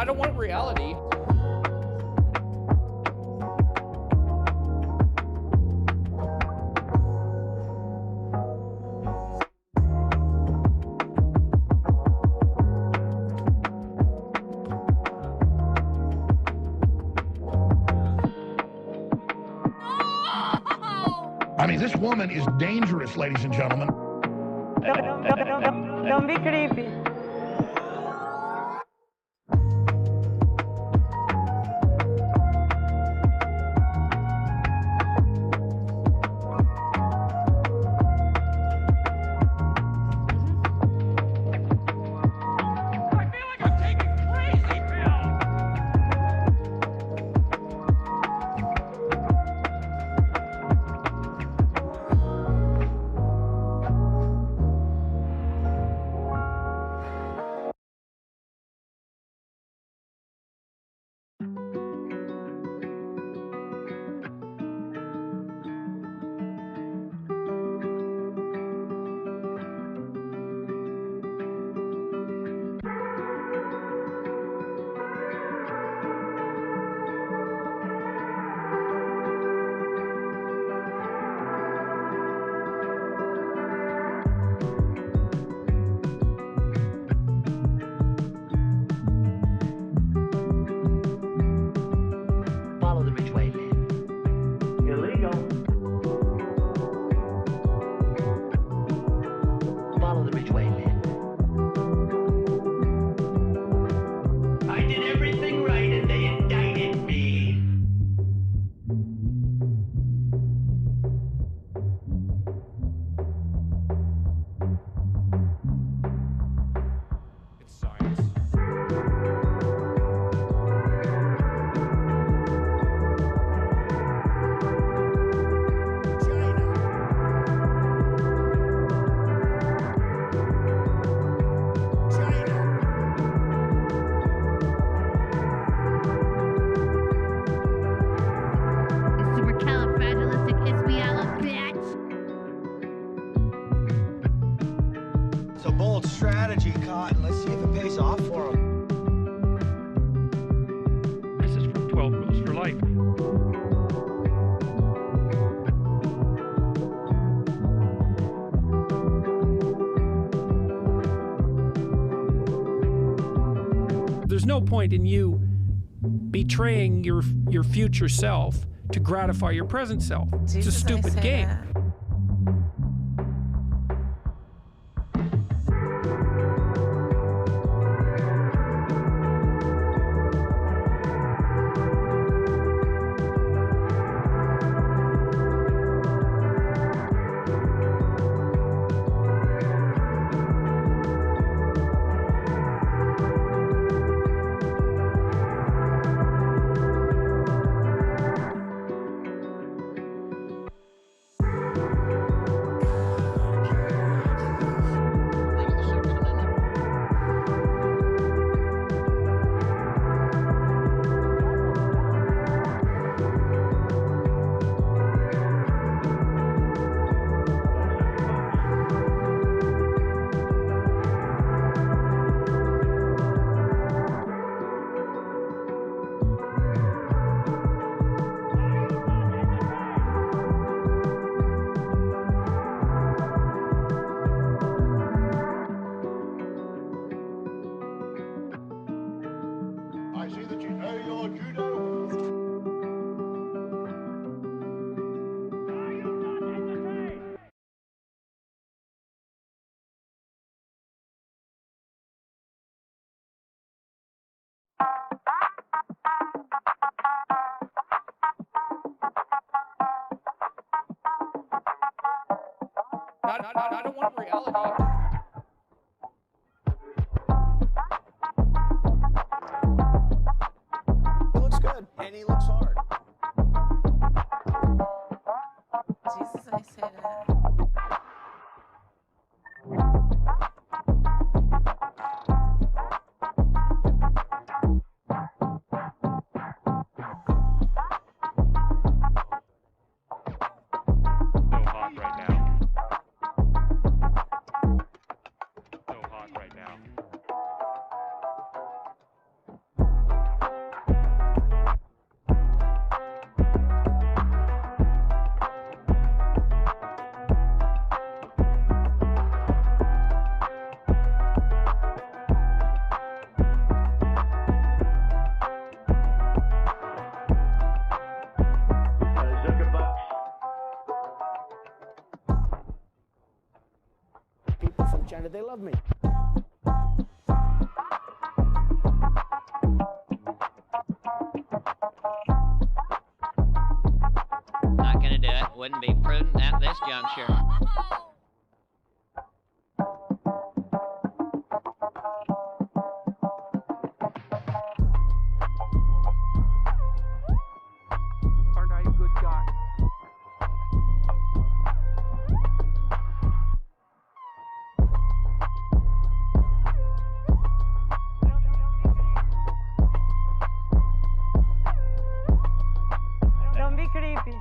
don't want reality. I mean, this woman is dangerous, ladies and gentlemen. Don't be creepy. Strategy, Cotton. Let's see if it pays off for him. This is from 12 Rules for Life. There's no point in you betraying your future self to gratify your present self. It's a stupid game. I see that you know your judo. I don't want reality. He looks good, and he looks hard. Jesus, I say that. did they love me? Not gonna do it. Wouldn't be prudent at this juncture. Aren't I a good guy? Don't be creepy.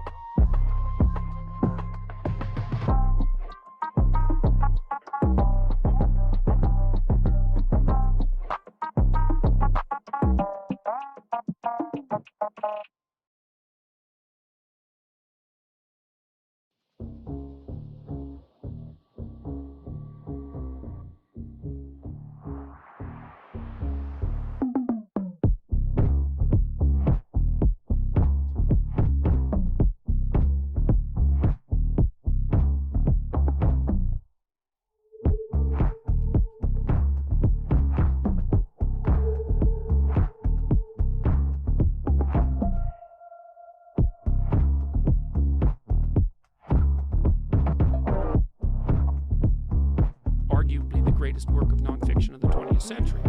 Arguably the greatest work of nonfiction of the 20th century.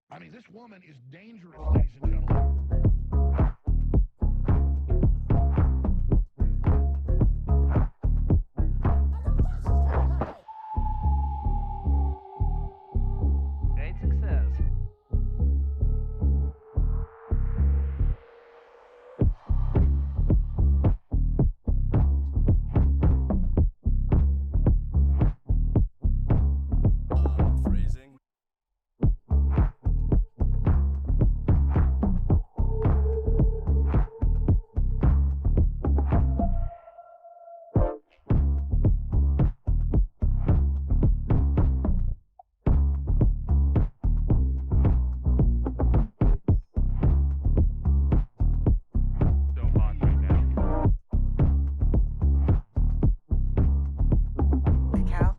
I mean, this woman is dangerous, ladies and gentlemen. Great success. Phrasing. So hot right now. Cacao.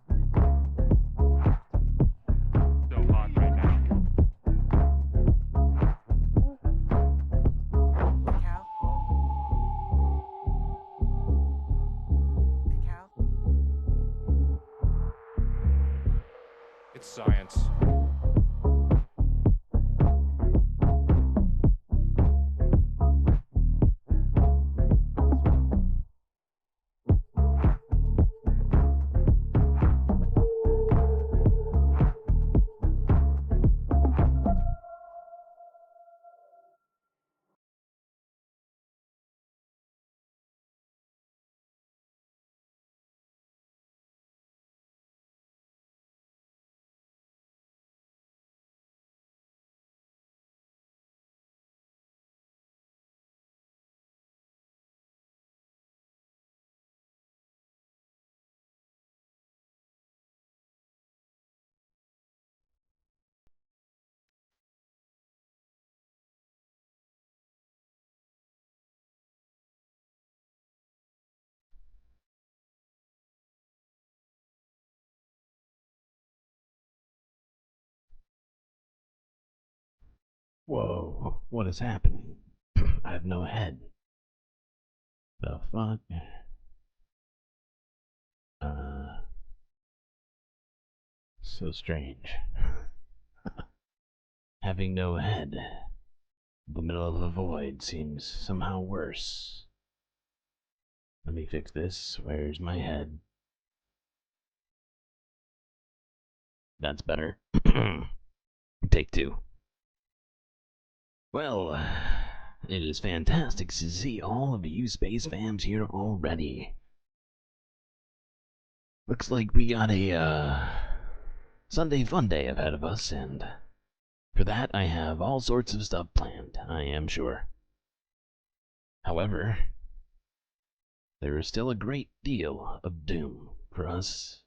So hot right now. Cacao. Cacao. It's science. Whoa, what is happening? I have no head. The fuck? So strange. Having no head. The middle of a void seems somehow worse. Let me fix this. Where's my head? That's better. Take two. Well, it is fantastic to see all of you space fams here already. Looks like we got a, Sunday FUNDAY ahead of us, and for that I have all sorts of stuff planned, I am sure. However, there is still a great deal of doom for us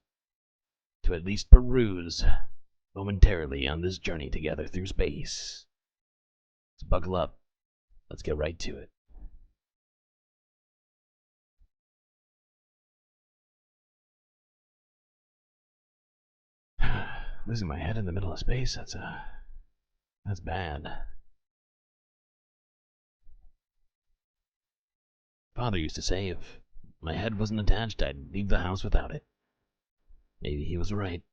to at least peruse momentarily on this journey together through space. So buckle up. Let's get right to it. Losing my head in the middle of space, that's bad. Father used to say if my head wasn't attached, I'd leave the house without it. Maybe he was right.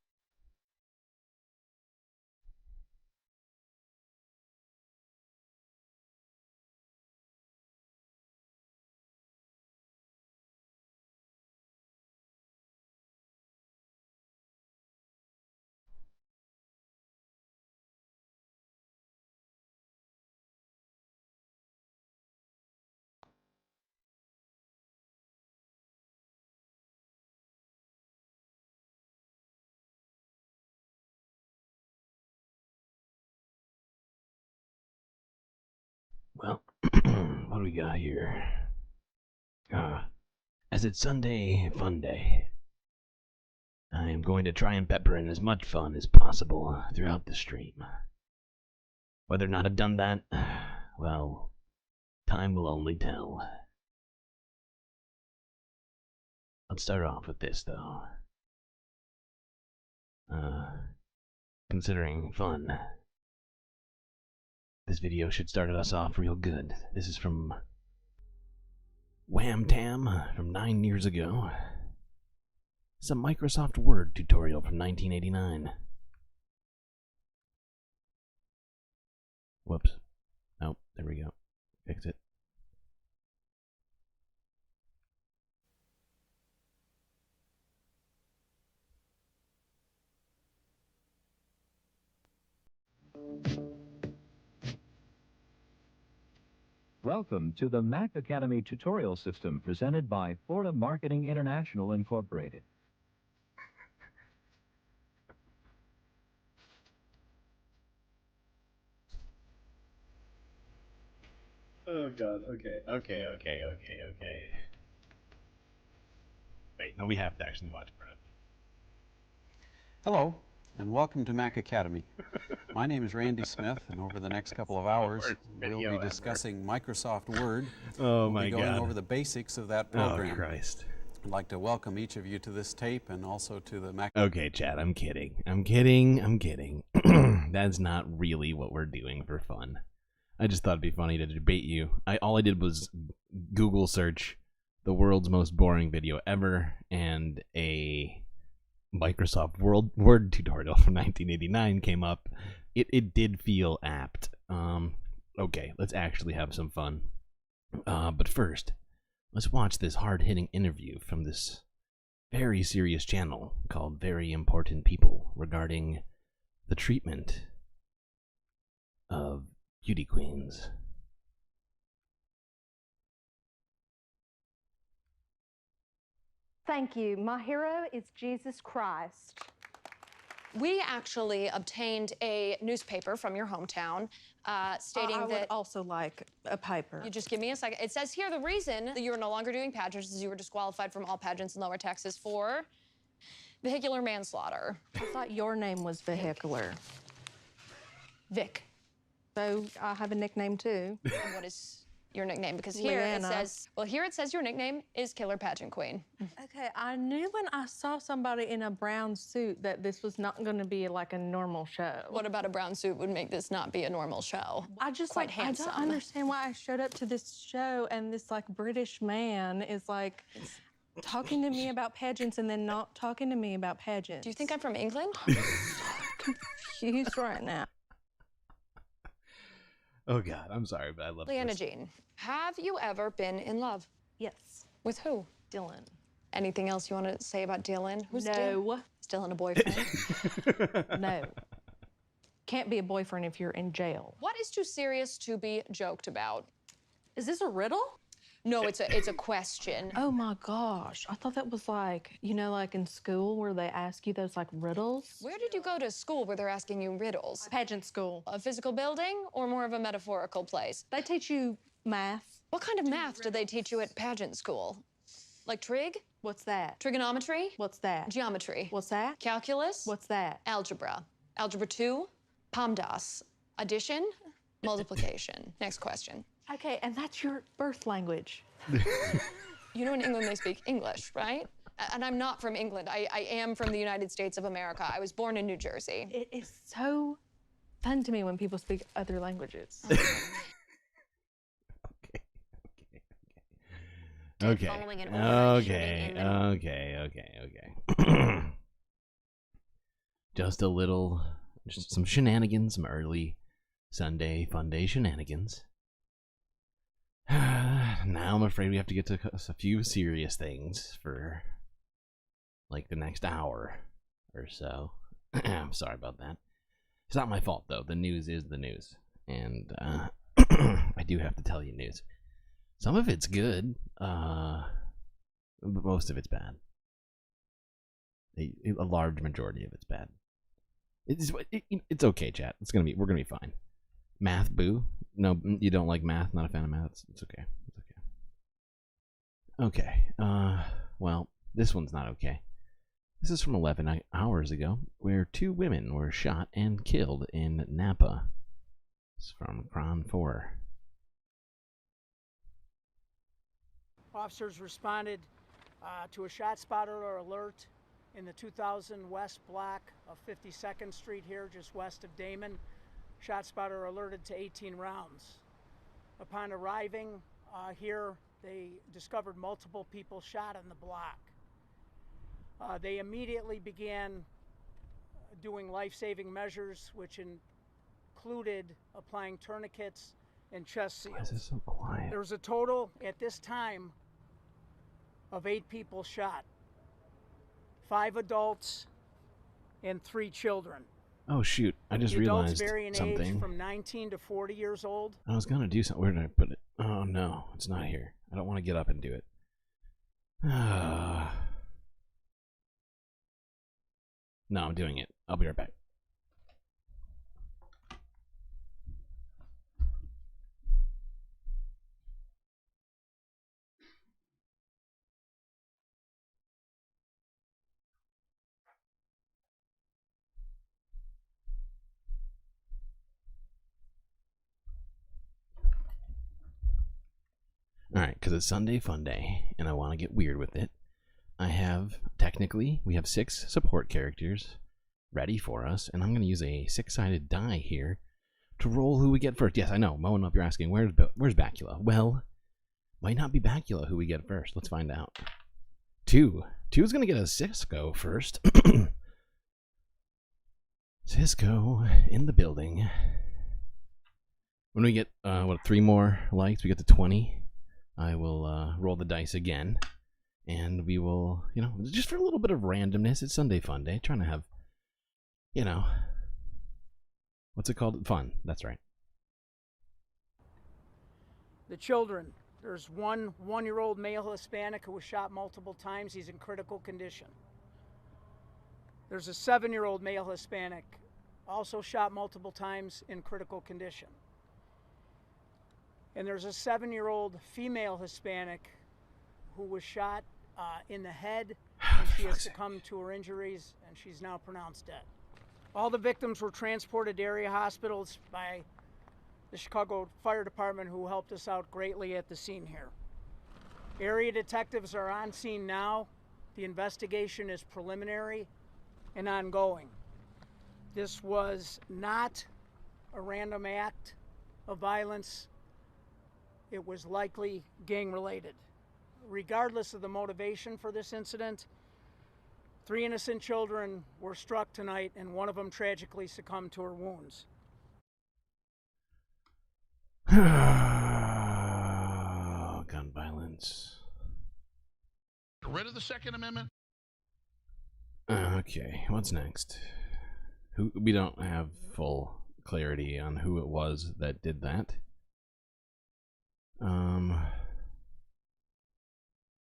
Well, what do we got here? As it's Sunday FUNDAY, I am going to try and pepper in as much fun as possible throughout the stream. Whether or not I've done that, well, time will only tell. Let's start off with this, though. Considering fun, this video should start us off real good. This is from Wham Tam from 9 years ago. It's a Microsoft Word tutorial from 1989. Whoops. Nope, there we go. Fix it. Welcome to the Mac Academy tutorial system presented by Florida Marketing International Incorporated. Oh god, okay. Wait, no, we have to actually watch Brett. Hello, and welcome to Mac Academy. My name is Randy Smith, and over the next couple of hours, we'll be discussing Microsoft Word. Oh we'll be going over the basics of that program. Oh Christ. I'd like to welcome each of you to this tape and also to the Mac. Okay, Chad, I'm kidding. That's not really what we're doing for fun. I just thought it'd be funny to debate you. All I did was Google search the world's most boring video ever, and a Microsoft Word tutorial from 1989 came up. It did feel apt. Okay, let's actually have some fun. But first, let's watch this hard-hitting interview from this very serious channel called Very Important People regarding the treatment of beauty queens. Thank you. My hero is Jesus Christ. We actually obtained a newspaper from your hometown stating I that... would also like a paper. You just give me a second. It says here the reason that you are no longer doing pageants is you were disqualified from all pageants in Lower Texas for vehicular manslaughter. I thought your name was Vehicular. Vic. So I have a nickname too. And what is your nickname? Because here it Leanna. says, well, here it says your nickname is Killer Pageant Queen. Okay, I knew when I saw somebody in a brown suit that this was not going to be like a normal show. What about a brown suit would make this not be a normal show? I just Quite like, handsome. I don't understand why I showed up to this show and this like British man is like talking to me about pageants and then not talking to me about pageants. Do you think I'm from England? I'm so confused right now. Oh god, I'm sorry, but I love Leanna this. Jean, have you ever been in love? Yes. With who? Dylan. Anything else you want to say about Dylan? Who's No. Dylan? Is Dylan a boyfriend? No. Can't be a boyfriend if you're in jail. What is too serious to be joked about? Is this a riddle? No, it's a question. Oh my gosh. I thought that was like, you know, like in school where they ask you those like riddles. Where did you go to school where they're asking you riddles? Pageant school. A physical building or more of a metaphorical place? They teach you math. What kind of math did they teach you at pageant school? Like trig? What's that? Trigonometry? What's that? Geometry? What's that? Calculus? What's that? Algebra. Algebra 2? PAMDAS. Addition? Multiplication. Next question. Okay, and that's your birth language. You know in England they speak English, right? And I'm not from England. I am from the United States of America. I was born in New Jersey. It is so fun to me when people speak other languages. Okay. Just some shenanigans, some early Sunday Funday shenanigans. Now I'm afraid we have to get to a few serious things for like the next hour or so. I'm sorry about that. It's not my fault though. The news is the news, and I do have to tell you news. Some of it's good, but most of it's bad. A large majority of it's bad. It's okay, chat. We're gonna be fine. Math, boo. No, you don't like math. Not a fan of math. It's okay. It's okay. Okay. Well, this one's not okay. This is from 11 hours ago, where 2 women were shot and killed in Napa. It's from Cron 4. Officers responded to a shot spotter alert in the 2000 West block of 52nd Street here, just west of Damon. Shot spotter alerted to 18 rounds. Upon arriving here, they discovered multiple people shot in the block. They immediately began doing life-saving measures, which included applying tourniquets and chest seals. Why is this so quiet? There was a total, at this time, of 8 people shot. 5 adults and 3 children. Oh shoot, I just realized adults vary in something. age from 19 to 40 years old. I was gonna do something. Where did I put it? Oh no, it's not here. I don't want to get up and do it. No, I'm doing it. I'll be right back. Alright, because it's Sunday Funday, and I want to get weird with it. We have 6 support characters ready for us, and I'm going to use a 6-sided die here to roll who we get first. Yes, I know. Moen up, you're asking, where's Bacula? Well, might not be Bacula who we get first. Let's find out. 2. 2 is going to get a Cisco first. Cisco in the building. When we get, 3 more likes, we get to 20. I will roll the dice again, and we will, just for a little bit of randomness, it's Sunday Funday, trying to have, what's it called? Fun, that's right. The children, there's one 1-year-old male Hispanic who was shot multiple times. He's in critical condition. There's a 7-year-old male Hispanic, also shot multiple times, in critical condition. And there's a 7-year-old female Hispanic who was shot in the head, and she has succumbed to her injuries, and she's now pronounced dead. All the victims were transported to area hospitals by the Chicago Fire Department, who helped us out greatly at the scene here. Area detectives are on scene now. The investigation is preliminary and ongoing. This was not a random act of violence. It was likely gang-related. Regardless of the motivation for this incident, 3 innocent children were struck tonight, and one of them tragically succumbed to her wounds. Gun violence. Get rid of the Second Amendment. Okay, what's next? We don't have full clarity on who it was that did that.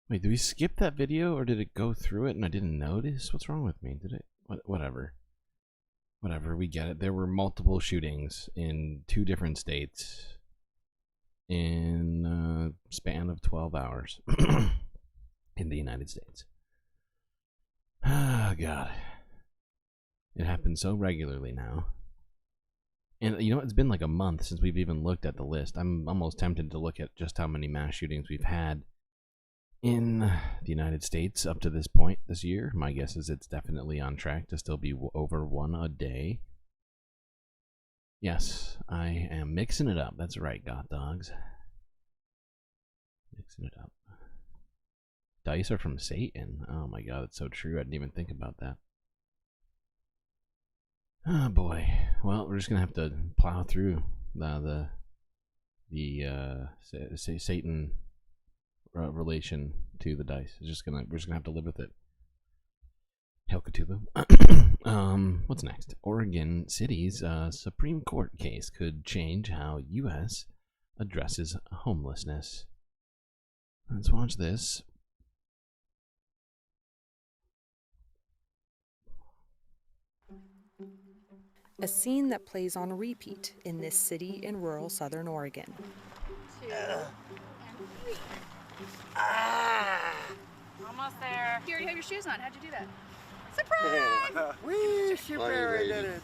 Wait, did we skip that video, or did it go through it and I didn't notice? What's wrong with me? Did it? Whatever. Whatever, we get it. There were multiple shootings in 2 different states in a span of 12 hours in the United States. Ah, God. It happens so regularly now. And it's been like a month since we've even looked at the list. I'm almost tempted to look at just how many mass shootings we've had in the United States up to this point this year. My guess is it's definitely on track to still be over 1 a day. Yes, I am mixing it up. That's right, God Dogs. Mixing it up. Dice are from Satan. Oh my god, that's so true. I didn't even think about that. Oh boy. Well, we're just gonna have to plow through the Satan relation to the dice. We're just gonna have to live with it. Hail Cthulhu. What's next? Oregon City's Supreme Court case could change how U.S. addresses homelessness. Let's watch this. A scene that plays on repeat in this city in rural southern Oregon. 2 and 3. Almost there. You already have your shoes on. How'd you do that? Surprise! Wee, she buried it.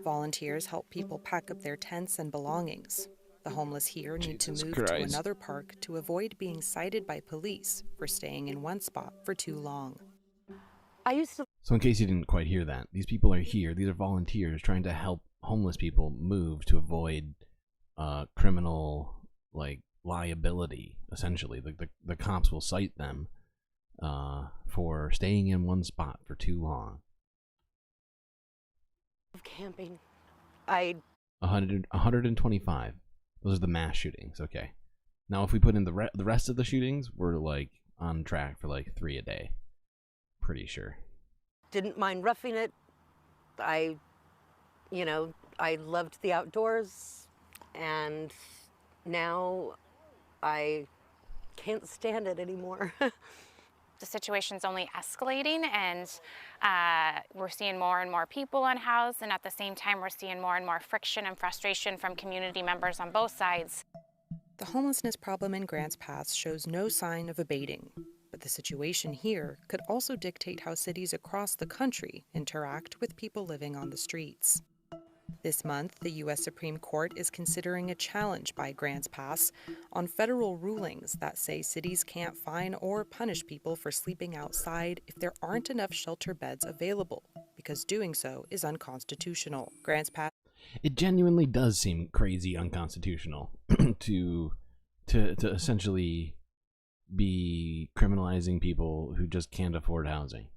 Volunteers help people pack up their tents and belongings. The homeless here need Jesus to move Christ. to another park to avoid being cited by police for staying in one spot for too long. So in case you didn't quite hear that, these people are here. These are volunteers trying to help homeless people move to avoid criminal liability. Essentially, the cops will cite them for staying in one spot for too long. Camping. 125. Those are the mass shootings. Okay. Now if we put in the rest of the shootings, we're on track for 3 a day. Pretty sure. Didn't mind roughing it. I loved the outdoors, and now I can't stand it anymore. The situation's only escalating, and we're seeing more and more people unhoused, and at the same time we're seeing more and more friction and frustration from community members on both sides. The homelessness problem in Grants Pass shows no sign of abating, but the situation here could also dictate how cities across the country interact with people living on the streets. This month, the U.S. Supreme Court is considering a challenge by Grants Pass on federal rulings that say cities can't fine or punish people for sleeping outside if there aren't enough shelter beds available, because doing so is unconstitutional. Grants Pass. It genuinely does seem crazy unconstitutional to essentially be criminalizing people who just can't afford housing.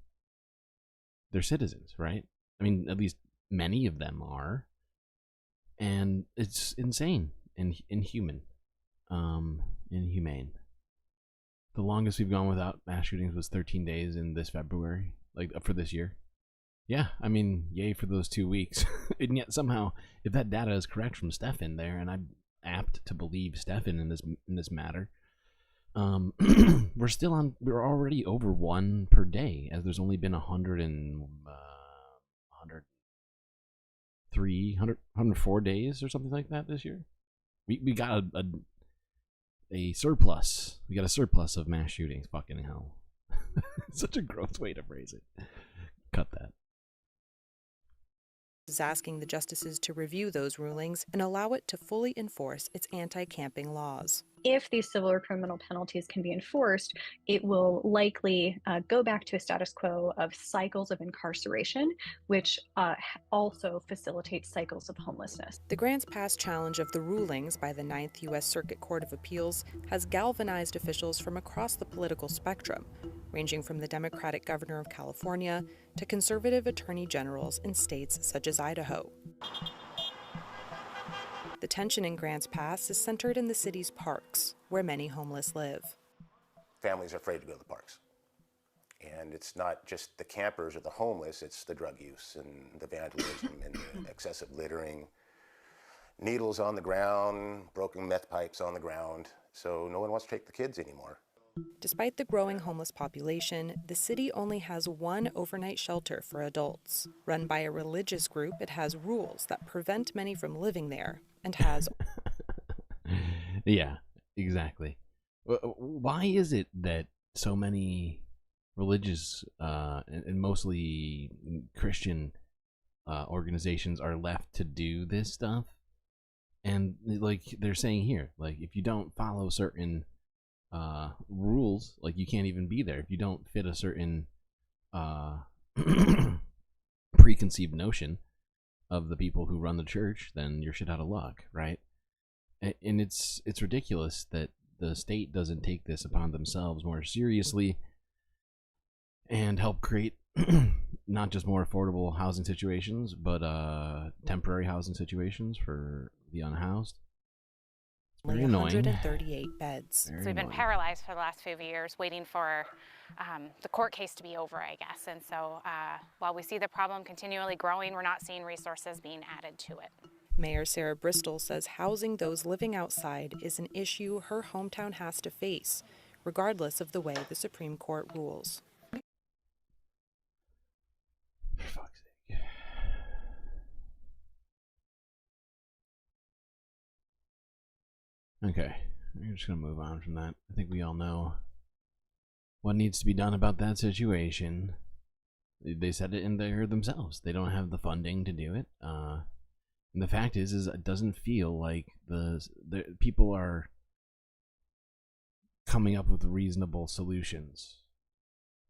They're citizens, right? I mean, at least many of them are. And it's insane and inhuman. Inhumane. The longest we've gone without mass shootings was 13 days in this February, for this year. Yeah, I mean, yay for those 2 weeks. And yet somehow, if that data is correct from Stefan there, and I'm apt to believe Stefan in this matter, we're already over 1 per day, as there's only been 104 days or something like that this year. We got a surplus. We got a surplus of mass shootings. Fucking hell. Such a gross way to phrase it. Cut that. Is asking the justices to review those rulings and allow it to fully enforce its anti-camping laws. If these civil or criminal penalties can be enforced, it will likely go back to a status quo of cycles of incarceration, which also facilitates cycles of homelessness. The Grants Pass challenge of the rulings by the 9th U.S. Circuit Court of Appeals has galvanized officials from across the political spectrum, ranging from the Democratic governor of California to conservative attorney generals in states such as Idaho. The tension in Grants Pass is centered in the city's parks, where many homeless live. Families are afraid to go to the parks. And it's not just the campers or the homeless, it's the drug use and the vandalism and the excessive littering, needles on the ground, broken meth pipes on the ground. So no one wants to take the kids anymore. Despite the growing homeless population, the city only has 1 overnight shelter for adults. Run by a religious group, it has rules that prevent many from living there, and has... Yeah, exactly. Why is it that so many religious and mostly Christian organizations are left to do this stuff? And they're saying here, if you don't follow certain rules. Like, you can't even be there if you don't fit a certain preconceived notion of the people who run the church, then you're shit out of luck, right? And it's ridiculous that the state doesn't take this upon themselves more seriously and help create not just more affordable housing situations, but temporary housing situations for the unhoused. It's very annoying. 138 beds. Very So we've been annoying. paralyzed for the last few years, waiting for the court case to be over, I guess. And so while we see the problem continually growing, we're not seeing resources being added to it. Mayor Sarah Bristol says housing those living outside is an issue her hometown has to face, regardless of the way the Supreme Court rules. For fuck's sake. Okay, we're just gonna move on from that. I think we all know what needs to be done about that situation. They said it in there themselves. They don't have the funding to do it. And the fact is it doesn't feel like the people are coming up with reasonable solutions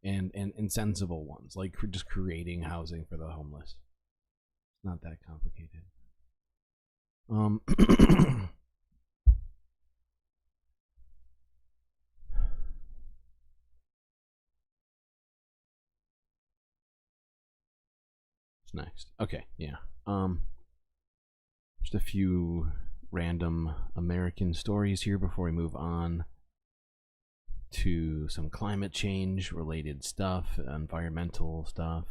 and sensible ones, like just creating housing for the homeless. It's not that complicated. What's next? Okay, yeah. Just a few random American stories here before we move on to some climate change related stuff, environmental stuff.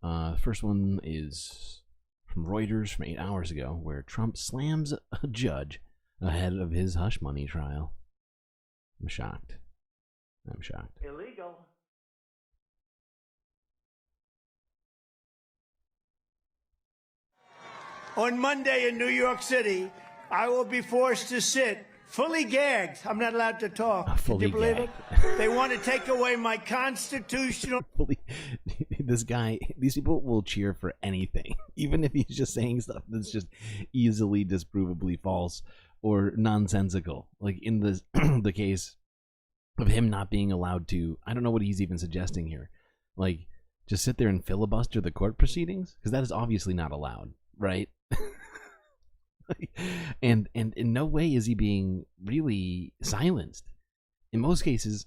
The first one is from Reuters from 8 hours ago, where Trump slams a judge ahead of his hush money trial. I'm shocked. I'm shocked. Illegal. On Monday in New York City, I will be forced to sit fully gagged. I'm not allowed to talk. Can you believe it? They want to take away my constitutional... These people will cheer for anything, even if he's just saying stuff that's just easily disprovably false or nonsensical. Like in the case of him not being allowed to, I don't know what he's even suggesting here. Like, just sit there and filibuster the court proceedings? Because that is obviously not allowed, right? and in no way is he being really silenced. In most cases,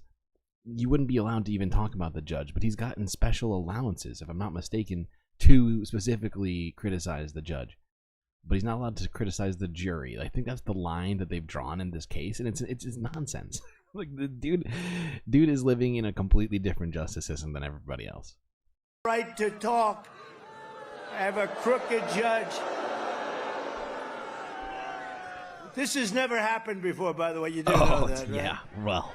you wouldn't be allowed to even talk about the judge, but he's gotten special allowances, if I'm not mistaken, to specifically criticize the judge. But he's not allowed to criticize the jury. I think that's the line that they've drawn in this case, and it's nonsense. Like, the dude is living in a completely different justice system than everybody else. Right to talk. I have a crooked judge. This has never happened before, by the way. You didn't know that, right? Yeah, well,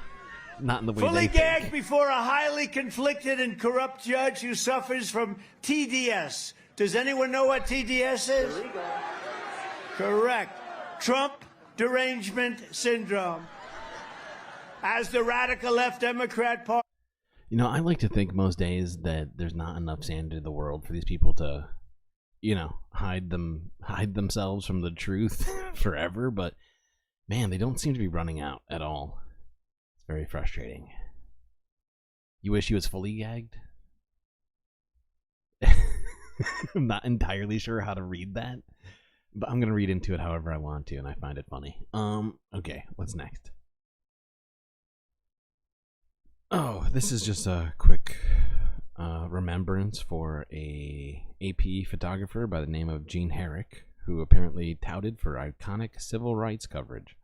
not in the way Fully they gagged think. before a highly conflicted and corrupt judge who suffers from TDS. Does anyone know what TDS is? Illegal. Correct. Trump derangement syndrome. As the radical left Democrat Party. You know, I like to think most days that there's not enough sand in the world for these people to, hide themselves from the truth forever, but man, they don't seem to be running out at all. It's very frustrating. You wish he was fully gagged? I'm not entirely sure how to read that, but I'm gonna read into it however I want to, and I find it funny. Okay, what's next? Oh, this is just a quick remembrance for a AP photographer by the name of Gene Herrick, who apparently touted for iconic civil rights coverage,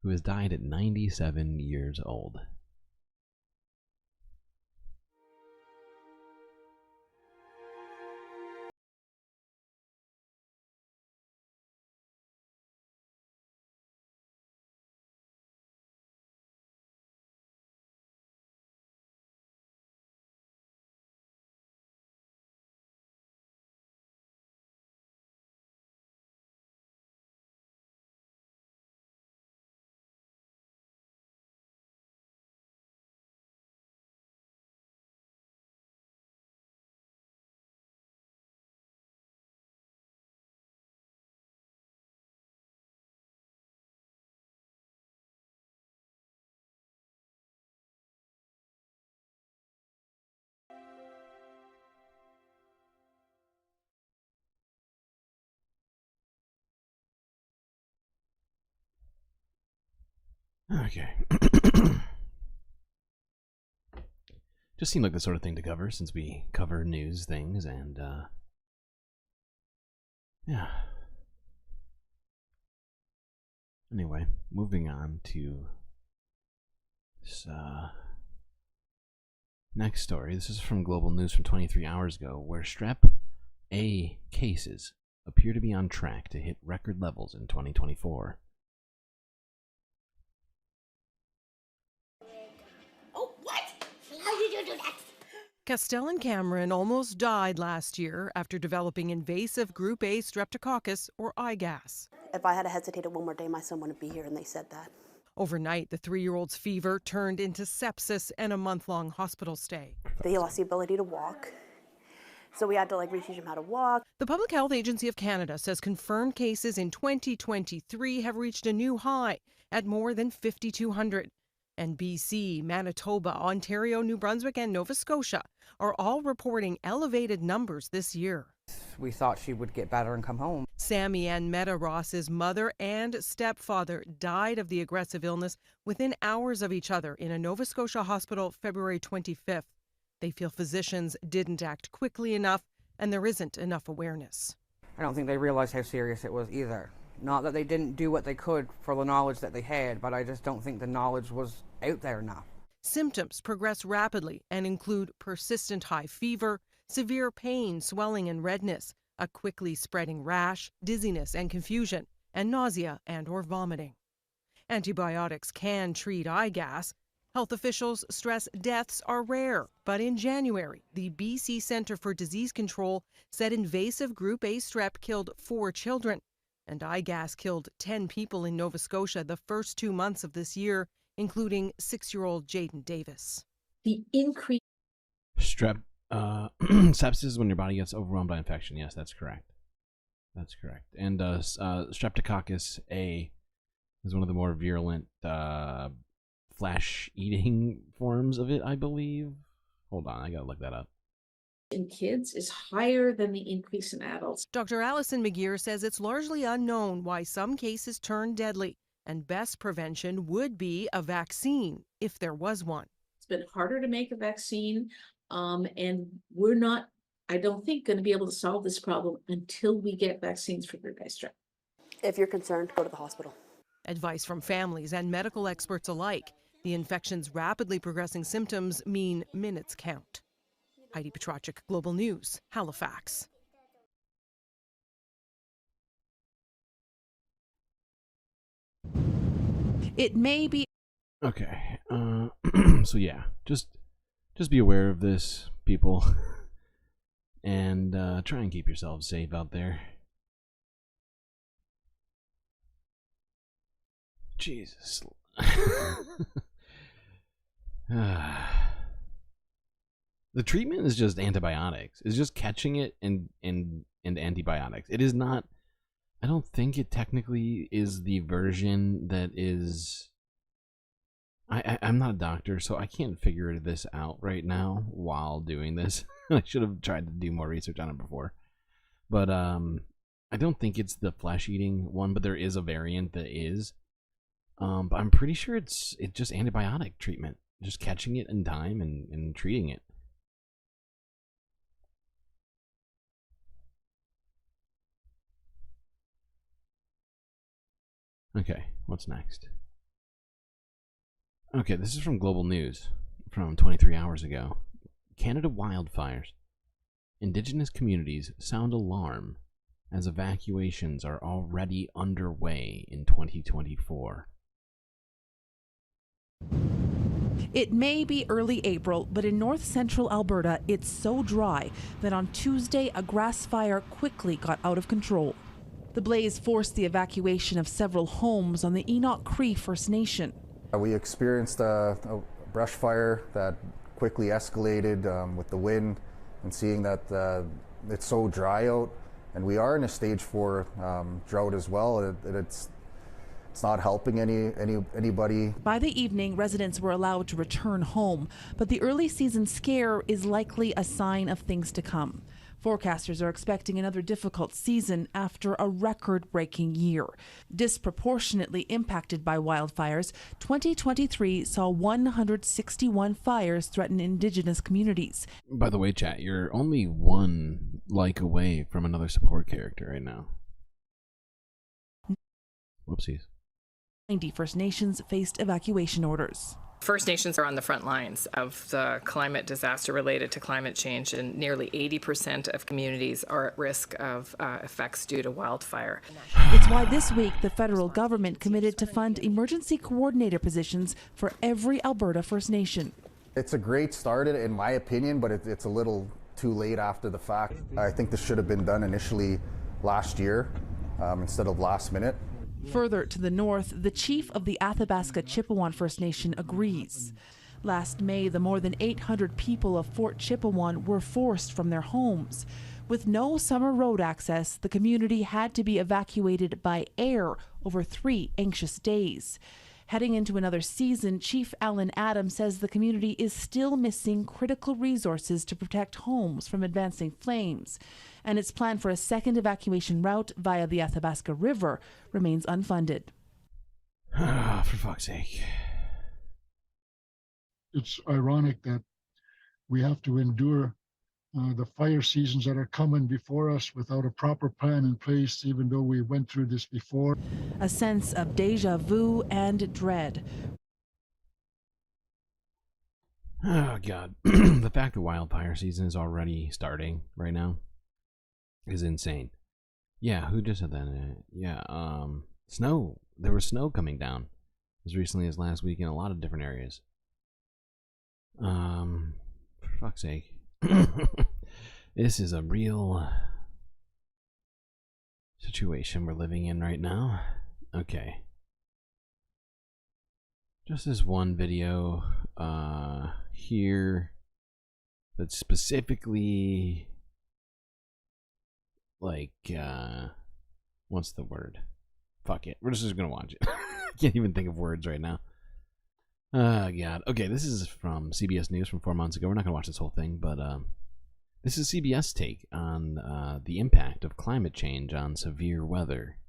who has died at 97 years old. Okay. Just seemed like the sort of thing to cover since we cover news things and, yeah. Anyway, moving on to this, next story. This is from Global News from 23 hours ago, where Strep A cases appear to be on track to hit record levels in 2024. Oh, what? How did you do that? Castell and Cameron almost died last year after developing invasive Group A streptococcus, or IGAS. If I had hesitated one more day, my son wouldn't be here, and they said that. Overnight, the 3-year-old's fever turned into sepsis and a month-long hospital stay. They lost the ability to walk, so we had to reteach him how to walk. The Public Health Agency of Canada says confirmed cases in 2023 have reached a new high at more than 5,200. And BC, Manitoba, Ontario, New Brunswick, and Nova Scotia are all reporting elevated numbers this year. We thought she would get better and come home. Sammy Ann Meta Ross's mother and stepfather died of the aggressive illness within hours of each other in a Nova Scotia hospital February 25th. They feel physicians didn't act quickly enough and there isn't enough awareness. I don't think they realized how serious it was either. Not that they didn't do what they could for the knowledge that they had, but I just don't think the knowledge was out there enough. Symptoms progress rapidly and include persistent high fever, severe pain, swelling and redness, a quickly spreading rash, dizziness and confusion, and nausea and or vomiting. Antibiotics can treat IGAS. Health officials stress deaths are rare, but in January, the BC Centre for Disease Control said invasive Group A strep killed 4 children, and IGAS killed 10 people in Nova Scotia the first 2 months of this year, including 6-year-old Jaden Davis. The increase. Strep sepsis is when your body gets overwhelmed by infection. Yes, that's correct. That's correct. And Streptococcus A is one of the more virulent flesh-eating forms of it, I believe. Hold on, I gotta look that up. In kids is higher than the increase in adults. Dr. Alison McGeer says it's largely unknown why some cases turn deadly, and best prevention would be a vaccine, if there was one. It's been harder to make a vaccine, and we're not, I don't think, going to be able to solve this problem until we get vaccines for Group A strep. If you're concerned, go to the hospital. Advice from families and medical experts alike. The infection's rapidly progressing symptoms mean minutes count. Heidi Petracek, Global News, Halifax. It may be. Okay. So yeah, just be aware of this, people, and try and keep yourselves safe out there. Jesus. The treatment is just antibiotics. It's just catching it and antibiotics. It is not. I don't think it technically is the version that is. I'm not a doctor, so I can't figure this out right now while doing this. I should have tried to do more research on it before. But I don't think it's the flesh-eating one, but there is a variant that is. But I'm pretty sure it's just antibiotic treatment. Just catching it in time and treating it. Okay, what's next? Okay, this is from Global News from 23 hours ago. Canada wildfires. Indigenous communities sound alarm as evacuations are already underway in 2024. It may be early April, but in north central Alberta, it's so dry that on Tuesday, a grass fire quickly got out of control. The blaze forced the evacuation of several homes on the Enoch Cree First Nation. We experienced a brush fire that quickly escalated with the wind, and seeing that it's so dry out, and we are in a stage 4 drought as well. It's not helping anybody. By the evening, residents were allowed to return home, but the early season scare is likely a sign of things to come. Forecasters are expecting another difficult season after a record-breaking year. Disproportionately impacted by wildfires, 2023 saw 161 fires threaten indigenous communities. By the way, chat, you're only one like away from another support character right now. Whoopsies. 90 First Nations faced evacuation orders. First Nations are on the front lines of the climate disaster related to climate change, and nearly 80% of communities are at risk of effects due to wildfire. It's why this week the federal government committed to fund emergency coordinator positions for every Alberta First Nation. It's a great start, in my opinion, but it's a little too late after the fact. I think this should have been done initially last year instead of last minute. Further to the north, the chief of the Athabasca Chippewa First Nation agrees. Last May, the more than 800 people of Fort Chippewa were forced from their homes. With no summer road access, the community had to be evacuated by air over 3 anxious days. Heading into another season, Chief Alan Adams says the community is still missing critical resources to protect homes from advancing flames, and its plan for a second evacuation route via the Athabasca River remains unfunded. For fuck's sake. It's ironic that we have to endure the fire seasons that are coming before us without a proper plan in place, even though we went through this before. A sense of deja vu and dread. Oh, God. The fact that wildfire season is already starting right now is insane. Yeah, who just said that? Yeah, snow. There was snow coming down as recently as last week in a lot of different areas. For fuck's sake. This is a real situation we're living in right now. Okay. Just this one video here that's specifically like what's the word? Fuck it. We're just gonna watch it. I can't even think of words right now. God. Okay, this is from CBS News from 4 months ago. We're not gonna watch this whole thing, but this is CBS take on the impact of climate change on severe weather.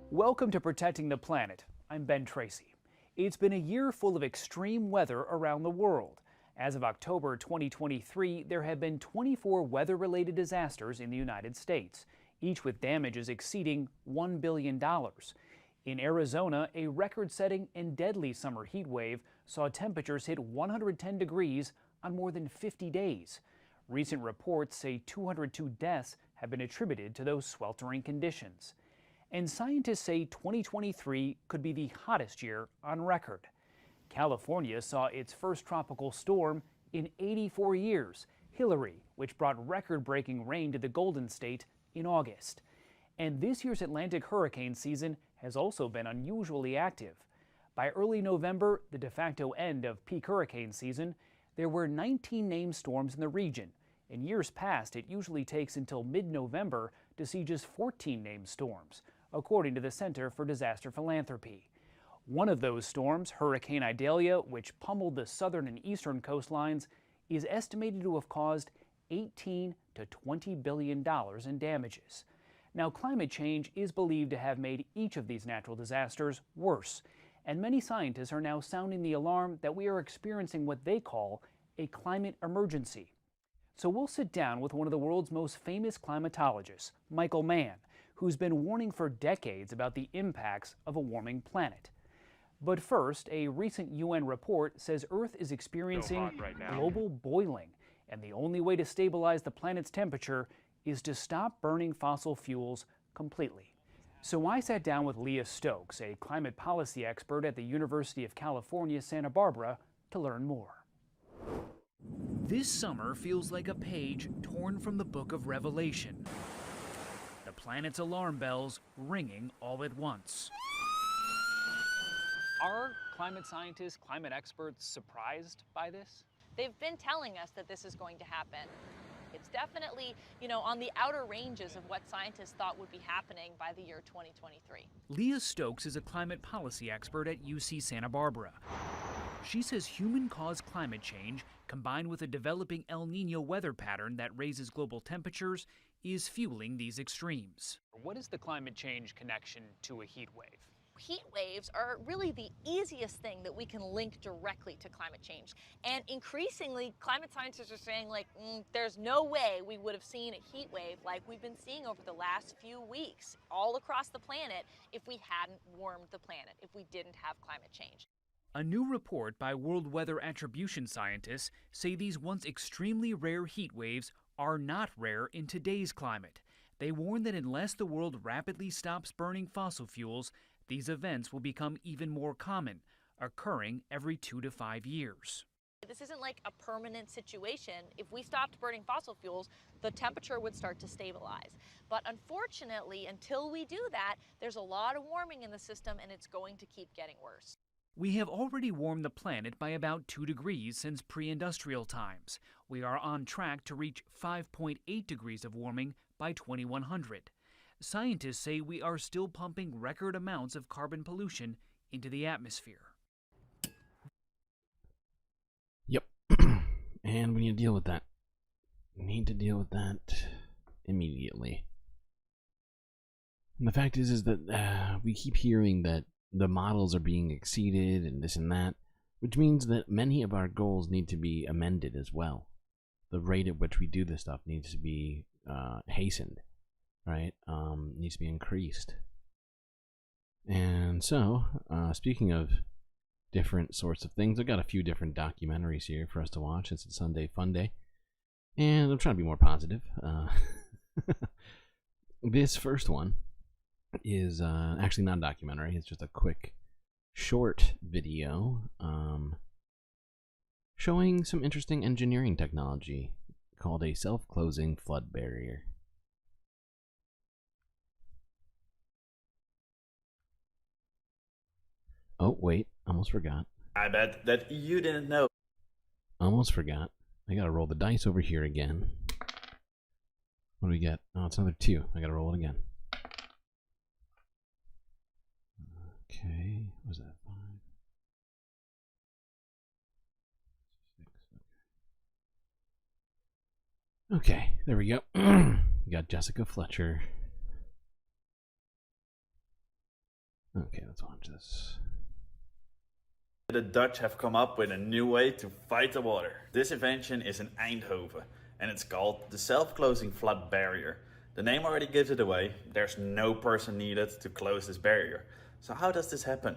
Welcome to Protecting the Planet. I'm Ben Tracy. It's been a year full of extreme weather around the world. As of October 2023, there have been 24 weather-related disasters in the United States, each with damages exceeding $1 billion. In Arizona, a record-setting and deadly summer heat wave saw temperatures hit 110 degrees on more than 50 days. Recent reports say 202 deaths have been attributed to those sweltering conditions. And scientists say 2023 could be the hottest year on record. California saw its first tropical storm in 84 years, Hillary, which brought record-breaking rain to the Golden State in August. And this year's Atlantic hurricane season has also been unusually active. By early November, the de facto end of peak hurricane season, there were 19 named storms in the region. In years past, it usually takes until mid-November to see just 14 named storms, according to the Center for Disaster Philanthropy. One of those storms, Hurricane Idalia, which pummeled the southern and eastern coastlines, is estimated to have caused $18 to $20 billion in damages. Now, climate change is believed to have made each of these natural disasters worse, and many scientists are now sounding the alarm that we are experiencing what they call a climate emergency. So we'll sit down with one of the world's most famous climatologists, Michael Mann, who's been warning for decades about the impacts of a warming planet. But first, a recent UN report says Earth is experiencing global boiling, and the only way to stabilize the planet's temperature is to stop burning fossil fuels completely. So I sat down with Leah Stokes, a climate policy expert at the University of California, Santa Barbara, to learn more. This summer feels like a page torn from the book of Revelation. The planet's alarm bells ringing all at once. Are climate scientists, climate experts surprised by this? They've been telling us that this is going to happen. It's definitely, on the outer ranges of what scientists thought would be happening by the year 2023. Leah Stokes is a climate policy expert at UC Santa Barbara. She says human-caused climate change, combined with a developing El Nino weather pattern that raises global temperatures, is fueling these extremes. What is the climate change connection to a heat wave? Heat waves are really the easiest thing that we can link directly to climate change. And increasingly, climate scientists are saying, there's no way we would have seen a heat wave like we've been seeing over the last few weeks all across the planet if we hadn't warmed the planet, if we didn't have climate change. A new report by World Weather Attribution scientists say these once extremely rare heat waves are not rare in today's climate. They warn that unless the world rapidly stops burning fossil fuels, these events will become even more common, occurring every 2 to 5 years. This isn't like a permanent situation. If we stopped burning fossil fuels, the temperature would start to stabilize. But unfortunately, until we do that, there's a lot of warming in the system and it's going to keep getting worse. We have already warmed the planet by about 2 degrees since pre-industrial times. We are on track to reach 5.8 degrees of warming by 2100. Scientists say we are still pumping record amounts of carbon pollution into the atmosphere. Yep. And we need to deal with that. We need to deal with that immediately. And the fact is that we keep hearing that the models are being exceeded and this and that, which means that many of our goals need to be amended as well. The rate at which we do this stuff needs to be hastened, right? Needs to be increased. And so, speaking of different sorts of things, I've got a few different documentaries here for us to watch since it's Sunday FUNDAY, and I'm trying to be more positive. This first one is actually not a documentary. It's just a quick, short video showing some interesting engineering technology called a self-closing flood barrier. Oh, wait, almost forgot. I bet that you didn't know. Almost forgot. I gotta roll the dice over here again. What do we get? Oh, it's another 2. I gotta roll it again. Okay, what was that? 5, 6. Okay, there we go. We got Jessica Fletcher. Okay, let's watch this. The Dutch have come up with a new way to fight the water. This invention is in Eindhoven, and it's called the self-closing flood barrier. The name already gives it away. There's no person needed to close this barrier. So how does this happen?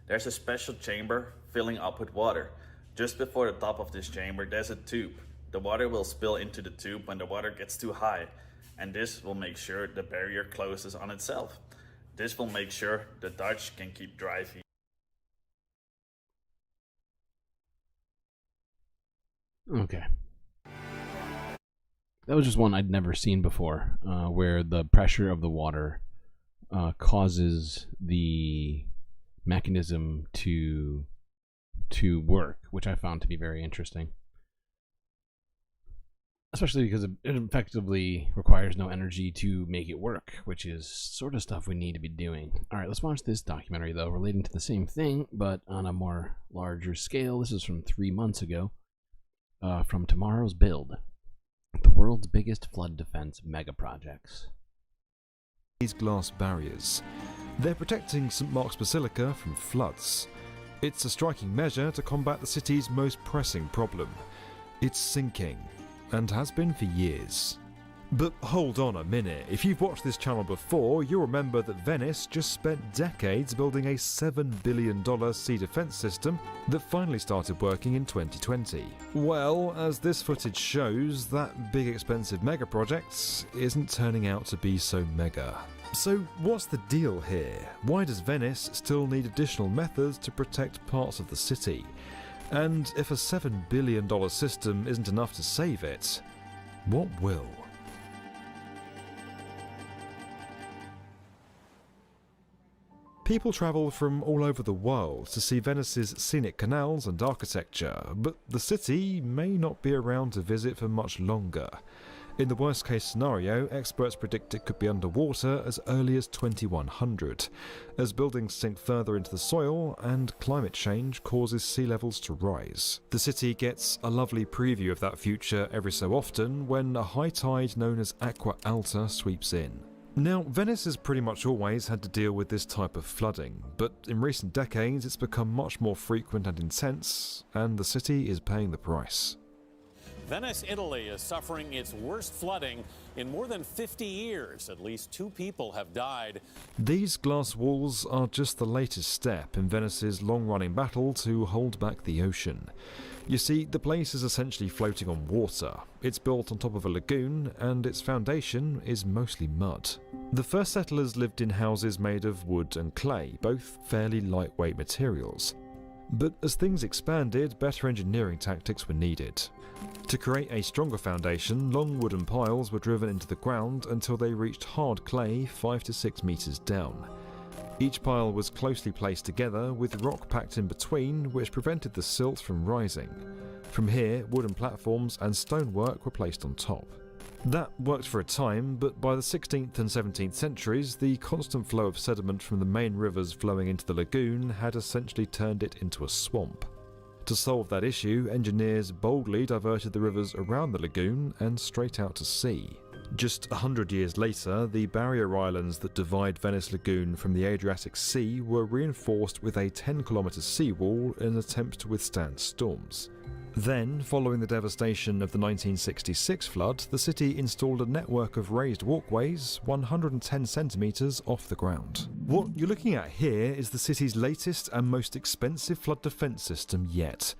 There's a special chamber filling up with water. Just before the top of this chamber, there's a tube. The water will spill into the tube when the water gets too high, and this will make sure the barrier closes on itself. This will make sure the Dutch can keep driving. Okay. That was just one I'd never seen before, where the pressure of the water causes the mechanism to work, which I found to be very interesting. Especially because it effectively requires no energy to make it work, which is sort of stuff we need to be doing. Alright, let's watch this documentary, though, relating to the same thing, but on a more larger scale. This is from 3 months ago, from Tomorrow's Build, the world's biggest flood defense mega projects. These glass barriers. They're protecting St. Mark's Basilica from floods. It's a striking measure to combat the city's most pressing problem. It's sinking, and has been for years. But hold on a minute, if you've watched this channel before, you'll remember that Venice just spent decades building a $7 billion sea defence system that finally started working in 2020. Well, as this footage shows, that big expensive mega project isn't turning out to be so mega. So what's the deal here? Why does Venice still need additional methods to protect parts of the city? And if a $7 billion system isn't enough to save it, what will? People travel from all over the world to see Venice's scenic canals and architecture, but the city may not be around to visit for much longer. In the worst case scenario, experts predict it could be underwater as early as 2100, as buildings sink further into the soil and climate change causes sea levels to rise. The city gets a lovely preview of that future every so often when a high tide known as Aqua Alta sweeps in. Now, Venice has pretty much always had to deal with this type of flooding, but in recent decades it's become much more frequent and intense, and the city is paying the price. Venice, Italy is suffering its worst flooding in more than 50 years. At least 2 people have died. These glass walls are just the latest step in Venice's long-running battle to hold back the ocean. You see, the place is essentially floating on water. It's built on top of a lagoon, and its foundation is mostly mud. The first settlers lived in houses made of wood and clay, both fairly lightweight materials. But as things expanded, better engineering tactics were needed. To create a stronger foundation, long wooden piles were driven into the ground until they reached hard clay 5 to 6 meters down. Each pile was closely placed together with rock packed in between, which prevented the silt from rising. From here, wooden platforms and stonework were placed on top. That worked for a time, but by the 16th and 17th centuries, the constant flow of sediment from the main rivers flowing into the lagoon had essentially turned it into a swamp. To solve that issue, engineers boldly diverted the rivers around the lagoon and straight out to sea. Just 100 years later, the barrier islands that divide Venice Lagoon from the Adriatic Sea were reinforced with a 10-kilometre seawall in an attempt to withstand storms. Then, following the devastation of the 1966 flood, the city installed a network of raised walkways 110 centimetres off the ground. What you're looking at here is the city's latest and most expensive flood defence system yet.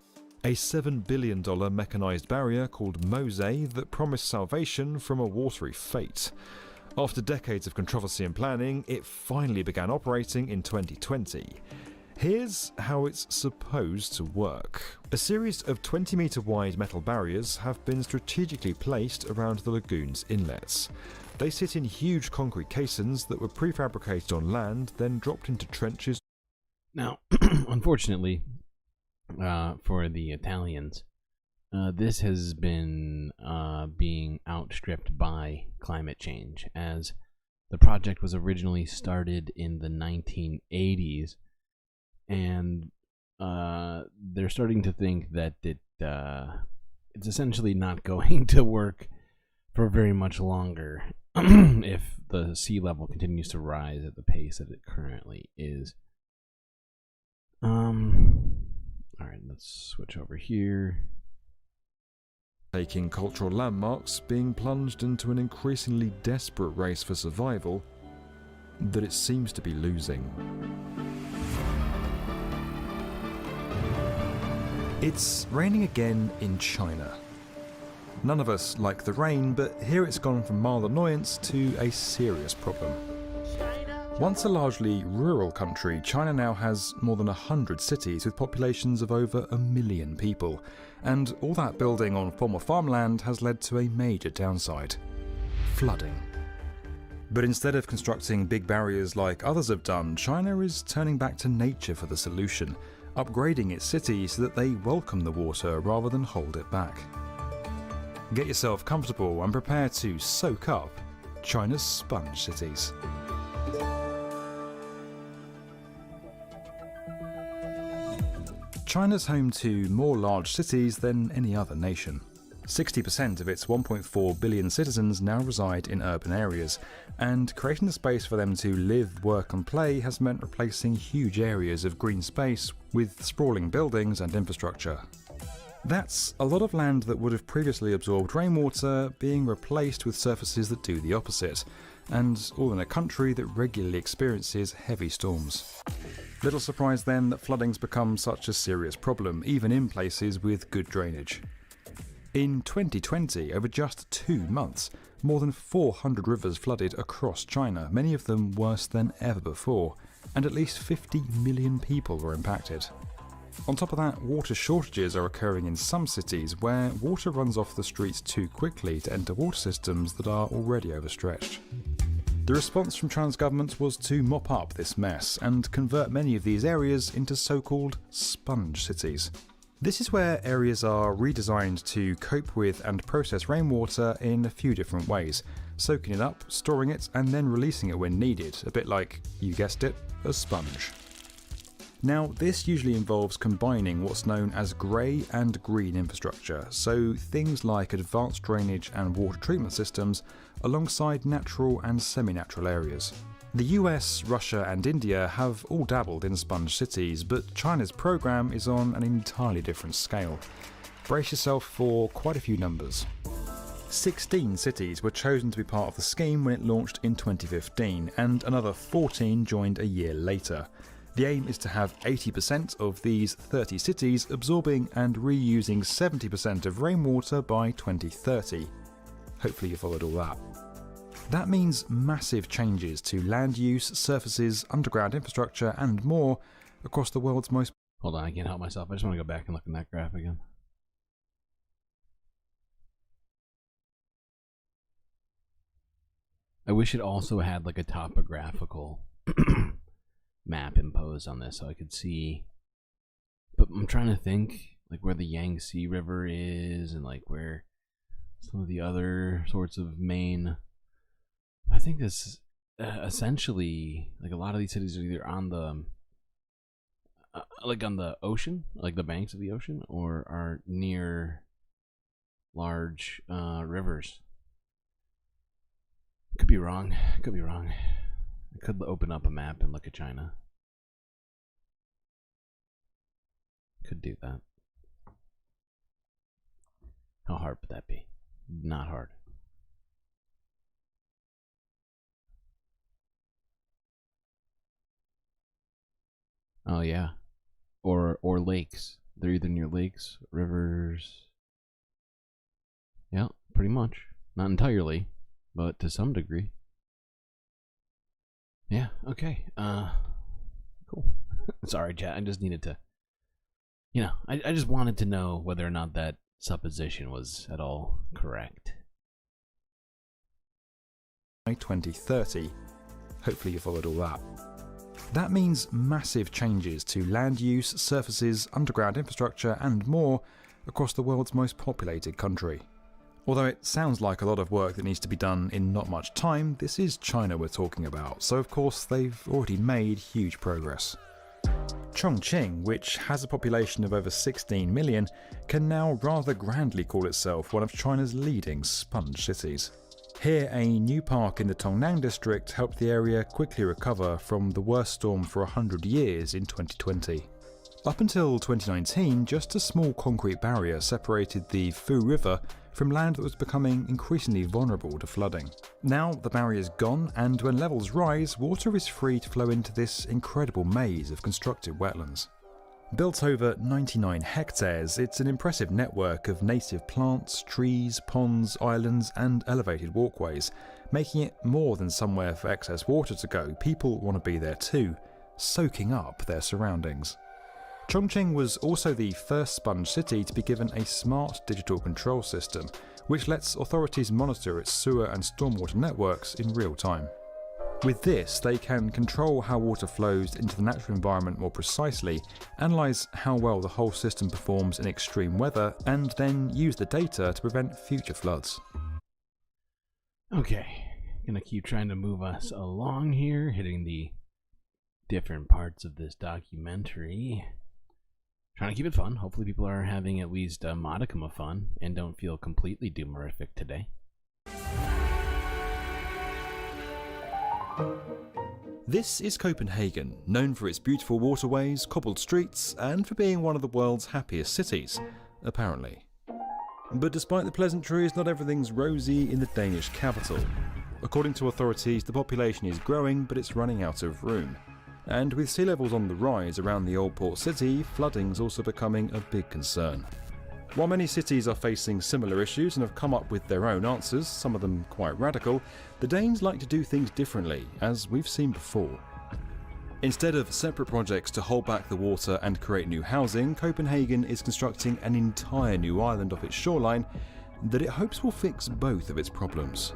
A $7 billion mechanised barrier called Mose that promised salvation from a watery fate. After decades of controversy and planning, it finally began operating in 2020. Here's how it's supposed to work. A series of 20-metre wide metal barriers have been strategically placed around the lagoon's inlets. They sit in huge concrete caissons that were prefabricated on land, then dropped into trenches. Now, unfortunately, for the Italians, this has been being outstripped by climate change, as the project was originally started in the 1980s, and they're starting to think that it's essentially not going to work for very much longer if the sea level continues to rise at the pace that it currently is. Alright, let's switch over here. Taking cultural landmarks, being plunged into an increasingly desperate race for survival that it seems to be losing. It's raining again in China. None of us like the rain, but here it's gone from mild annoyance to a serious problem. Once a largely rural country, China now has more than 100 cities with populations of over 1 million people, and all that building on former farmland has led to a major downside: flooding. But instead of constructing big barriers like others have done, China is turning back to nature for the solution, upgrading its cities so that they welcome the water rather than hold it back. Get yourself comfortable and prepare to soak up China's sponge cities. China's home to more large cities than any other nation. 60% of its 1.4 billion citizens now reside in urban areas, and creating the space for them to live, work and play has meant replacing huge areas of green space with sprawling buildings and infrastructure. That's a lot of land that would have previously absorbed rainwater being replaced with surfaces that do the opposite, and all in a country that regularly experiences heavy storms. Little surprise then that flooding's become such a serious problem, even in places with good drainage. In 2020, over just 2 months, more than 400 rivers flooded across China, many of them worse than ever before, and at least 50 million people were impacted. On top of that, water shortages are occurring in some cities where water runs off the streets too quickly to enter water systems that are already overstretched. The response from China's government was to mop up this mess and convert many of these areas into so-called sponge cities. This is where areas are redesigned to cope with and process rainwater in a few different ways, soaking it up, storing it, and then releasing it when needed, a bit like, you guessed it, a sponge. Now, this usually involves combining what's known as grey and green infrastructure, so things like advanced drainage and water treatment systems alongside natural and semi-natural areas. The US, Russia and India have all dabbled in sponge cities, but China's program is on an entirely different scale. Brace yourself for quite a few numbers. 16 cities were chosen to be part of the scheme when it launched in 2015, and another 14 joined a year later. The aim is to have 80% of these 30 cities absorbing and reusing 70% of rainwater by 2030. Hopefully you followed all that. That means massive changes to land use, surfaces, underground infrastructure, and more across the world's most... Hold on, I can't help myself. I just want to go back and look at that graph again. I wish it also had like a topographical map imposed on this so I could see. But I'm trying to think like where the Yangtze River is and like where some of the other sorts of main... I think this essentially, like a lot of these cities are either on the, like on the ocean, like the banks of the ocean, or are near large rivers. Could be wrong. Could be wrong. I could open up a map and look at China. Could do that. How hard would that be? Not hard. Oh yeah, or lakes. They're either near lakes, rivers. Yeah, pretty much. Not entirely, but to some degree. Yeah. Okay. Cool. Sorry, chat. I just needed to. You know, I just wanted to know whether or not that supposition was at all correct. By 2030. Hopefully you followed all that. That means massive changes to land use, surfaces, underground infrastructure and more across the world's most populated country. Although it sounds like a lot of work that needs to be done in not much time, this is China we're talking about, so of course they've already made huge progress. Chongqing, which has a population of over 16 million, can now rather grandly call itself one of China's leading sponge cities. Here, a new park in the Tongnang district helped the area quickly recover from the worst storm for 100 years in 2020. Up until 2019, just a small concrete barrier separated the Fu River from land that was becoming increasingly vulnerable to flooding. Now the barrier's gone, and when levels rise, water is free to flow into this incredible maze of constructed wetlands. Built over 99 hectares, it's an impressive network of native plants, trees, ponds, islands and elevated walkways, making it more than somewhere for excess water to go. People want to be there too, soaking up their surroundings. Chongqing was also the first sponge city to be given a smart digital control system, which lets authorities monitor its sewer and stormwater networks in real time. With this, they can control how water flows into the natural environment more precisely, analyse how well the whole system performs in extreme weather, and then use the data to prevent future floods. Okay, gonna keep trying to move us along here, hitting the different parts of this documentary. Trying to keep it fun. Hopefully people are having at least a modicum of fun and don't feel completely doomerific today. This is Copenhagen, known for its beautiful waterways, cobbled streets, and for being one of the world's happiest cities, apparently. But despite the pleasantries, not everything's rosy in the Danish capital. According to authorities, the population is growing, but it's running out of room. And with sea levels on the rise around the old port city, flooding's also becoming a big concern. While many cities are facing similar issues and have come up with their own answers, some of them quite radical, the Danes like to do things differently, as we've seen before. Instead of separate projects to hold back the water and create new housing, Copenhagen is constructing an entire new island off its shoreline that it hopes will fix both of its problems.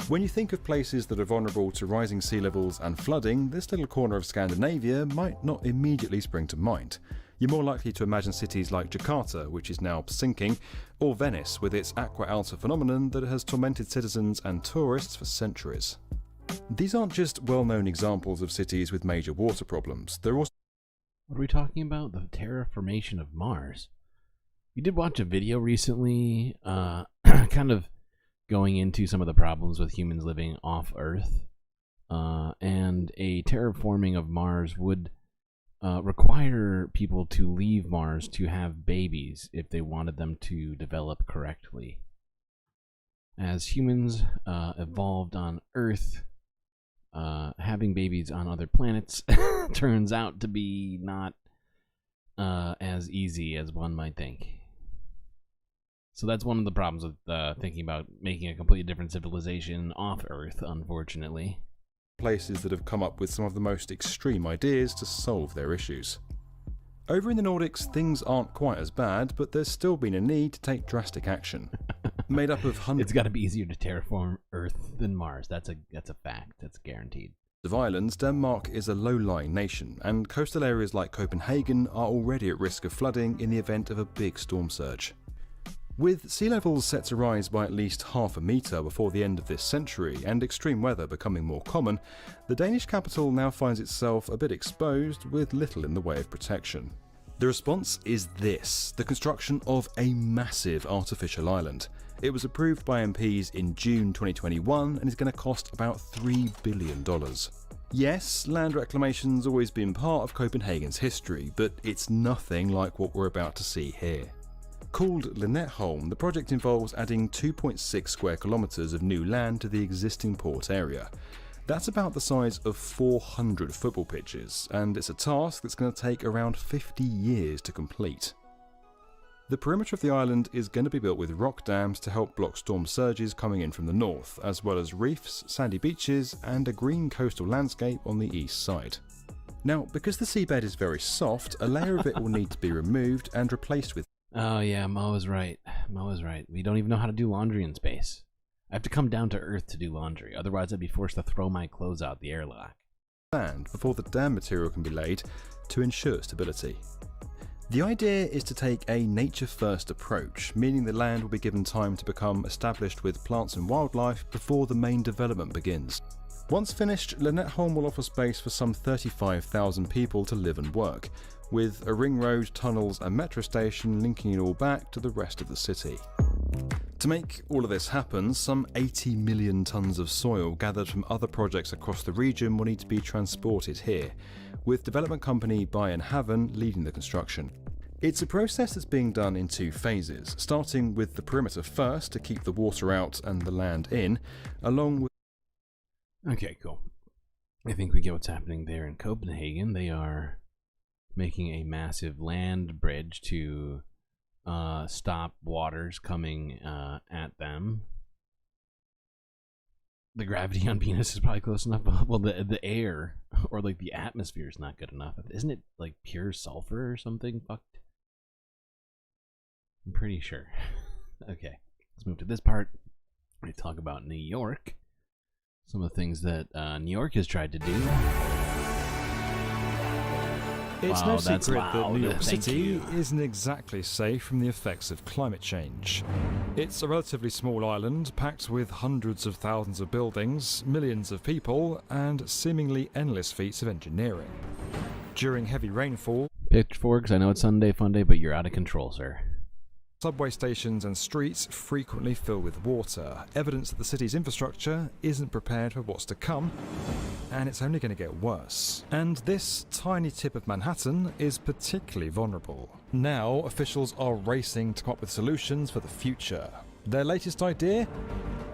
When you think of places that are vulnerable to rising sea levels and flooding, this little corner of Scandinavia might not immediately spring to mind. You're more likely to imagine cities like Jakarta, which is now sinking, or Venice, with its aqua alta phenomenon that has tormented citizens and tourists for centuries. These aren't just well-known examples of cities with major water problems, they're also... What are we talking about? The terraformation of Mars. We did watch a video recently, kind of going into some of the problems with humans living off Earth, and a terraforming of Mars would require people to leave Mars to have babies if they wanted them to develop correctly. As humans evolved on Earth, having babies on other planets turns out to be not as easy as one might think. So that's one of the problems with thinking about making a completely different civilization off Earth, unfortunately. Places that have come up with some of the most extreme ideas to solve their issues. Over in the Nordics, things aren't quite as bad, but there's still been a need to take drastic action. Made up of hundreds... It's got to be easier to terraform Earth than Mars. That's a fact. That's guaranteed. ...of islands, Denmark is a low-lying nation, and coastal areas like Copenhagen are already at risk of flooding in the event of a big storm surge. With sea levels set to rise by at least half a metre before the end of this century and extreme weather becoming more common, the Danish capital now finds itself a bit exposed with little in the way of protection. The response is this, the construction of a massive artificial island. It was approved by MPs in June 2021 and is going to cost about $3 billion. Yes, land reclamation's always been part of Copenhagen's history, but it's nothing like what we're about to see here. Called Lynetteholm, the project involves adding 2.6 square kilometres of new land to the existing port area. That's about the size of 400 football pitches, and it's a task that's going to take around 50 years to complete. The perimeter of the island is going to be built with rock dams to help block storm surges coming in from the north, as well as reefs, sandy beaches, and a green coastal landscape on the east side. Now, because the seabed is very soft, a layer of it will need to be removed and replaced with... Oh yeah, Mo is right. We don't even know how to do laundry in space. I have to come down to Earth to do laundry, otherwise I'd be forced to throw my clothes out the airlock. ...sand before the dam material can be laid to ensure stability. The idea is to take a nature-first approach, meaning the land will be given time to become established with plants and wildlife before the main development begins. Once finished, Lynetteholm will offer space for some 35,000 people to live and work, with a ring road, tunnels and metro station linking it all back to the rest of the city. To make all of this happen, some 80 million tonnes of soil gathered from other projects across the region will need to be transported here, with development company Haven leading the construction. It's a process that's being done in two phases, starting with the perimeter first to keep the water out and the land in, along with... Okay, cool. I think we get what's happening there in Copenhagen. They are making a massive land bridge to stop waters coming at them. The gravity on Venus is probably close enough. Well, the air or like the atmosphere is not good enough. Isn't it like pure sulfur or something? Fucked. I'm pretty sure. Okay, let's move to this part. We talk about New York. Some of the things that New York has tried to do. It's Wow, no that's secret that loud. New York Thank City you. isn't exactly safe from the effects of climate change. It's a relatively small island, packed with hundreds of thousands of buildings, millions of people, and seemingly endless feats of engineering. During heavy rainfall, Pitchforks, I know it's Sunday Funday, but you're out of control, sir. subway stations and streets frequently fill with water, evidence that the city's infrastructure isn't prepared for what's to come, and it's only going to get worse. And this tiny tip of Manhattan is particularly vulnerable. Now, officials are racing to come up with solutions for the future. Their latest idea?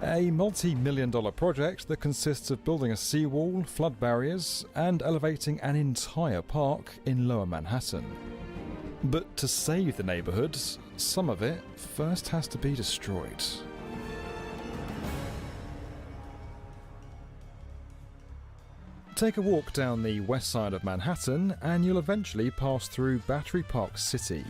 A multi-million-dollar project that consists of building a seawall, flood barriers, and elevating an entire park in Lower Manhattan. But to save the neighborhood, some of it first has to be destroyed. Take a walk down the west side of Manhattan and you'll eventually pass through Battery Park City,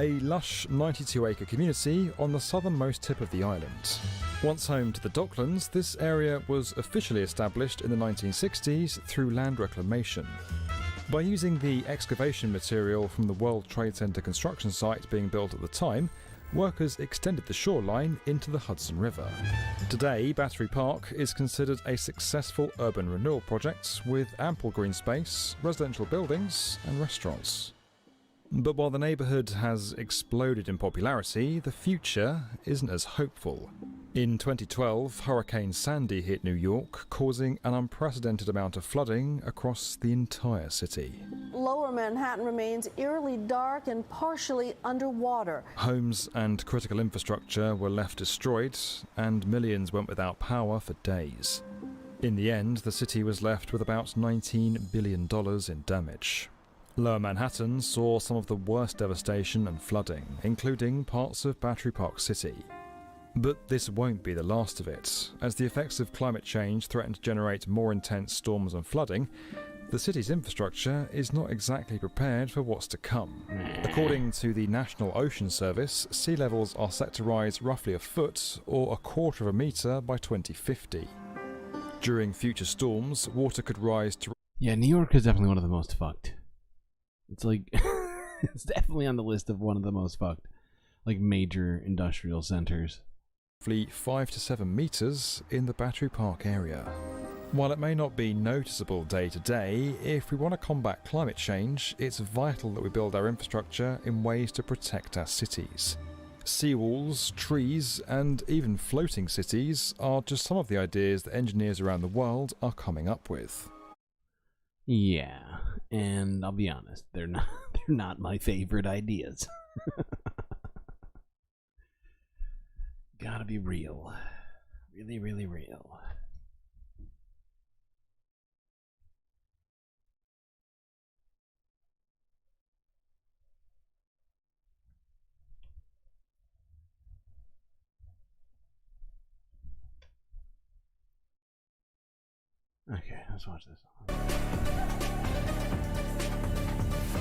a lush 92-acre community on the southernmost tip of the island. Once home to the Docklands, this area was officially established in the 1960s through land reclamation. By using the excavation material from the World Trade Center construction site being built at the time, workers extended the shoreline into the Hudson River. Today, Battery Park is considered a successful urban renewal project with ample green space, residential buildings, and restaurants. But while the neighbourhood has exploded in popularity, the future isn't as hopeful. In 2012, Hurricane Sandy hit New York, causing an unprecedented amount of flooding across the entire city. Lower Manhattan remains eerily dark and partially underwater. Homes and critical infrastructure were left destroyed, and millions went without power for days. In the end, the city was left with about $19 billion in damage. Lower Manhattan saw some of the worst devastation and flooding, including parts of Battery Park City. But this won't be the last of it. As the effects of climate change threaten to generate more intense storms and flooding, the city's infrastructure is not exactly prepared for what's to come. According to the National Ocean Service, sea levels are set to rise roughly a foot or a quarter of a metre by 2050. During future storms, water could rise to... Yeah, New York is definitely one of the most fucked. It's like, it's definitely on the list of one of the most fucked, like, major industrial centers. 5 to 7 metres in the Battery Park area. While it may not be noticeable day to day, if we want to combat climate change, it's vital that we build our infrastructure in ways to protect our cities. Seawalls, trees, and even floating cities are just some of the ideas that engineers around the world are coming up with. Yeah, and I'll be honest, they're not my favorite ideas. Gotta be real. Really, really real. Okay, let's watch this.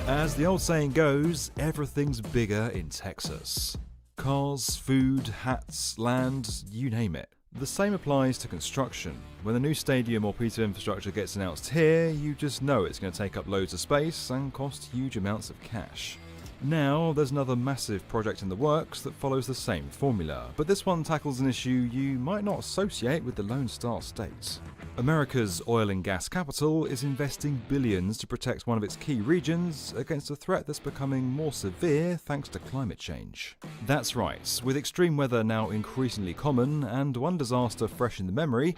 As the old saying goes, everything's bigger in Texas. Cars, food, hats, land, you name it. The same applies to construction. When a new stadium or piece of infrastructure gets announced here, you just know it's going to take up loads of space and cost huge amounts of cash. Now, there's another massive project in the works that follows the same formula, but this one tackles an issue you might not associate with the Lone Star State. America's oil and gas capital is investing billions to protect one of its key regions against a threat that's becoming more severe thanks to climate change. That's right, with extreme weather now increasingly common and one disaster fresh in the memory,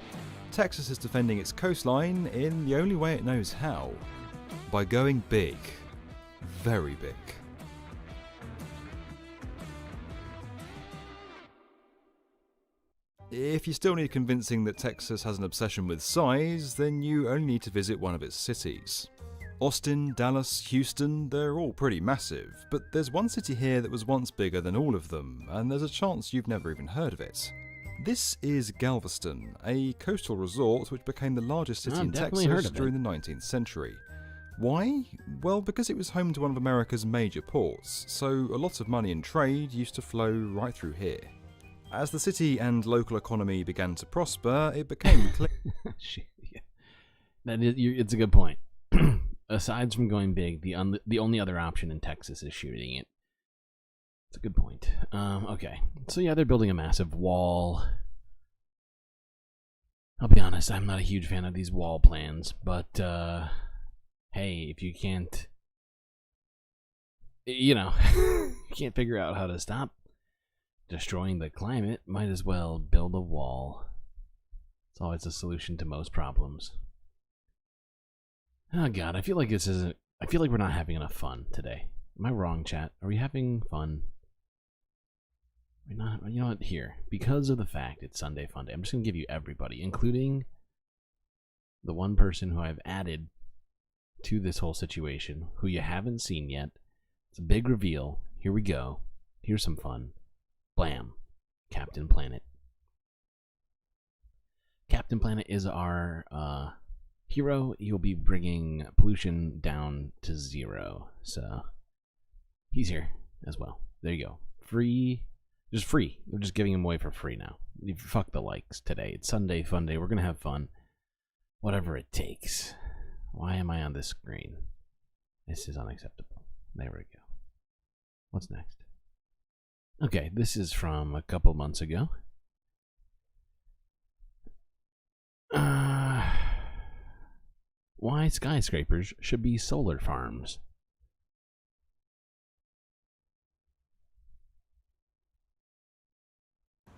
Texas is defending its coastline in the only way it knows how. By going big. Very big. If you still need convincing that Texas has an obsession with size, then you only need to visit one of its cities. Austin, Dallas, Houston, they're all pretty massive, but there's one city here that was once bigger than all of them, and there's a chance you've never even heard of it. This is Galveston, a coastal resort which became the largest city in Texas during the 19th century. Why? Well, because it was home to one of America's major ports, so a lot of money and trade used to flow right through here. As the city and local economy began to prosper, it became clear... It's a good point. Aside from going big, the only other option in Texas is shooting it. It's a good point. Okay, so yeah, they're building a massive wall. I'll be honest, I'm not a huge fan of these wall plans, but hey, if you can't, you can't figure out how to stop destroying the climate, might as well build a wall. It's always a solution to most problems. Oh god, I feel like we're not having enough fun today. Am I wrong, chat? Are we having fun? We're not. You know what? Here, because of the fact it's Sunday Funday, I'm just gonna give you everybody, including the one person who I've added to this whole situation, who you haven't seen yet. It's a big reveal. Here we go. Here's some fun. Blam. Captain Planet. Captain Planet is our hero. He'll be bringing pollution down to 0. So he's here as well. There you go. Free Just free. They're just giving them away for free now. Fuck the likes today. It's Sunday fun day. We're gonna have fun. Whatever it takes. Why am I on this screen? This is unacceptable. There we go. What's next? Okay, this is from a couple months ago. Why skyscrapers should be solar farms.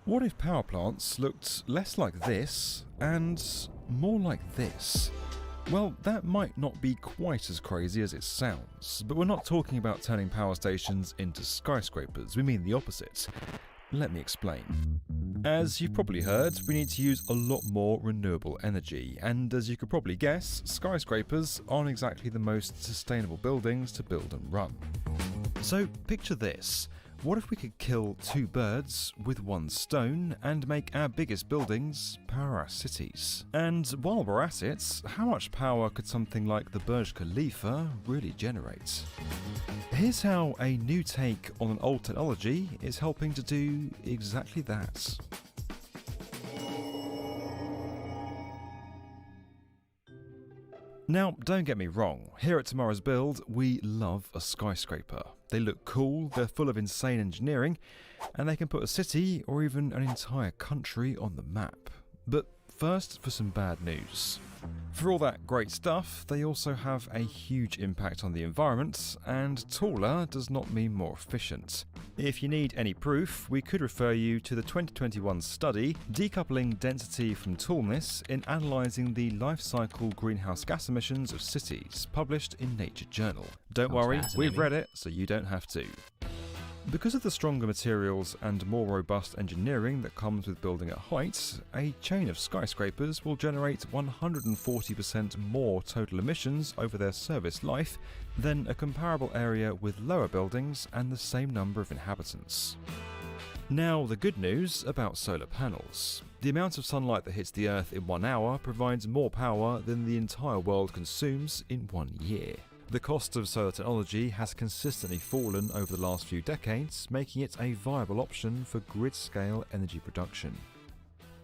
What if power plants looked less like this and more like this? Well, that might not be quite as crazy as it sounds, but we're not talking about turning power stations into skyscrapers. We mean the opposite. Let me explain. As you've probably heard, we need to use a lot more renewable energy, and as you could probably guess, skyscrapers aren't exactly the most sustainable buildings to build and run. So picture this. What if we could kill two birds with one stone and make our biggest buildings power our cities? And while we're at it, how much power could something like the Burj Khalifa really generate? Here's how a new take on an old technology is helping to do exactly that. Now, don't get me wrong, here at Tomorrow's Build, we love a skyscraper. They look cool, they're full of insane engineering, and they can put a city or even an entire country on the map. But first, for some bad news. For all that great stuff, they also have a huge impact on the environment, and taller does not mean more efficient. If you need any proof, we could refer you to the 2021 study Decoupling Density from Tallness in Analysing the Life Cycle Greenhouse Gas Emissions of Cities, published in Nature Journal. Don't worry, we've read it, so you don't have to. Because of the stronger materials and more robust engineering that comes with building at height, a chain of skyscrapers will generate 140% more total emissions over their service life than a comparable area with lower buildings and the same number of inhabitants. Now, the good news about solar panels. The amount of sunlight that hits the Earth in 1 hour provides more power than the entire world consumes in 1 year. The cost of solar technology has consistently fallen over the last few decades, making it a viable option for grid-scale energy production.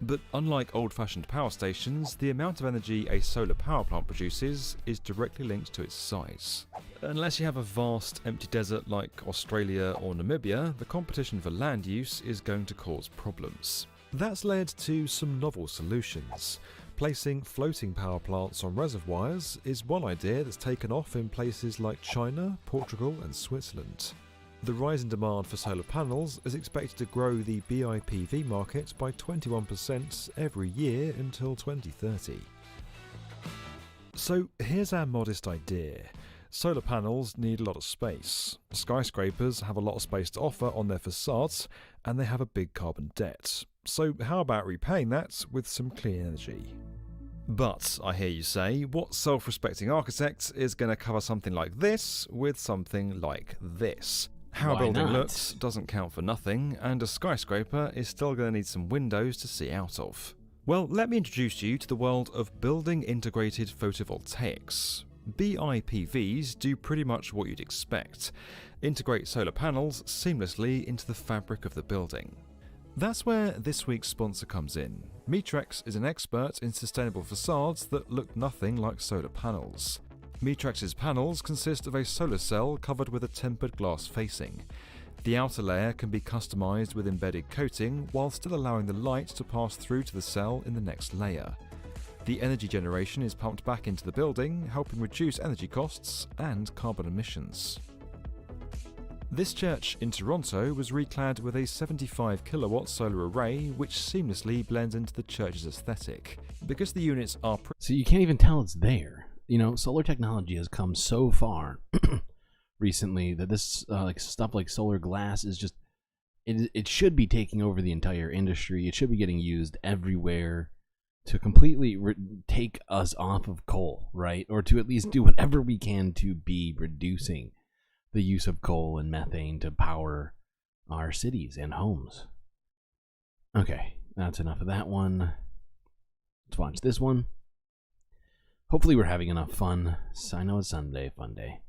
But unlike old-fashioned power stations, the amount of energy a solar power plant produces is directly linked to its size. Unless you have a vast empty desert like Australia or Namibia, the competition for land use is going to cause problems. That's led to some novel solutions. Placing floating power plants on reservoirs is one idea that's taken off in places like China, Portugal and Switzerland. The rise in demand for solar panels is expected to grow the BIPV market by 21% every year until 2030. So here's our modest idea. Solar panels need a lot of space. Skyscrapers have a lot of space to offer on their facades, and they have a big carbon debt. So how about repaying that with some clean energy? But, I hear you say, what self-respecting architect is going to cover something like this with something like this? How a building looks doesn't count for nothing, and a skyscraper is still going to need some windows to see out of. Well, let me introduce you to the world of building integrated photovoltaics. BIPVs do pretty much what you'd expect. Integrate solar panels seamlessly into the fabric of the building. That's where this week's sponsor comes in. Metrex is an expert in sustainable facades that look nothing like solar panels. Metrex's panels consist of a solar cell covered with a tempered glass facing. The outer layer can be customized with embedded coating while still allowing the light to pass through to the cell in the next layer. The energy generation is pumped back into the building, helping reduce energy costs and carbon emissions. This church in Toronto was reclad with a 75 kilowatt solar array which seamlessly blends into the church's aesthetic. Because the units are so you can't even tell it's there. You know, solar technology has come so far recently that this like stuff like solar glass is just it should be taking over the entire industry. It should be getting used everywhere to completely take us off of coal, right? Or to at least do whatever we can to be reducing the use of coal and methane to power our cities and homes. Okay, that's enough of that one. Let's watch this one. Hopefully we're having enough fun. I know it's Sunday, fun day.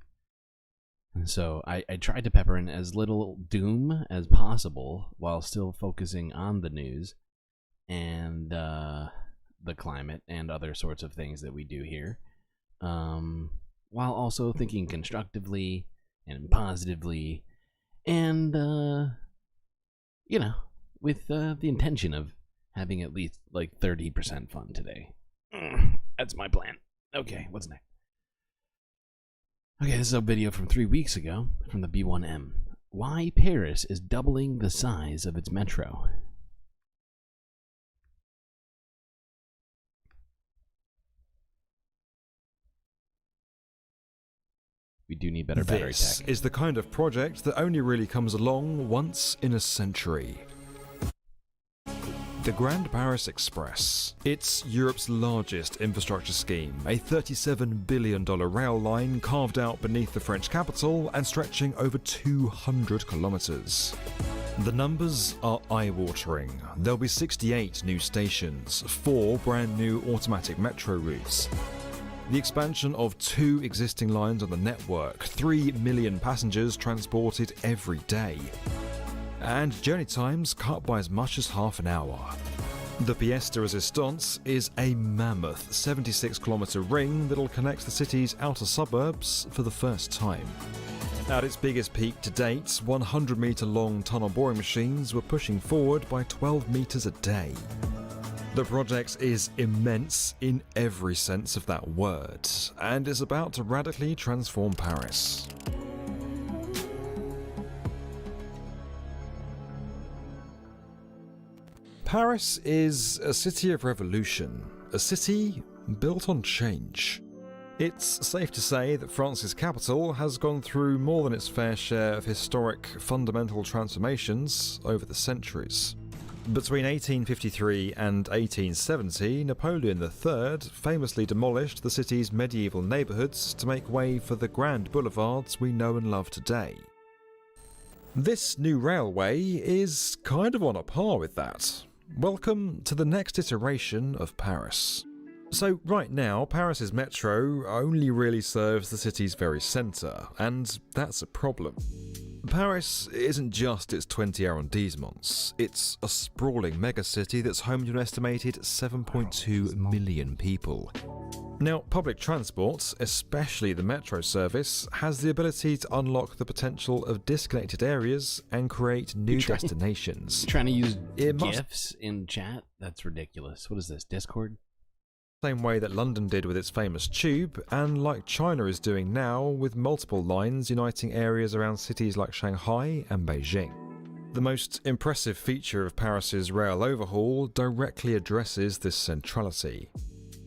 So I tried to pepper in as little doom as possible while still focusing on the news and the climate and other sorts of things that we do here, while also thinking constructively and positively and, with the intention of having at least like 30% fun today. That's my plan. Okay, what's next? Okay, this is a video from 3 weeks ago from the B1M. Why Paris is doubling the size of its metro. We do need better battery This tech. is the kind of project that only really comes along once in a century. The Grand Paris Express. It's Europe's largest infrastructure scheme, a $37 billion rail line carved out beneath the French capital and stretching over 200 kilometers. The numbers are eye-watering. There'll be 68 new stations, 4 brand new automatic metro routes, the expansion of 2 existing lines on the network, 3 million passengers transported every day, and journey times cut by as much as half an hour. The pièce de résistance is a mammoth 76-kilometre ring that'll connect the city's outer suburbs for the first time. At its biggest peak to date, 100-metre-long tunnel boring machines were pushing forward by 12 metres a day. The project is immense in every sense of that word, and is about to radically transform Paris. Paris is a city of revolution, a city built on change. It's safe to say that France's capital has gone through more than its fair share of historic, fundamental transformations over the centuries. Between 1853 and 1870, Napoleon III famously demolished the city's medieval neighbourhoods to make way for the grand boulevards we know and love today. This new railway is kind of on a par with that. Welcome to the next iteration of Paris. So right now, Paris's metro only really serves the city's very centre, and that's a problem. Paris isn't just its 20 arrondissements, it's a sprawling megacity that's home to an estimated 7.2 million people. Now, public transport, especially the metro service, has the ability to unlock the potential of disconnected areas and create new destinations. Trying to use GIFs in chat? That's ridiculous. What is this, Discord? Same way that London did with its famous tube, and like China is doing now with multiple lines uniting areas around cities like Shanghai and Beijing. The most impressive feature of Paris's rail overhaul directly addresses this centrality.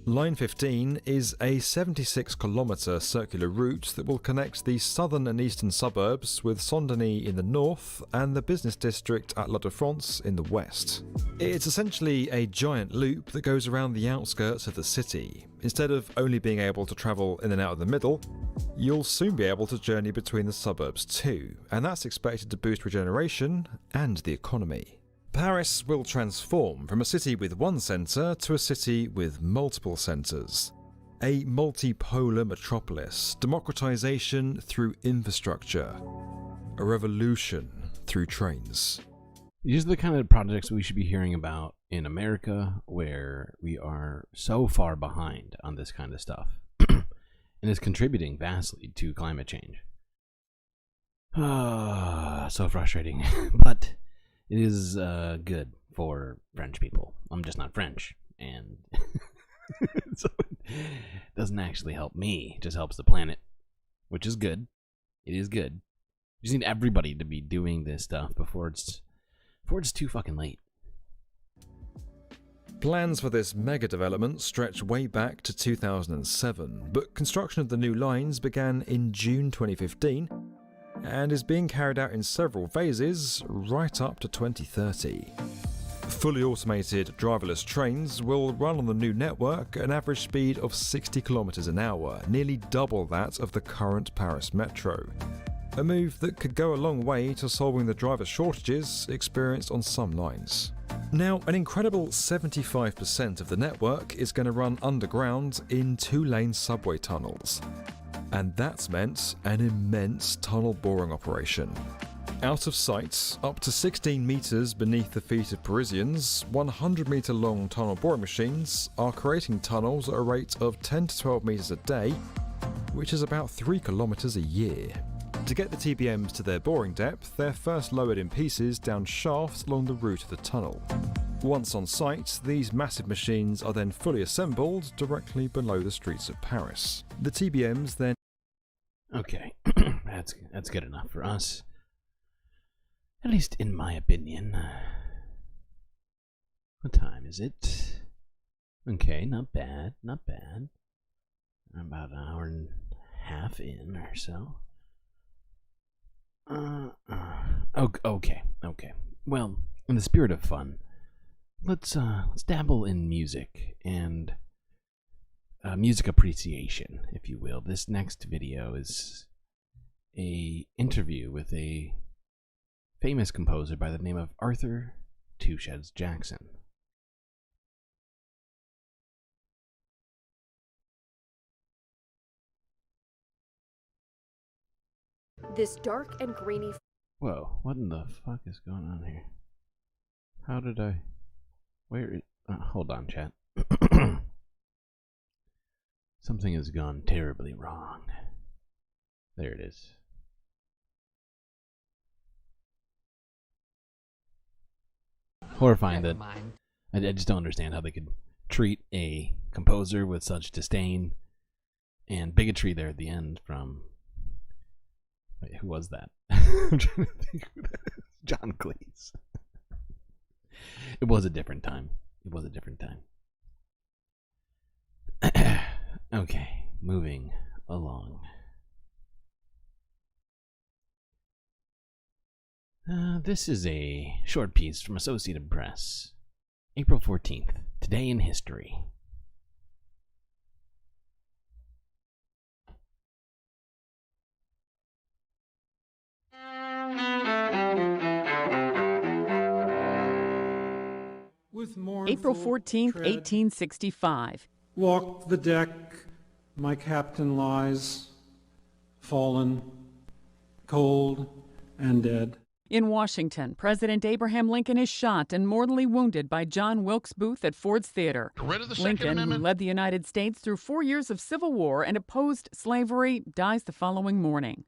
Line 15 is a 76-kilometre circular route that will connect the southern and eastern suburbs with Saint-Denis in the north and the business district at La Défense in the west. It's essentially a giant loop that goes around the outskirts of the city. Instead of only being able to travel in and out of the middle, you'll soon be able to journey between the suburbs too, and that's expected to boost regeneration and the economy. Paris will transform from a city with one centre to a city with multiple centres. A multipolar metropolis, democratisation through infrastructure, a revolution through trains. These are the kind of projects we should be hearing about in America, where we are so far behind on this kind of stuff, and is contributing vastly to climate change. So frustrating, but it is good for French people. I'm just not French, and so it doesn't actually help me. It just helps the planet, which is good. It is good. You just need everybody to be doing this stuff before it's too fucking late. Plans for this mega development stretch way back to 2007, but construction of the new lines began in June 2015 and is being carried out in several phases right up to 2030. Fully automated driverless trains will run on the new network at an average speed of 60 kilometers an hour, nearly double that of the current Paris metro. A move that could go a long way to solving the driver shortages experienced on some lines. Now, an incredible 75% of the network is going to run underground in 2-lane subway tunnels. And that's meant an immense tunnel boring operation. Out of sight, up to 16 metres beneath the feet of Parisians, 100-metre long tunnel boring machines are creating tunnels at a rate of 10 to 12 metres a day, which is about 3 kilometres a year. To get the TBMs to their boring depth, they're first lowered in pieces down shafts along the route of the tunnel. Once on site, these massive machines are then fully assembled directly below the streets of Paris. The TBMs then... Okay, that's good enough for us. At least in my opinion. What time is it? Okay, not bad, not bad. I'm about an hour and a half in or so. Okay. Well, in the spirit of fun, let's dabble in music and music appreciation, if you will. This next video is a interview with a famous composer by the name of Arthur Two-Sheds Jackson. This dark and grainy... Whoa, what in the fuck is going on here? How did I... Where is... hold on, chat. Something has gone terribly wrong. There it is. Horrifying that I just don't understand how they could treat a composer with such disdain and bigotry there at the end from... Wait, who was that? I'm trying to think who that is. John Cleese. It was a different time. It was a different time. Okay, moving along. This is a short piece from Associated Press. April 14th, Today in History. April 14th, 1865. Walked the deck, my captain lies, fallen, cold and dead. In Washington, President Abraham Lincoln is shot and mortally wounded by John Wilkes Booth at Ford's Theater. Lincoln, who led the United States through 4 years of civil war and opposed slavery, dies the following morning.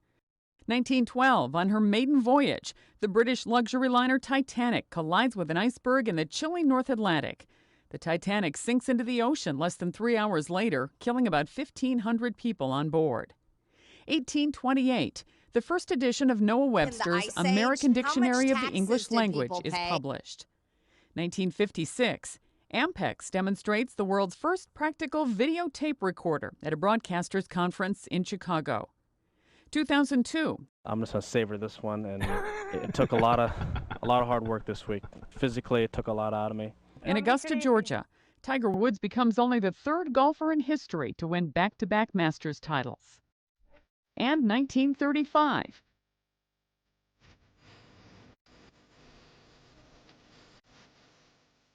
1912, on her maiden voyage, the British luxury liner Titanic collides with an iceberg in the chilly North Atlantic. The Titanic sinks into the ocean less than 3 hours later, killing about 1,500 people on board. 1828, the first edition of Noah Webster's American Dictionary of the English Language is published. 1956, Ampex demonstrates the world's first practical videotape recorder at a broadcasters conference in Chicago. 2002. I'm just gonna savor this one, and it took a lot of hard work this week. Physically, it took a lot out of me. In Augusta, Georgia, Tiger Woods becomes only the third golfer in history to win back-to-back Masters titles. And 1935.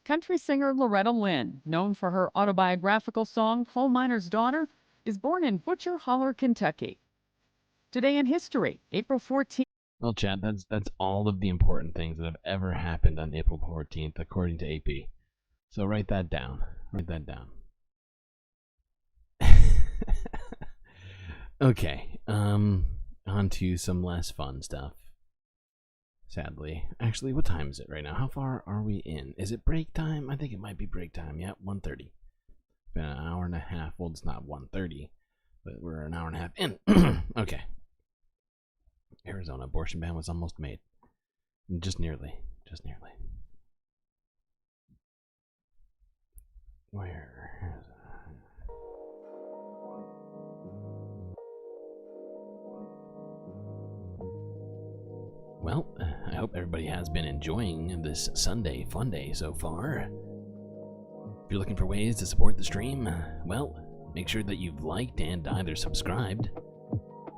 Country singer Loretta Lynn, known for her autobiographical song Coal Miner's Daughter, is born in Butcher Holler, Kentucky. Today in history, April 14th. Well, chat, that's all of the important things that have ever happened on April 14th, according to AP. So write that down. Write that down. Okay, on to some less fun stuff. Sadly. Actually, what time is it right now? How far are we in? Is it break time? I think it might be break time. Yeah, 1:30. Been an hour and a half. Well, it's not 1:30, but we're an hour and a half in. Okay. Arizona abortion ban was almost made. Just nearly. Just nearly. Where is it? Well, I hope everybody has been enjoying this Sunday Funday so far. If you're looking for ways to support the stream, well, make sure that you've liked and either subscribed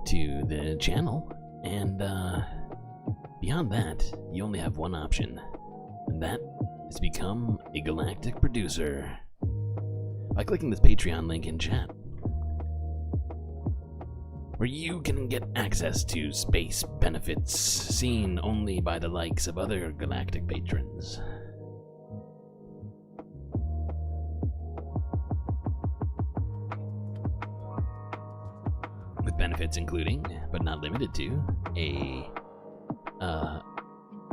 to the channel. And beyond that, you only have one option, and that is to become a Galactic producer by clicking this Patreon link in chat. where you can get access to space benefits seen only by the likes of other galactic patrons. With benefits including, but not limited to, a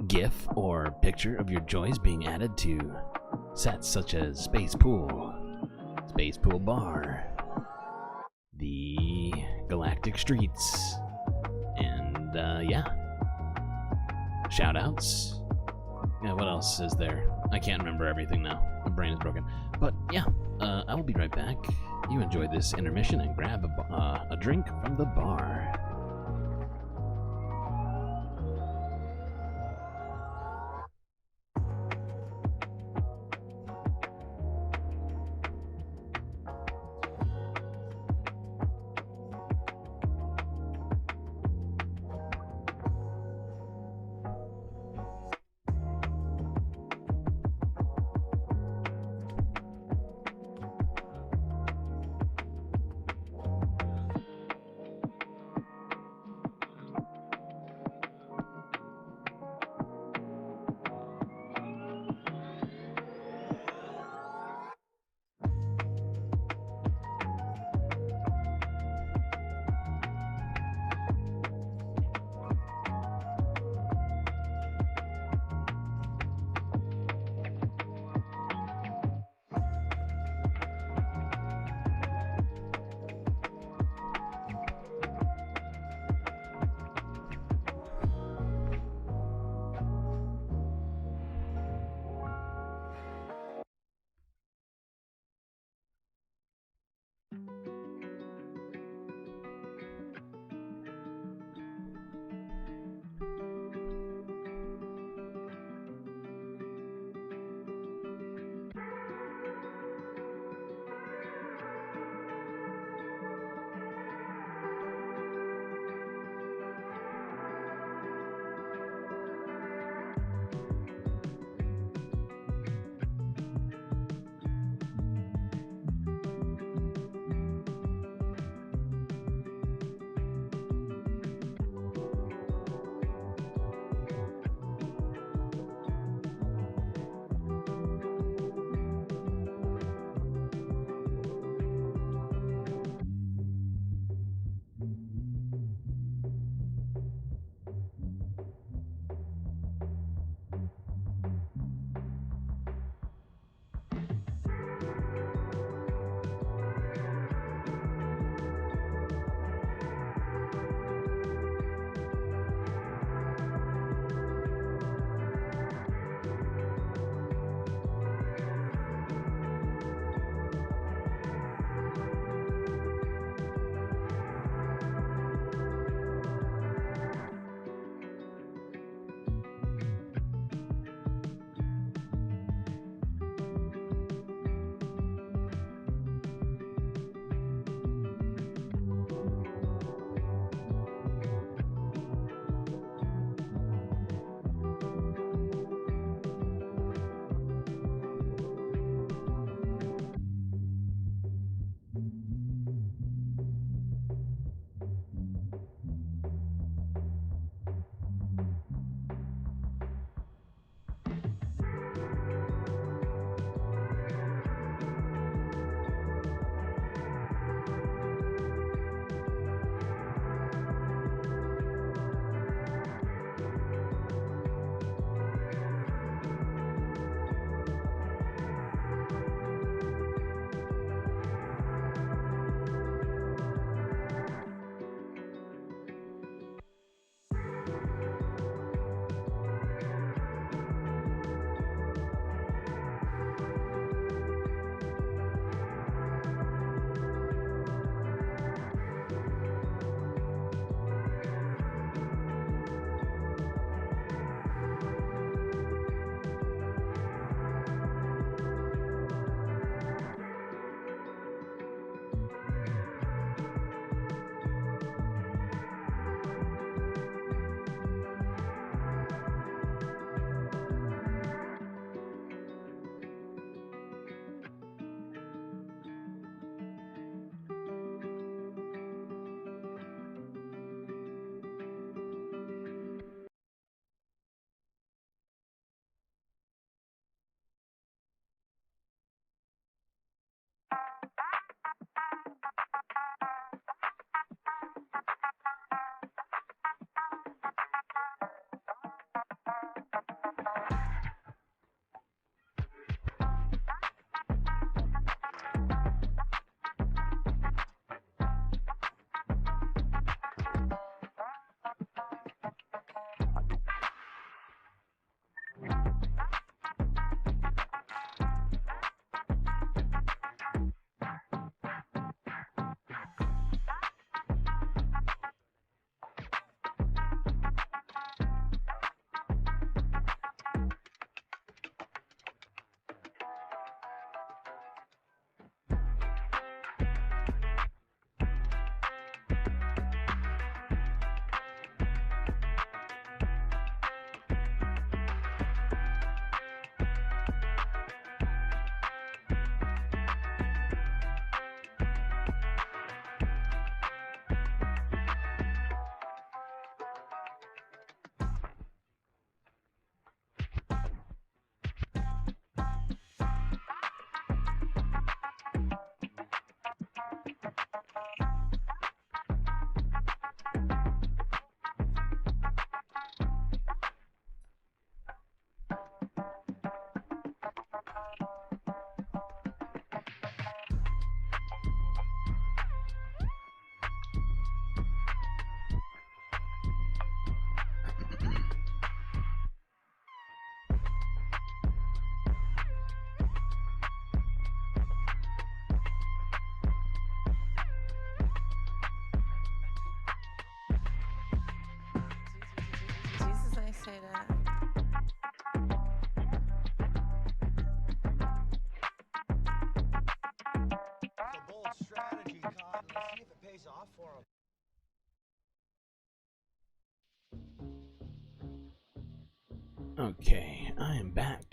GIF or picture of your joys being added to sets such as Space Pool Bar, the Galactic Streets, and yeah, shoutouts. Yeah, what else is there? I can't remember everything now. My brain is broken. But yeah, I will be right back. You enjoy this intermission and grab a drink from the bar.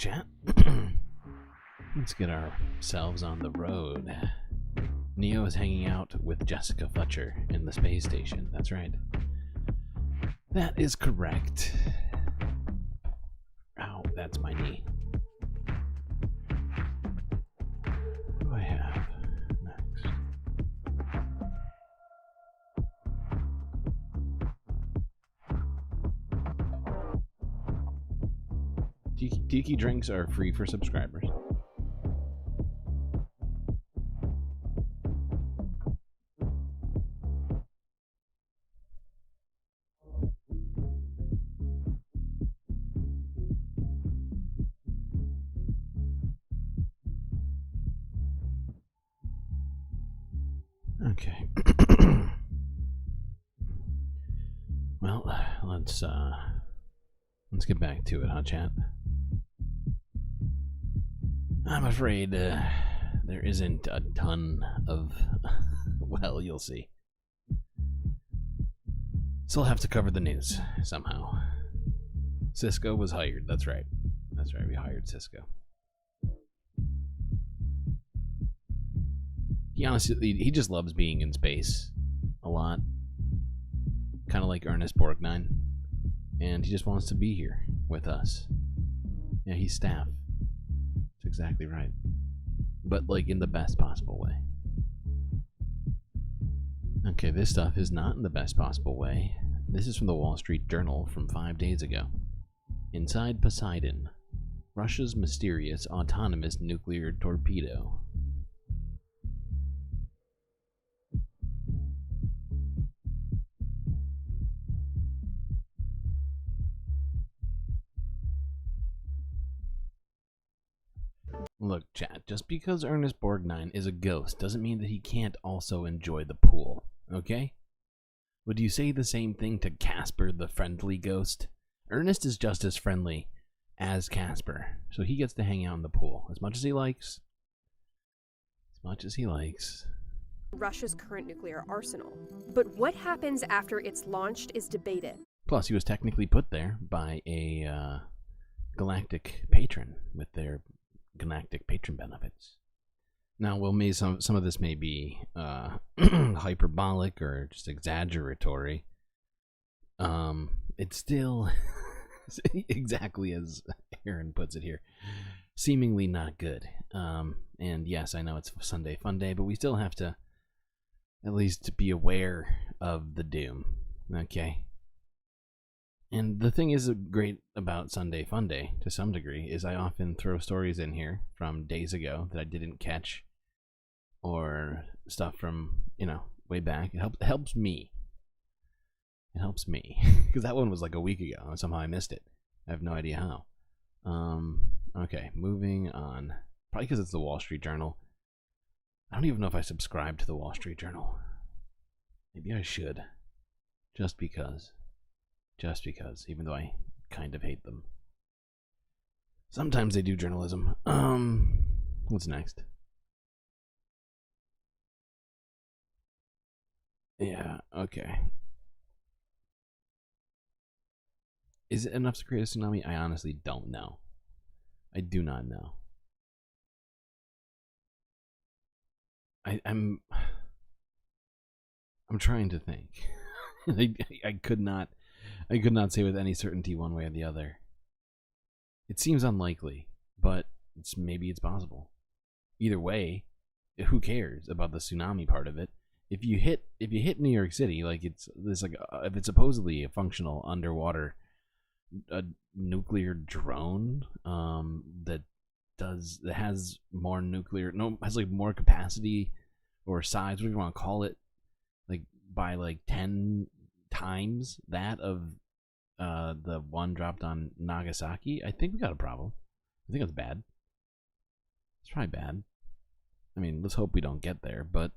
chat. Let's get ourselves on the road. Neo is hanging out with Jessica Fletcher in the space station. That's right. That is correct. Ow, that's my knee. What do I have next? Tiki drinks are free for subscribers. Okay. Well, let's get back to it, huh, chat? I'm afraid there isn't a ton of... well, you'll see. Still have to cover the news somehow. Cisco was hired. That's right. That's right. We hired Cisco. He honestly, he just loves being in space a lot. Kind of like Ernest Borgnine. And he just wants to be here with us. Yeah, he's staff. That's exactly right. But like in the best possible way. Okay, this stuff is not in the best possible way. This is from the Wall Street Journal from 5 days ago. Inside Poseidon, Russia's mysterious autonomous nuclear torpedo. Look, chat, just because Ernest Borgnine is a ghost doesn't mean that he can't also enjoy the pool, okay? Would you say the same thing to Casper the friendly ghost? Ernest is just as friendly as Casper, so he gets to hang out in the pool as much as he likes. As much as he likes. Russia's current nuclear arsenal. But what happens after it's launched is debated. Plus, he was technically put there by a Galactic patron with their Galactic patron benefits. Now, well, maybe some of this may be hyperbolic or just exaggeratory. It's still exactly as Aaron puts it here, seemingly not good. And yes, I know it's Sunday FUNDAY, but we still have to at least be aware of the doom. Okay. And the thing is great about Sunday FUNDAY, to some degree, is I often throw stories in here from days ago that I didn't catch, or stuff from, you know, way back. It helps me. It helps me. Because that one was like a week ago, and somehow I missed it. I have no idea how. Okay, moving on. Probably because it's the Wall Street Journal. I don't even know if I subscribe to the Wall Street Journal. Maybe I should. Just because. Just because, even though I kind of hate them. Sometimes they do journalism. What's next? Yeah, okay. Is it enough to create a tsunami? I honestly don't know. I do not know. I'm trying to think. I could not say with any certainty one way or the other. It seems unlikely, but maybe it's possible. Either way, who cares about the tsunami part of it? If you hit New York City, like if it's supposedly a functional underwater nuclear drone that has more has like more capacity or size, whatever you want to call it, like by like 10 times that of the one dropped on Nagasaki, I think we got a problem. I think it's bad. It's probably bad. I mean, let's hope we don't get there, but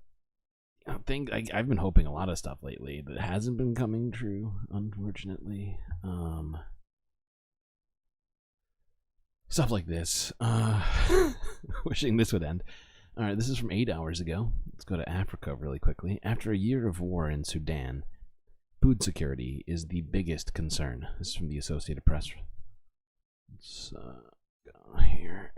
I think I've been hoping a lot of stuff lately that hasn't been coming true, unfortunately. Stuff like this. Wishing this would end. Alright, this is from 8 hours ago. Let's go to Africa really quickly. After a year of war in Sudan, food security is the biggest concern. This is from the Associated Press. Let's go. here.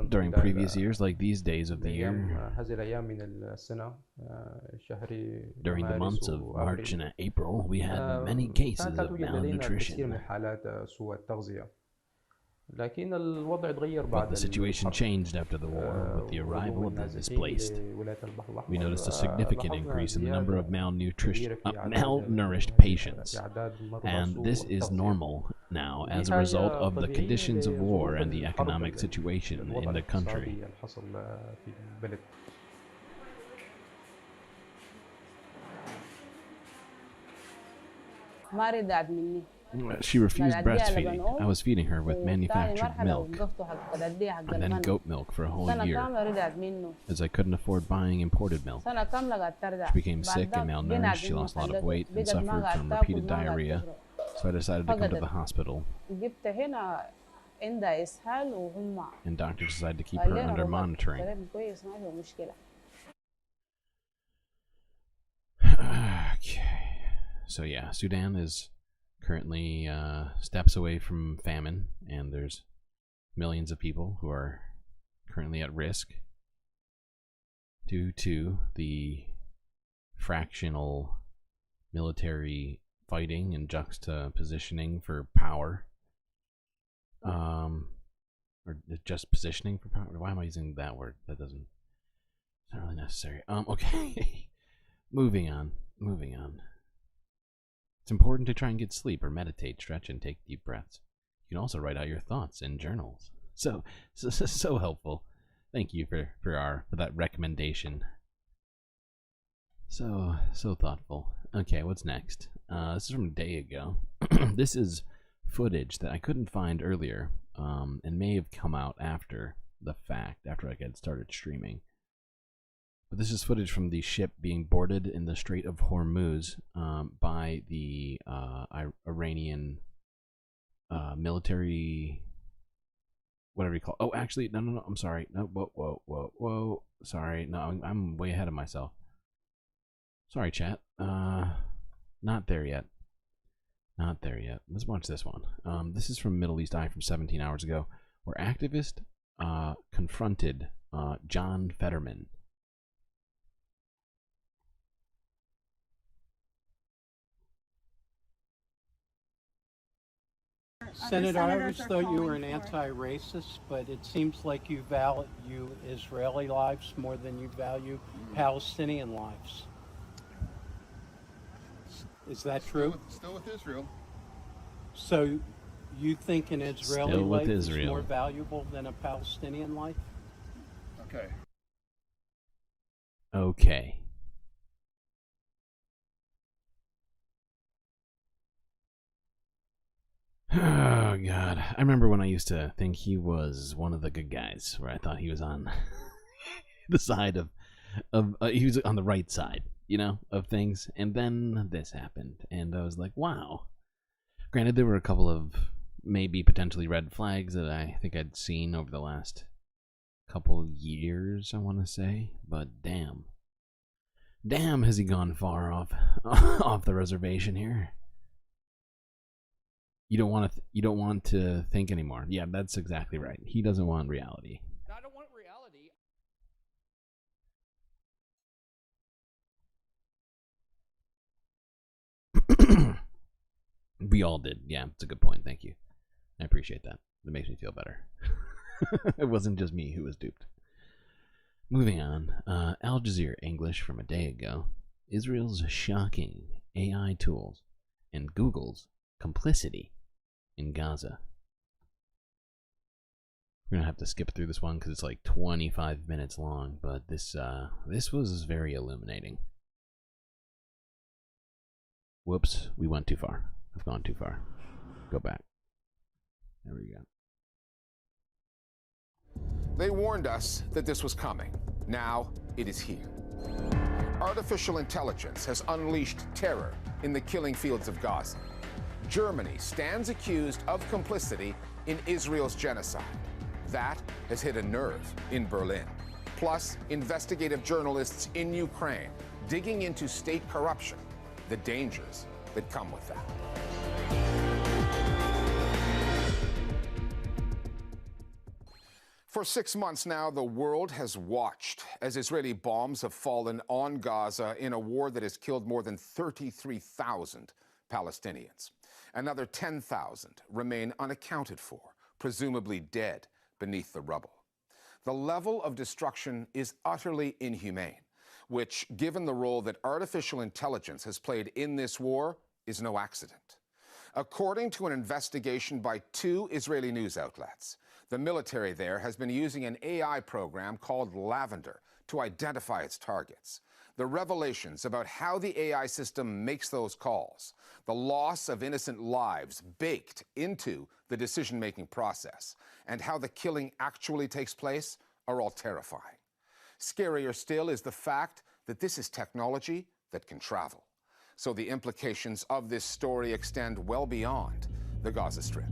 During previous years, like these days of the year, during the months of March and April, we had many cases of malnutrition. But the situation changed after the war with the arrival of the displaced. We noticed a significant increase in the number of malnourished patients, and this is normal now as a result of the conditions of war and the economic situation in the country. She refused breastfeeding. I was feeding her with manufactured milk and then goat milk for a whole year, as I couldn't afford buying imported milk. She became sick and malnourished, she lost a lot of weight and suffered from repeated diarrhea, so I decided to come to the hospital. And doctors decided to keep her under monitoring. Okay. So yeah, Sudan is currently steps away from famine, and there's millions of people who are currently at risk due to the fractional military fighting and juxtapositioning for power, or just positioning for power. Why am I using that word? It's not really necessary. Okay. Moving on. It's important to try and get sleep or meditate, stretch, and take deep breaths. You can also write out your thoughts in journals. So helpful. Thank you for that recommendation. So thoughtful. Okay, what's next? This is from a day ago. This is footage that I couldn't find earlier, and may have come out after the fact, after I had started streaming. But this is footage from the ship being boarded in the Strait of Hormuz by the Iranian military, whatever you call it. Oh, actually, no, I'm sorry. No, whoa. Sorry, no, I'm way ahead of myself. Sorry, chat. Not there yet. Let's watch this one. This is from Middle East Eye from 17 hours ago, where activists confronted John Fetterman. Senator, I always thought you were an anti-racist, but it seems like you value Israeli lives more than you value Palestinian lives. Is that true? Still with Israel. So you think an Israeli life is more valuable than a Palestinian life? Okay. Oh, God. I remember when I used to think he was one of the good guys, where I thought he was on the side of he was on the right side, of things. And then this happened, and I was like, wow. Granted, there were a couple of maybe potentially red flags that I think I'd seen over the last couple of years, I want to say. But damn. Damn, has he gone far off the reservation here. You don't want to think anymore. Yeah, that's exactly right. He doesn't want reality. I don't want reality. We all did. Yeah, it's a good point. Thank you. I appreciate that. It makes me feel better. It wasn't just me who was duped. Moving on. Al Jazeera English from a day ago. Israel's shocking AI tools and Google's complicity in Gaza. We're gonna have to skip through this one because it's like 25 minutes long, but this was very illuminating. Whoops, we went too far. I've gone too far. Go back. There we go. They warned us that this was coming. Now it is here. Artificial intelligence has unleashed terror in the killing fields of Gaza. Germany stands accused of complicity in Israel's genocide. That has hit a nerve in Berlin. Plus, investigative journalists in Ukraine digging into state corruption, the dangers that come with that. For 6 months now, the world has watched as Israeli bombs have fallen on Gaza in a war that has killed more than 33,000 Palestinians. Another 10,000 remain unaccounted for, presumably dead beneath the rubble. The level of destruction is utterly inhumane, which, given the role that artificial intelligence has played in this war, is no accident. According to an investigation by 2 Israeli news outlets, the military there has been using an AI program called Lavender to identify its targets. The revelations about how the AI system makes those calls, the loss of innocent lives baked into the decision-making process, and how the killing actually takes place are all terrifying. Scarier still is the fact that this is technology that can travel. So the implications of this story extend well beyond the Gaza Strip.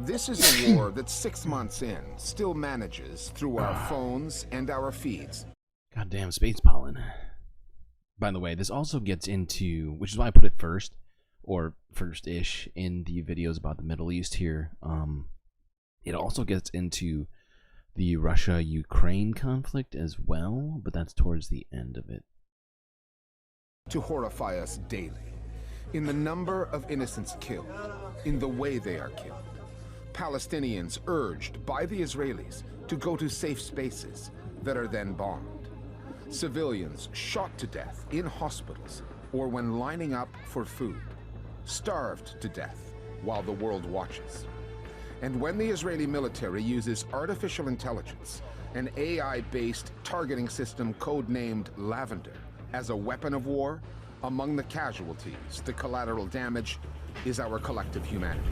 This is a war that 6 months in still manages through our phones and our feeds. Goddamn space pollen. By the way, this also gets into, which is why I put it first, or first-ish, in the videos about the Middle East here. It also gets into the Russia-Ukraine conflict as well, but that's towards the end of it. To horrify us daily, in the number of innocents killed, in the way they are killed. Palestinians urged by the Israelis to go to safe spaces that are then bombed. Civilians shot to death in hospitals or when lining up for food. Starved to death while the world watches. And when the Israeli military uses artificial intelligence, an AI-based targeting system codenamed Lavender, as a weapon of war, among the casualties, the collateral damage is our collective humanity.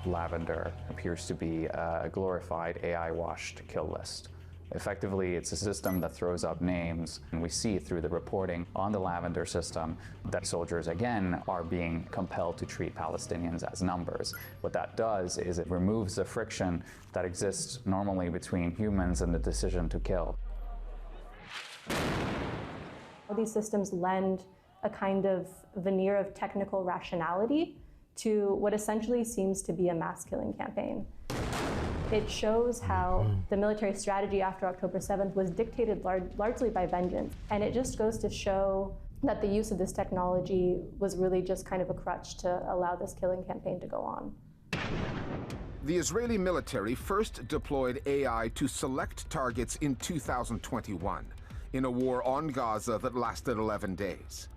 Lavender appears to be a glorified AI-washed kill list. Effectively, it's a system that throws up names, and we see through the reporting on the Lavender system that soldiers, again, are being compelled to treat Palestinians as numbers. What that does is it removes the friction that exists normally between humans and the decision to kill. These systems lend a kind of veneer of technical rationality to what essentially seems to be a mass killing campaign. It shows how the military strategy after October 7th was dictated largely by vengeance. And it just goes to show that the use of this technology was really just kind of a crutch to allow this killing campaign to go on. The Israeli military first deployed AI to select targets in 2021 in a war on Gaza that lasted 11 days.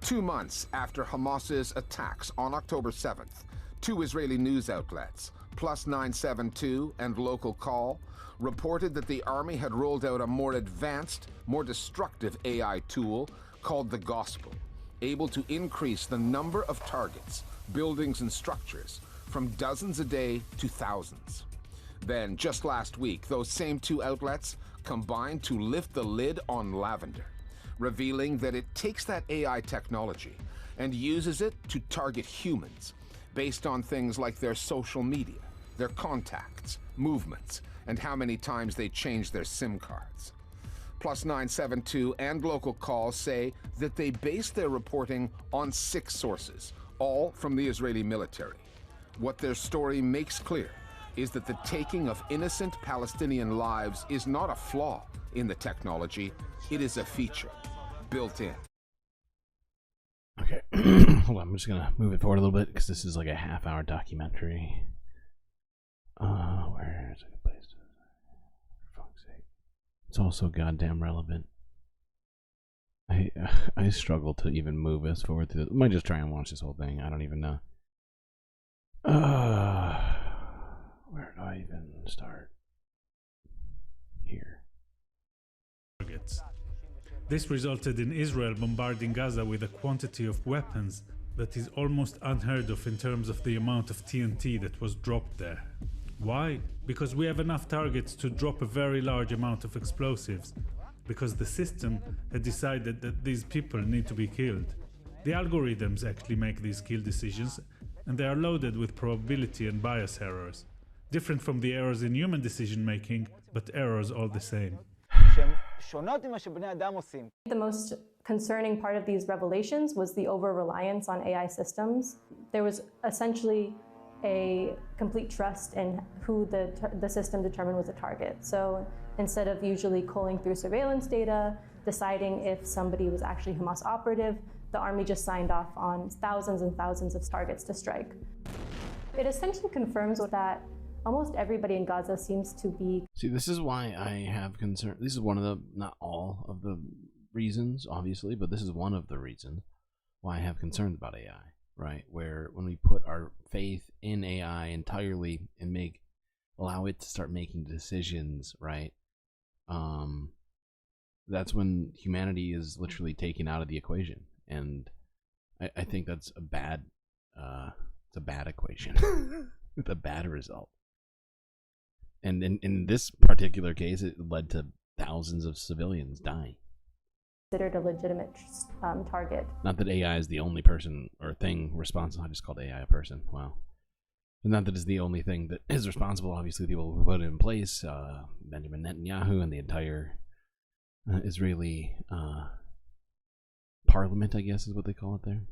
2 months after Hamas's attacks on October 7th, 2 Israeli news outlets, Plus 972 and Local Call, reported that the army had rolled out a more advanced, more destructive AI tool called the Gospel, able to increase the number of targets, buildings and structures from dozens a day to thousands. Then, just last week, those same 2 outlets combined to lift the lid on Lavender, revealing that it takes that AI technology and uses it to target humans based on things like their social media, their contacts, movements, and how many times they change their SIM cards. Plus 972 and Local Call say that they base their reporting on 6 sources, all from the Israeli military. What their story makes clear is that the taking of innocent Palestinian lives is not a flaw in the technology, it is a feature built in. Okay, hold on, I'm just gonna move it forward a little bit because this is like a half-hour documentary. Where is a good place to, for fuck's sake. It's also goddamn relevant. I struggle to even move us forward through. I might just try and watch this whole thing. I don't even know. Where do I even start? Here. Targets. This resulted in Israel bombarding Gaza with a quantity of weapons that is almost unheard of in terms of the amount of TNT that was dropped there. Why? Because we have enough targets to drop a very large amount of explosives, because the system had decided that these people need to be killed. The algorithms actually make these kill decisions, and they are loaded with probability and bias errors. Different from the errors in human decision making, but errors all the same. The most concerning part of these revelations was the over-reliance on AI systems. There was essentially a complete trust in who the system determined was a target. So instead of usually culling through surveillance data, deciding if somebody was actually Hamas operative, the army just signed off on thousands and thousands of targets to strike. It essentially confirms that almost everybody in Gaza seems to be... See, this is why I have concern. This is one of the, not all of the reasons, obviously, but this is one of the reasons why I have concerns about AI, right? Where when we put our faith in AI entirely and allow it to start making decisions, right? That's when humanity is literally taken out of the equation. And I think that's a bad, it's a bad equation. It's a bad result. And in this particular case, it led to thousands of civilians dying. Considered a legitimate target. Not that AI is the only person or thing responsible. I just called AI a person. Wow. And not that it's the only thing that is responsible. Obviously, people who put it in place, Benjamin Netanyahu and the entire Israeli parliament, I guess is what they call it there.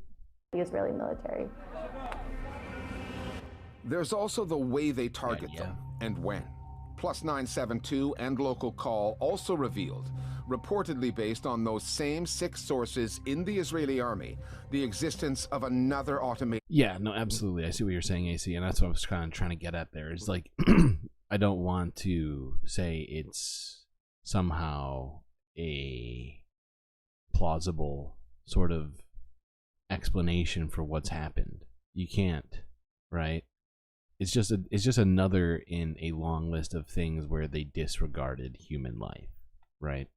The Israeli military. There's also the way they target them and when. Plus 972 and Local Call also revealed, reportedly based on those same 6 sources in the Israeli army, the existence of another automated... Yeah, no, absolutely. I see what you're saying, AC, and that's what I was kind of trying to get at there. Is like, I don't want to say it's somehow a plausible sort of explanation for what's happened. You can't, right? It's just another in a long list of things where they disregarded human life, right?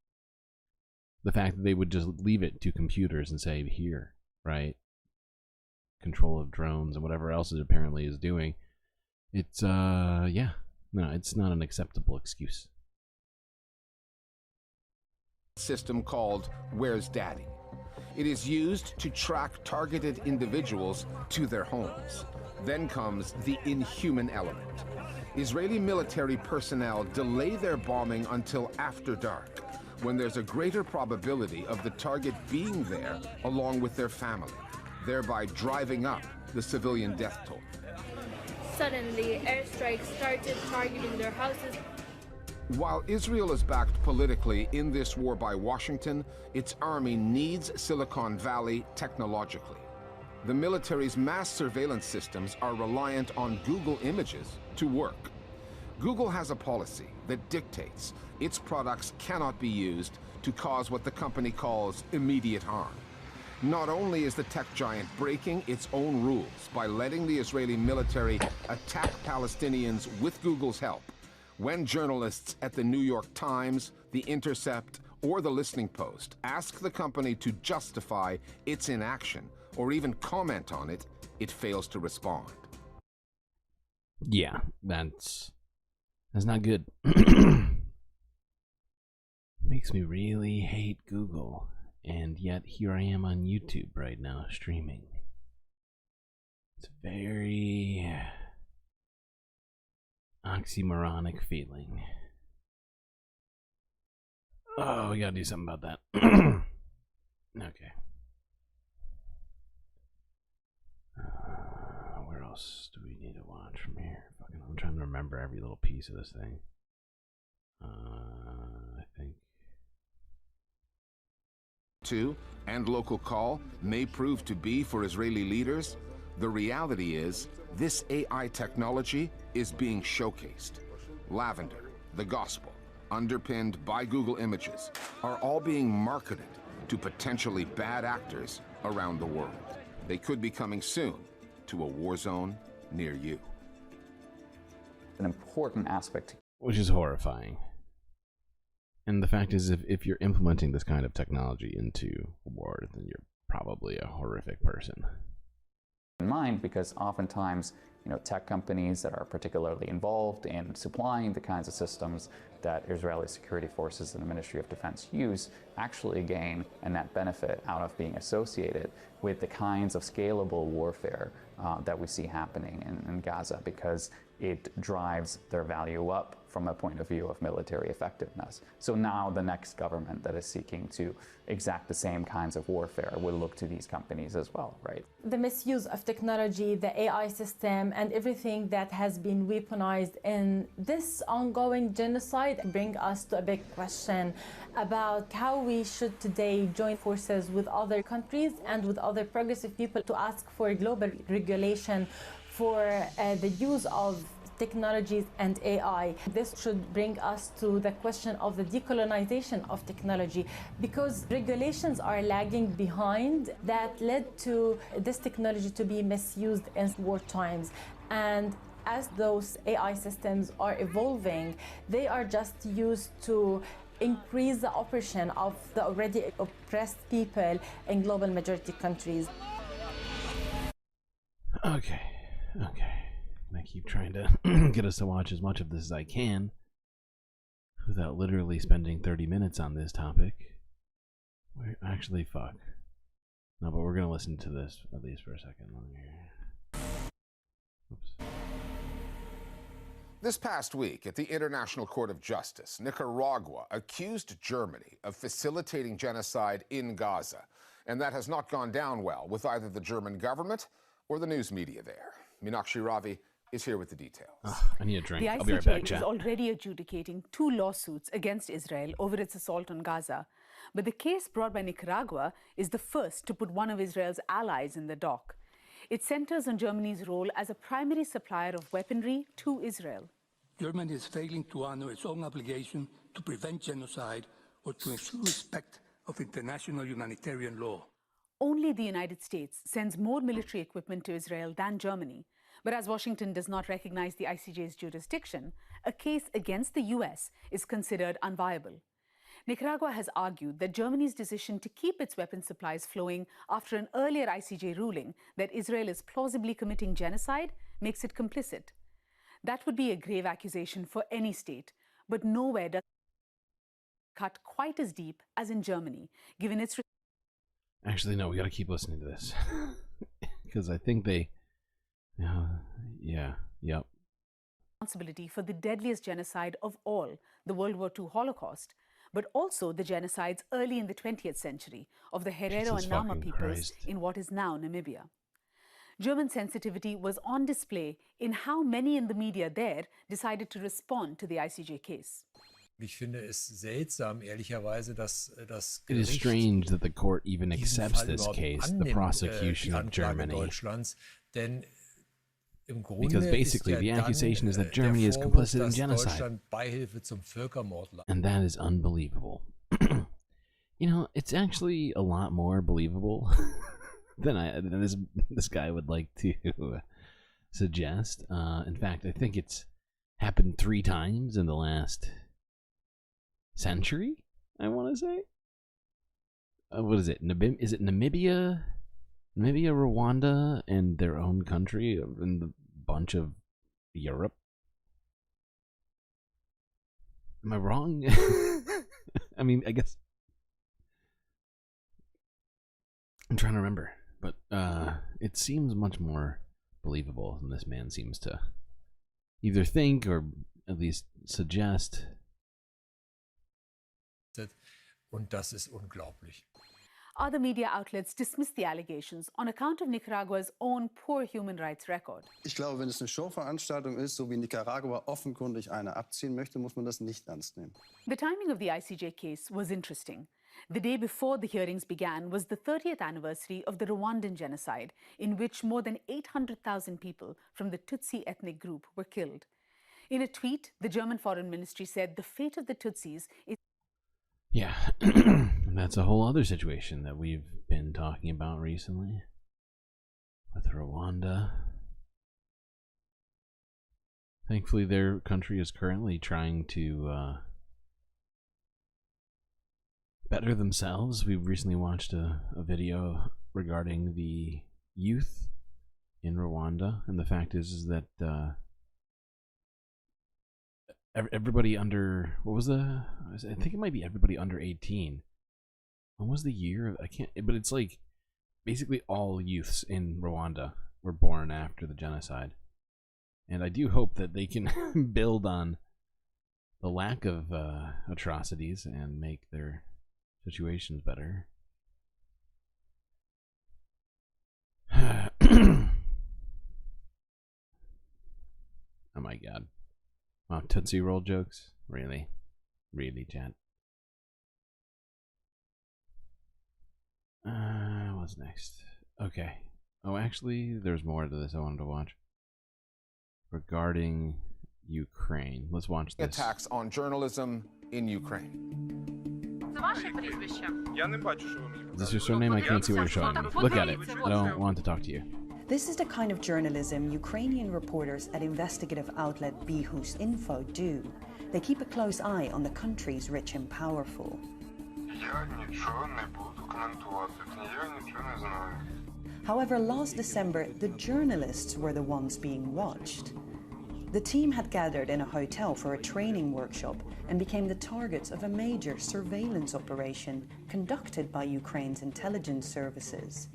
The fact that they would just leave it to computers and say, here, right? Control of drones and whatever else it apparently is doing. It's, yeah. No, it's not an acceptable excuse. System called Where's Daddy? It is used to track targeted individuals to their homes. Then comes the inhuman element. Israeli military personnel delay their bombing until after dark, when there's a greater probability of the target being there along with their family, thereby driving up the civilian death toll. Suddenly, airstrikes started targeting their houses. While Israel is backed politically in this war by Washington, its army needs Silicon Valley technologically. The military's mass surveillance systems are reliant on Google images to work. Google has a policy that dictates its products cannot be used to cause what the company calls immediate harm. Not only is the tech giant breaking its own rules by letting the Israeli military attack Palestinians with Google's help, when journalists at the New York Times, The Intercept, or The Listening Post ask the company to justify its inaction or even comment on it, it fails to respond. Yeah, that's not good. Makes me really hate Google, and yet here I am on YouTube right now streaming. It's a very oxymoronic feeling. Oh, we gotta do something about that. Okay. Where else do we need to watch from here? I'm trying to remember every little piece of this thing. I think. And Local Call may prove to be for Israeli leaders. The reality is, this AI technology is being showcased. Lavender, the gospel, underpinned by Google images, are all being marketed to potentially bad actors around the world. They could be coming soon to a war zone near you. An important aspect. Which is horrifying. And the fact is, if you're implementing this kind of technology into a war, then you're probably a horrific person. in mind, because oftentimes, tech companies that are particularly involved in supplying the kinds of systems that Israeli security forces and the Ministry of Defense use actually gain a net benefit out of being associated with the kinds of scalable warfare that we see happening in Gaza, because it drives their value up from a point of view of military effectiveness. So now the next government that is seeking to exact the same kinds of warfare will look to these companies as well, right? The misuse of technology, the AI system, and everything that has been weaponized in this ongoing genocide bring us to a big question about how we should today join forces with other countries and with other progressive people to ask for global regulation for the use of technologies and AI. This should bring us to the question of the decolonization of technology, because regulations are lagging behind that led to this technology to be misused in war times. And as those AI systems are evolving, they are just used to increase the oppression of the already oppressed people in global majority countries. Okay. I keep trying to get us to watch as much of this as I can without literally spending 30 minutes on this topic. Actually, fuck. No, but we're going to listen to this at least for a second. Oops. This past week at the International Court of Justice, Nicaragua accused Germany of facilitating genocide in Gaza. And that has not gone down well with either the German government or the news media there. Meenakshi Ravi is here with the details. I need a drink. The I'll be right back, ICJ chat. is already adjudicating 2 lawsuits against Israel over its assault on Gaza. But the case brought by Nicaragua is the first to put one of Israel's allies in the dock. It centers on Germany's role as a primary supplier of weaponry to Israel. Germany is failing to honor its own obligation to prevent genocide or to ensure respect of international humanitarian law. Only the United States sends more military equipment to Israel than Germany. But as Washington does not recognize the ICJ's jurisdiction, a case against the US is considered unviable. Nicaragua has argued that Germany's decision to keep its weapons supplies flowing after an earlier ICJ ruling that Israel is plausibly committing genocide makes it complicit. That would be a grave accusation for any state, but nowhere does it cut quite as deep as in Germany, given its... Actually, no, we got to keep listening to this. Because I think they... yep. responsibility for the deadliest genocide of all, the World War II Holocaust, but also the genocides early in the 20th century of the Herero and Nama peoples in what is now Namibia. German sensitivity was on display in how many in the media there decided to respond to the ICJ case. Ich finde es seltsam, ehrlicherweise, dass das It is strange that the court even accepts this case, the prosecution of Germany. Deutschlands, denn im Grunde Because basically the accusation is that Germany is complicit in genocide. And that is unbelievable. It's actually a lot more believable than this guy would like to suggest. In fact, I think it's happened 3 times in the last century, I want to say. What is it? Is it Namibia, Rwanda, and their own country, and the bunch of Europe? Am I wrong? I mean, I guess I'm trying to remember, but it seems much more believable than this man seems to either think or at least suggest. Und das ist unglaublich. Other media outlets dismiss the allegations on account of Nicaragua's own poor human rights record. Ich glaube, wenn es eine Showveranstaltung ist, so wie Nicaragua offenkundig eine abziehen möchte, muss man das nicht ernst nehmen. The timing of the ICJ case was interesting. The day before the hearings began was the 30th anniversary of the Rwandan genocide, in which more than 800,000 people from the Tutsi ethnic group were killed. In a tweet, the German Foreign Ministry said the fate of the Tutsis is... Yeah, that's a whole other situation that we've been talking about recently with Rwanda. Thankfully, their country is currently trying to better themselves. We recently watched a video regarding the youth in Rwanda, and the fact is that everybody under, what was the, I think it might be everybody under 18. When was the year? I can't, but it's like basically all youths in Rwanda were born after the genocide. And I do hope that they can build on the lack of atrocities and make their situations better. Oh my god. Wow, Tootsie Roll jokes? Really? Really, chat? What's next? Okay. Oh, actually, there's more to this I wanted to watch. Regarding Ukraine. Let's watch this. Attacks on journalism in Ukraine. Is this your surname? I can't see what you're showing. Look at it. I don't want to talk to you. This is the kind of journalism Ukrainian reporters at investigative outlet Bihus Info do. They keep a close eye on the country's rich and powerful. However, last December, the journalists were the ones being watched. The team had gathered in a hotel for a training workshop and became the targets of a major surveillance operation conducted by Ukraine's intelligence services.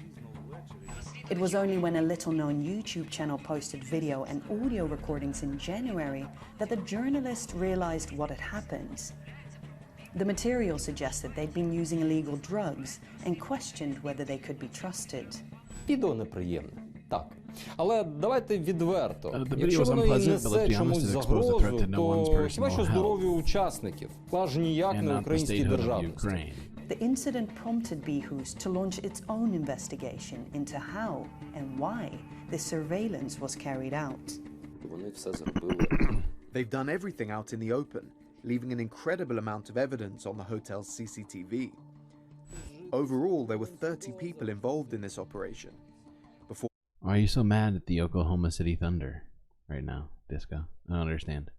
It was only when a little-known YouTube channel posted video and audio recordings in January that the journalists realized what had happened. The material suggested they'd been using illegal drugs and questioned whether they could be trusted. Відео неприємне, так. Але давайте відверто. Якщо was воно і unpleasant, but let's несе be honest, чомусь it exposed the threat загрозу, to no one's то personal хіба що health здоров'ю учасників, аж ніяк and не not the українській statehood of державності. Ukraine. The incident prompted Bihus to launch its own investigation into how and why this surveillance was carried out. Вони все зробили. They've done everything out in the open, leaving an incredible amount of evidence on the hotel's CCTV. Overall, there were 30 people involved in this operation. Why are you so mad at the Oklahoma City Thunder right now, Disco? I don't understand.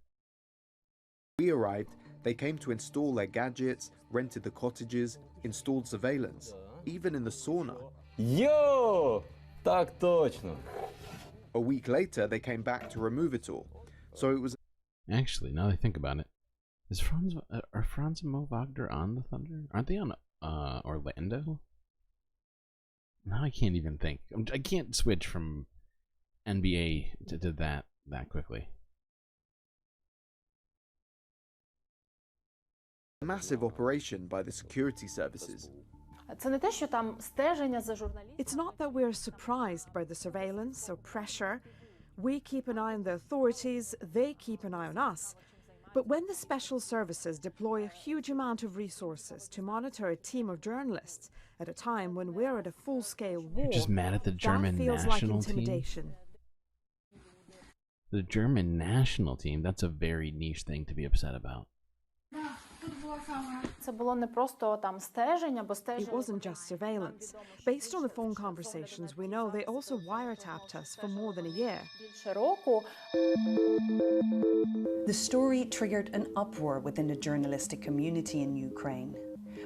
We arrived, they came to install their gadgets, rented the cottages, installed surveillance, even in the sauna. Yo! Так точно. A week later, they came back to remove it all. So it was... Actually, now that I think about it, are Franz and Mo Wagner on the Thunder? Aren't they on Orlando? Now I can't even think. I can't switch from NBA to that quickly. A massive operation by the security services. It's not that we're surprised by the surveillance or pressure. We keep an eye on the authorities, they keep an eye on us. But when the special services deploy a huge amount of resources to monitor a team of journalists at a time when we're at a full-scale war, you're just mad at the German that feels national like intimidation. Team? The German national team? That's a very niche thing to be upset about. It wasn't just surveillance. Based on the phone conversations, we know they also wiretapped us for more than a year. The story triggered an uproar within the journalistic community in Ukraine.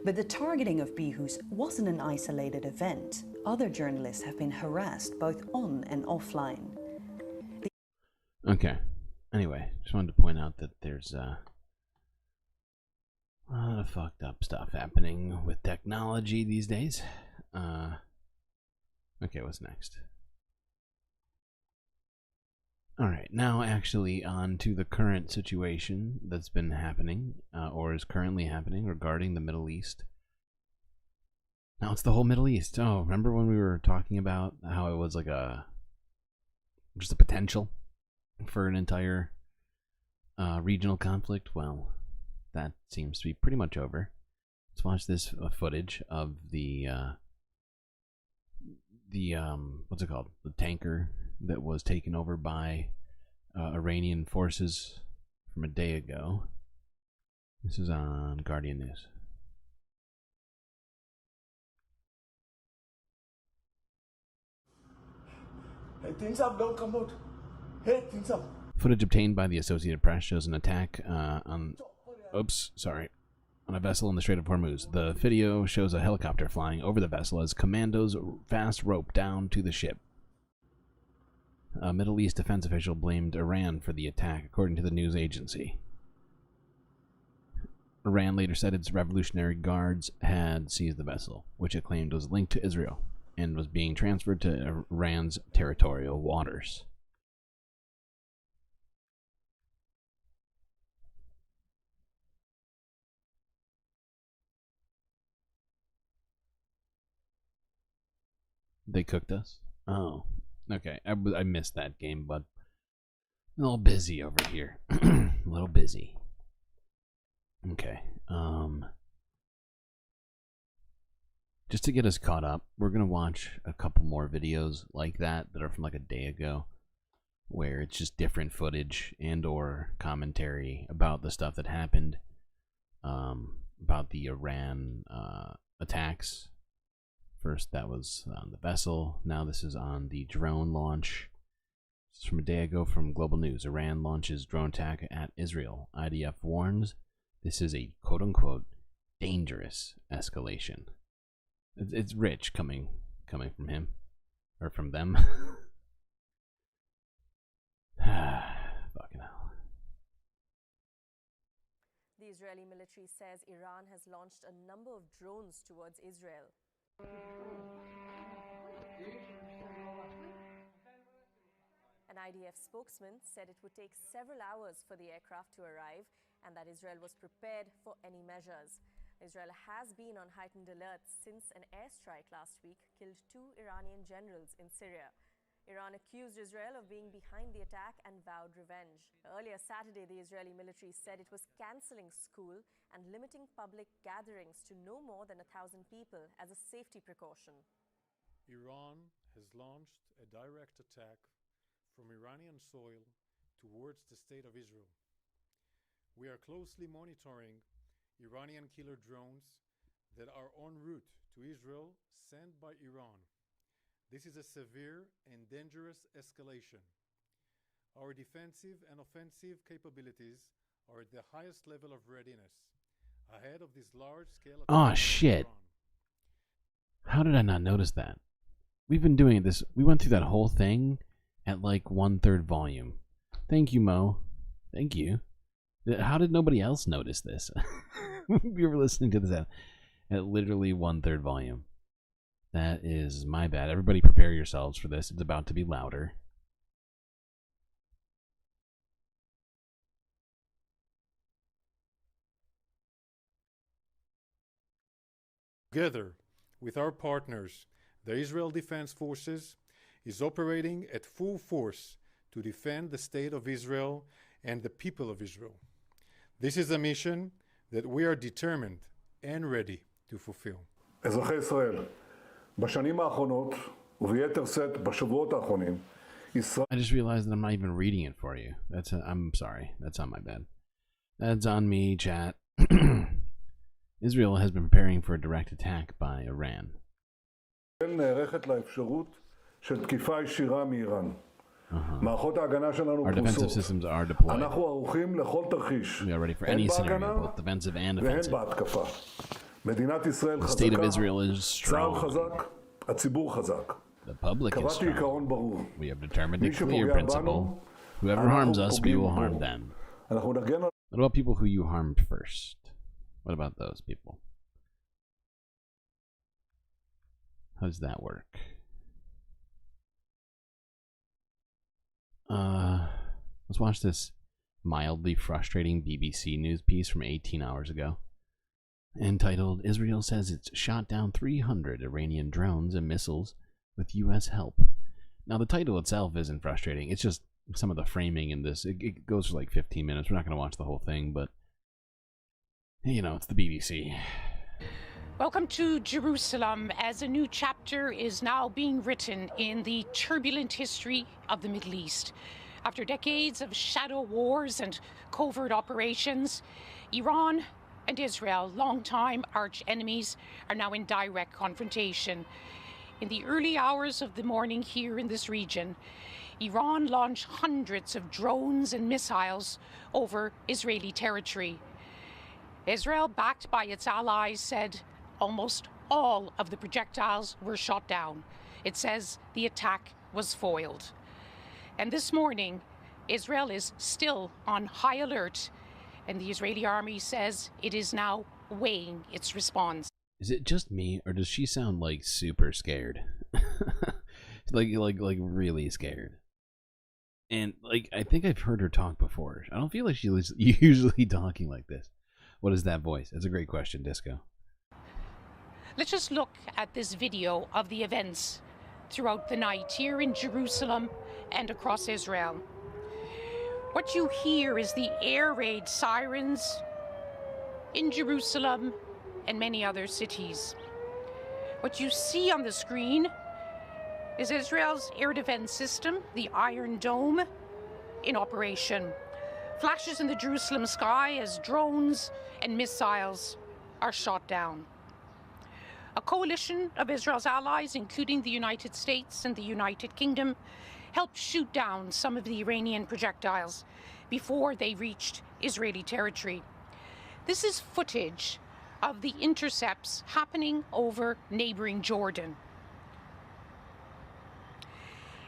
But the targeting of Bihus wasn't an isolated event. Other journalists have been harassed both on and offline. Okay. Anyway, just wanted to point out that there's a lot of fucked up stuff happening with technology these days. Okay, what's next? Alright, now actually on to the current situation that's been happening, or is currently happening regarding the Middle East. Now it's the whole Middle East. Oh, remember when we were talking about how it was like just a potential for an entire regional conflict? Well, that seems to be pretty much over. Let's watch this footage of the what's it called? The tanker that was taken over by Iranian forces from a day ago. This is on Guardian News. Hey, things up, don't come out. Hey, things up. Footage obtained by the Associated Press shows an attack on a vessel in the Strait of Hormuz. The video shows a helicopter flying over the vessel as commandos fast rope down to the ship. A Middle East defense official blamed Iran for the attack, according to the news agency. Iran later said its Revolutionary Guards had seized the vessel, which it claimed was linked to Israel and was being transferred to Iran's territorial waters. They cooked us? Oh, okay. I missed that game, but a little busy over here. A little busy. Okay. Just to get us caught up, we're gonna watch a couple more videos like that are from like a day ago, where it's just different footage and or commentary about the stuff that happened, about the Iran attacks. First, that was on the vessel. Now this is on the drone launch. This is from a day ago from Global News. Iran launches drone attack at Israel. IDF warns this is a quote-unquote dangerous escalation. It's rich coming from him. Or from them. Fucking hell. The Israeli military says Iran has launched a number of drones towards Israel. An IDF spokesman said it would take several hours for the aircraft to arrive and that Israel was prepared for any measures. Israel has been on heightened alert since an airstrike last week killed 2 Iranian generals in Syria. Iran accused Israel of being behind the attack and vowed revenge. Earlier Saturday, the Israeli military said it was cancelling school and limiting public gatherings to no more than 1,000 people as a safety precaution. Iran has launched a direct attack from Iranian soil towards the state of Israel. We are closely monitoring Iranian killer drones that are en route to Israel sent by Iran. This is a severe and dangerous escalation. Our defensive and offensive capabilities are at the highest level of readiness, ahead of this large-scale attack. Oh shit. How did I not notice that? We've been doing this. We went through that whole thing at like 1/3 volume. Thank you, Mo. Thank you. How did nobody else notice this? We were listening to this at literally 1/3 volume. That is my bad. Everybody prepare yourselves for this. It's about to be louder. Together with our partners, the Israel Defense Forces is operating at full force to defend the state of Israel and the people of Israel. This is a mission that we are determined and ready to fulfill. אזרחי ישראל, בשנים האחרונות, וביתר שאת בשבועות האחרונים, ישראל... I just realized that I'm not even reading it for you. I'm sorry. That's on my bad. That's on me, chat. Israel has been preparing for a direct attack by Iran. נערכת לאפשרות של תקיפה ישירה מאיראן. מערכות ההגנה שלנו פרוסות. אנחנו ערוכים לכל תרחיש. הן בהגנה והן בהתקפה. מדינת ישראל חזקה, צה"ל חזק, הציבור חזק. קבעתי עיקרון ברור. מי שפוגע בנו, whoever harms us, we will harm them. אנחנו נגן על... What about people who you harmed first? What about those people? How does that work? Let's watch this mildly frustrating BBC news piece from 18 hours ago. Entitled, Israel says it's shot down 300 Iranian drones and missiles with US help. Now the title itself isn't frustrating, it's just some of the framing in this. It goes for like 15 minutes. We're not going to watch the whole thing, but you know, it's the BBC. Welcome to Jerusalem, as a new chapter is now being written in the turbulent history of the Middle East. After decades of shadow wars and covert operations, Iran and Israel, longtime arch enemies, are now in direct confrontation. In the early hours of the morning here in this region, Iran launched hundreds of drones and missiles over Israeli territory. Israel, backed by its allies, said almost all of the projectiles were shot down. It says the attack was foiled. And this morning, Israel is still on high alert, and the Israeli army says it is now weighing its response. Is it just me, or does she sound like super scared? like really scared. And like, I think I've heard her talk before. I don't feel like she was usually talking like this. What is that voice? That's a great question, Disco. Let's just look at this video of the events throughout the night here in Jerusalem and across Israel. What you hear is the air raid sirens in Jerusalem and many other cities. What you see on the screen is Israel's air defense system, the Iron Dome, in operation. Flashes in the Jerusalem sky as drones and missiles are shot down. A coalition of Israel's allies, including the United States and the United Kingdom, helped shoot down some of the Iranian projectiles before they reached Israeli territory. This is footage of the intercepts happening over neighboring Jordan.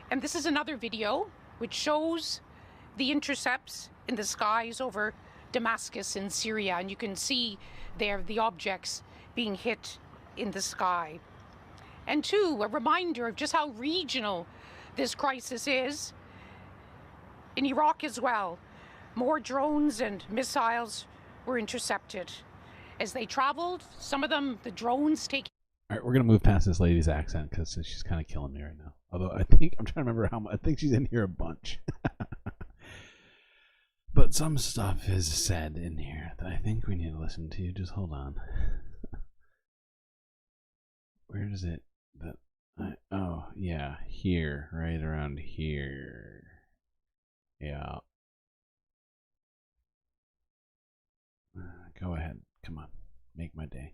And this is another video which shows the intercepts in the skies over Damascus in Syria, and you can see there the objects being hit in the sky. And two, a reminder of just how regional this crisis is. In Iraq as well, more drones and missiles were intercepted. As they traveled, some of them, the drones taking... All right, we're going to move past this lady's accent because she's kind of killing me right now. Although I think, I'm trying to remember how much, I think she's in here a bunch. But some stuff is said in here that I think we need to listen to. Just hold on. Where is it? Oh, yeah, here, right around here. Yeah. Go ahead. Come on. Make my day.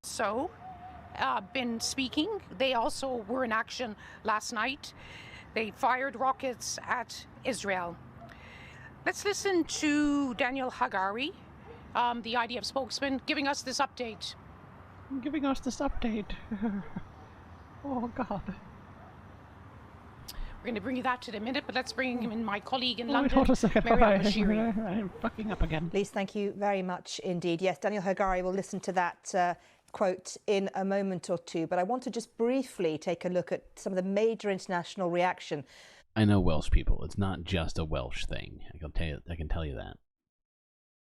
So, been speaking. They also were in action last night. They fired rockets at Israel. Let's listen to Daniel Hagari, the IDF spokesman, giving us this update. Giving us this update. Oh, God. We're going to bring you that in a minute, but let's bring in my colleague in Wait, London, hold a second. Marielle Bashiri. I'm fucking up again. Lise, thank you very much indeed. Yes, Daniel Hagari will listen to that quote in a moment or two, but I want to just briefly take a look at some of the major international reaction. I know Welsh people. It's not just a Welsh thing. I can tell you that.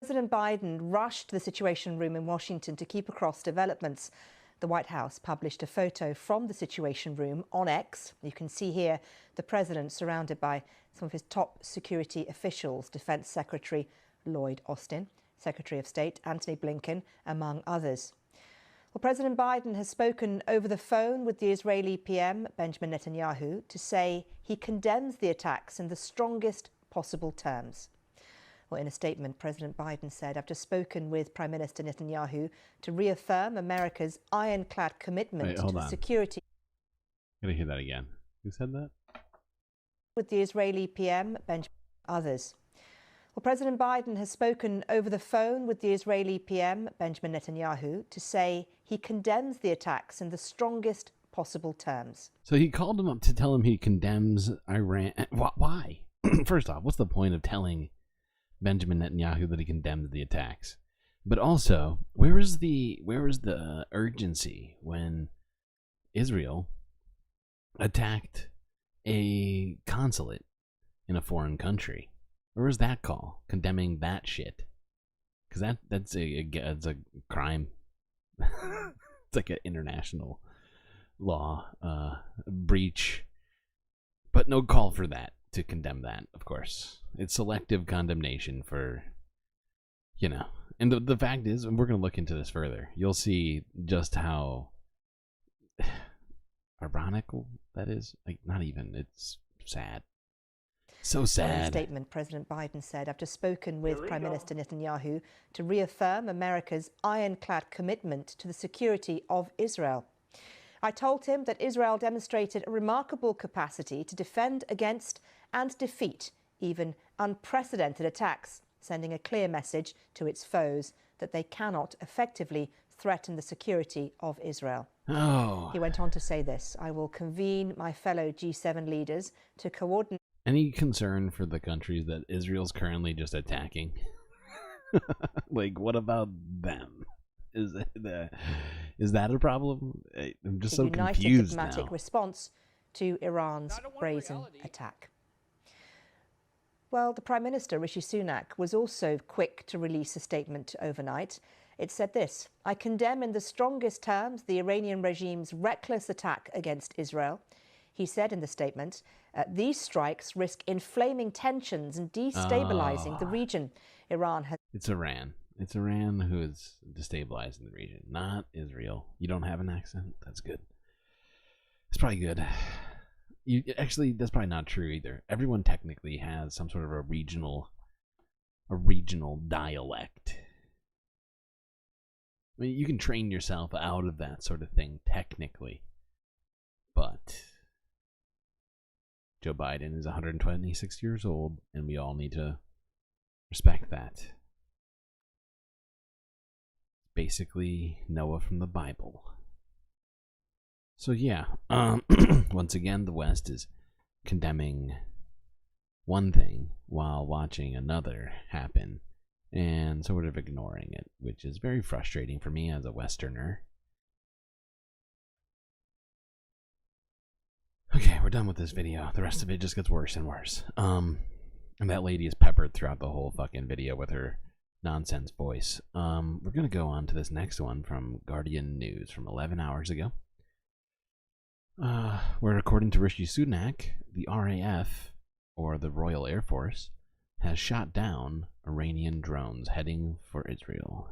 President Biden rushed to the Situation Room in Washington to keep across developments. The White House published a photo from the Situation Room on X. You can see here the president surrounded by some of his top security officials, Defense Secretary Lloyd Austin, Secretary of State Antony Blinken, among others. Well, President Biden has spoken over the phone with the Israeli PM, Benjamin Netanyahu, to say he condemns the attacks in the strongest possible terms. Well, in a statement, President Biden said, "I've just spoken with Prime Minister Netanyahu to reaffirm America's ironclad commitment to the security." I'm gonna hear that again. Who said that? With the Israeli PM, Benjamin, others. Well, President Biden has spoken over the phone with the Israeli PM, Benjamin Netanyahu, to say he condemns the attacks in the strongest possible terms. So he called him up to tell him he condemns Iran. Why? First off, what's the point of telling Benjamin Netanyahu that he condemns the attacks? But also, where is the urgency when Israel attacked a consulate in a foreign country? Where was that call? Condemning that shit? Because that's a crime. It's like an international law breach. But no call for that, to condemn that, of course. It's selective condemnation for, you know. And the fact is, and we're going to look into this further, you'll see just how ironical that is. Like, not even, it's sad. So sad. In a statement, President Biden said, "I've just spoken with Prime Minister Netanyahu to reaffirm America's ironclad commitment to the security of Israel. I told him that Israel demonstrated a remarkable capacity to defend against and defeat even unprecedented attacks, sending a clear message to its foes that they cannot effectively threaten the security of Israel. Oh. He went on to say this: "I will convene my fellow G7 leaders to coordinate." Any concern for the countries that Israel's currently just attacking? Like, what about them? Is that a problem? I'm just so united confused diplomatic now. response to Iran's brazen attack. Well, the Prime Minister, Rishi Sunak, was also quick to release a statement overnight. It said this: "I condemn in the strongest terms the Iranian regime's reckless attack against Israel." He said in the statement, "These strikes risk inflaming tensions and destabilizing the region. Iran has..." It's Iran. It's Iran who is destabilizing the region, not Israel. You don't have an accent? That's good. It's probably good. Actually, that's probably not true either. Everyone technically has some sort of a regional dialect. I mean, you can train yourself out of that sort of thing technically, but Joe Biden is 126 years old, and we all need to respect that. Basically, Noah from the Bible. So yeah, once again, the West is condemning one thing while watching another happen and sort of ignoring it, which is very frustrating for me as a Westerner. Okay, we're done with this video. The rest of it just gets worse and worse. And that lady is peppered throughout the whole fucking video with her nonsense voice. We're gonna go on to this next one from Guardian News from 11 hours ago. Where according to Rishi Sunak, the RAF, or the Royal Air Force, has shot down Iranian drones heading for Israel.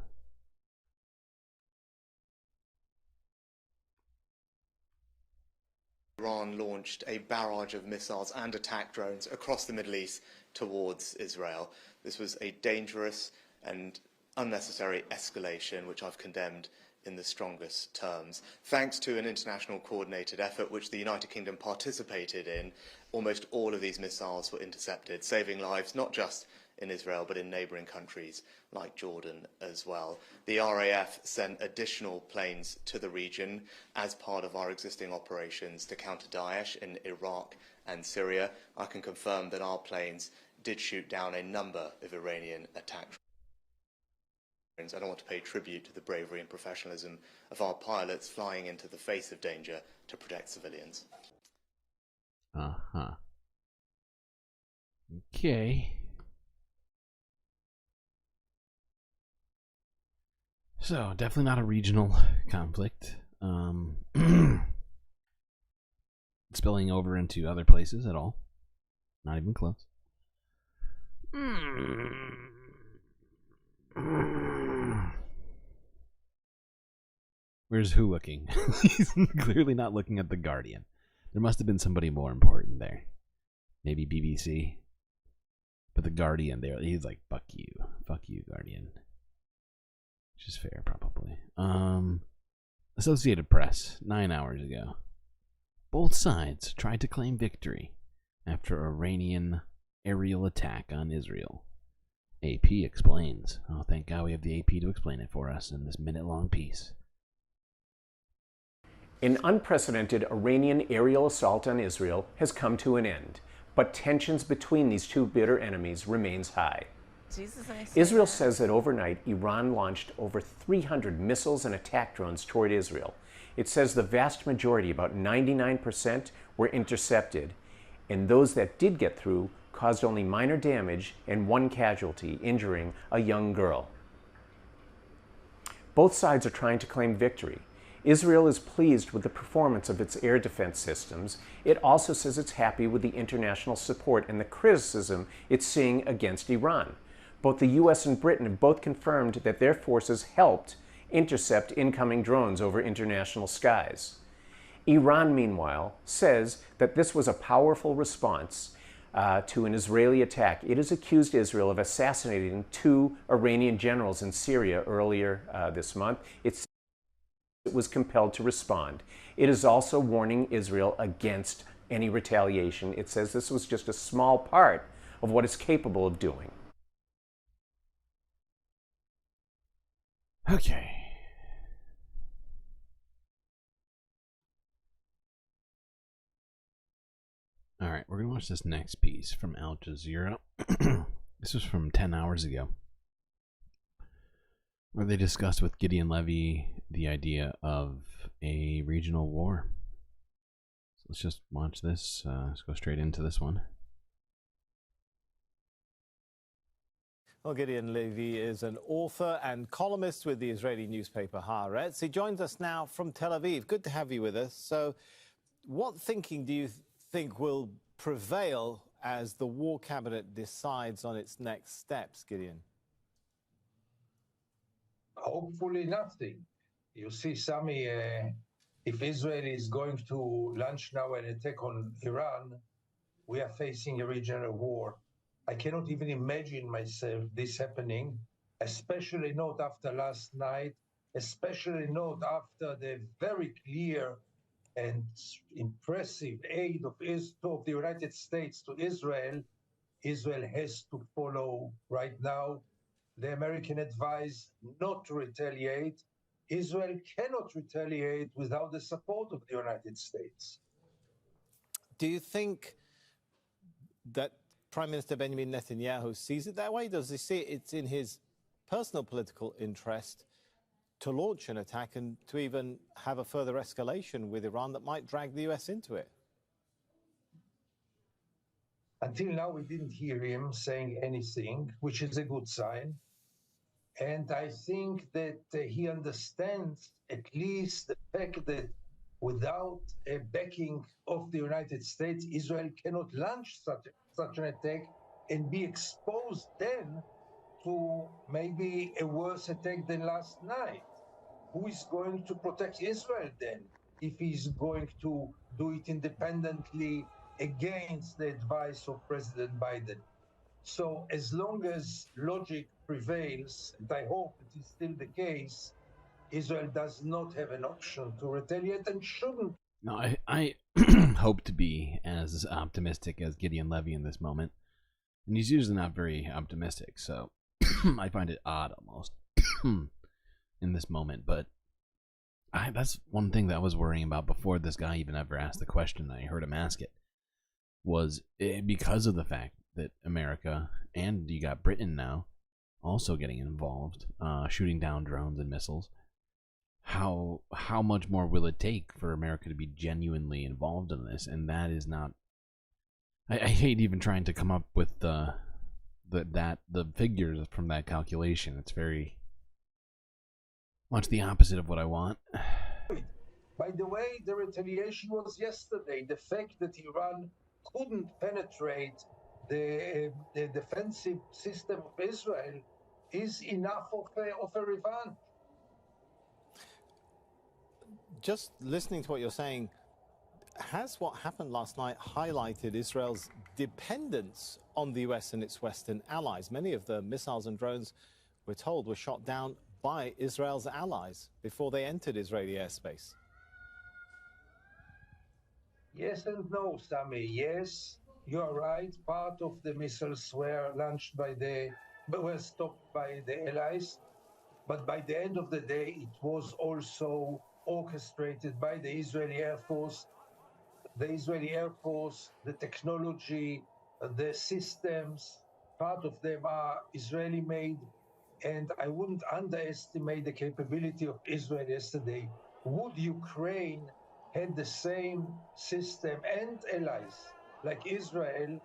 Iran launched a barrage of missiles and attack drones across the Middle East towards Israel. This was a dangerous and unnecessary escalation, which I've condemned in the strongest terms. Thanks to an international coordinated effort which the United Kingdom participated in, almost all of these missiles were intercepted, saving lives not just in Israel but in neighbouring countries like Jordan as well. The RAF sent additional planes to the region as part of our existing operations to counter Daesh in Iraq and Syria. I can confirm that our planes did shoot down a number of Iranian attack drones. I don't want to pay tribute to the bravery and professionalism of our pilots flying into the face of danger to protect civilians. Uh-huh. Okay. So, definitely not a regional conflict. Spilling over into other places at all. Not even close. Where's who looking? He's clearly not looking at the Guardian. There must have been somebody more important there. Maybe BBC. But the Guardian there, he's like, fuck you. Fuck you, Guardian. Which is fair, probably. Associated Press, 9 hours ago. Both sides tried to claim victory after Iranian aerial attack on Israel. AP explains. Oh, thank God we have the AP to explain it for us in this minute-long piece. An unprecedented Iranian aerial assault on Israel has come to an end, but tensions between these two bitter enemies remains high. Israel says that overnight, Iran launched over 300 missiles and attack drones toward Israel. It says the vast majority, about 99%, were intercepted, and those that did get through caused only minor damage and one casualty, injuring a young girl. Both sides are trying to claim victory. Israel is pleased with the performance of its air defense systems. It also says it's happy with the international support and the criticism it's seeing against Iran. Both the U.S. and Britain have both confirmed that their forces helped intercept incoming drones over international skies. Iran, meanwhile, says that this was a powerful response to an Israeli attack. It has accused Israel of assassinating 2 Iranian generals in Syria earlier this month. It was compelled to respond. It is also warning Israel against any retaliation. It says this was just a small part of what it's capable of doing. Okay. All right, we're going to watch this next piece from Al Jazeera. This was from 10 hours ago, where they discussed with Gideon Levy the idea of a regional war. So let's just watch this. Let's go straight into this one. Well, Gideon Levy is an author and columnist with the Israeli newspaper Haaretz. He joins us now from Tel Aviv. Good to have you with us. So what thinking do you think will prevail as the war cabinet decides on its next steps, Gideon? Hopefully nothing. You see, Sami, if Israel is going to launch now an attack on Iran, we are facing a regional war. I cannot even imagine myself this happening, especially not after last night, especially not after the very clear and impressive aid of the United States to Israel. Israel has to follow right now. The American advice not to retaliate. Israel cannot retaliate without the support of the United States. Do you think that Prime Minister Benjamin Netanyahu sees it that way? Does he see it's in his personal political interest to launch an attack and to even have a further escalation with Iran that might drag the US into it? Until now, we didn't hear him saying anything, which is a good sign. And I think that he understands at least the fact that without a backing of the United States, Israel cannot launch such an attack and be exposed then to maybe a worse attack than last night. Who is going to protect Israel then if he's going to do it independently against the advice of President Biden? So as long as logic prevails, and I hope it is still the case, Israel does not have an option to retaliate and shouldn't. No, I hope to be as optimistic as Gideon Levy in this moment. And he's usually not very optimistic, so I find it odd almost in this moment. But that's one thing that I was worrying about before this guy even ever asked the question. I heard him ask it. Was because of the fact that America, and you got Britain now, also getting involved, shooting down drones and missiles. How much more will it take for America to be genuinely involved in this? And that is not. I hate even trying to come up with the figures from that calculation. It's very much the opposite of what I want. By the way, the retaliation was yesterday. The fact that Iran couldn't penetrate the defensive system of Israel is enough of a revenge. Just listening to what you're saying, has what happened last night highlighted Israel's dependence on the US and its Western allies? Many of the missiles and drones, we're told, were shot down by Israel's allies before they entered Israeli airspace. Yes and no, Sami. Yes, you are right. Part of the missiles were launched were stopped by the allies. But by the end of the day, it was also orchestrated by the Israeli Air Force. The Israeli Air Force, the technology, the systems, part of them are Israeli made. And I wouldn't underestimate the capability of Israel yesterday. Would Ukraine had the same system and allies like Israel,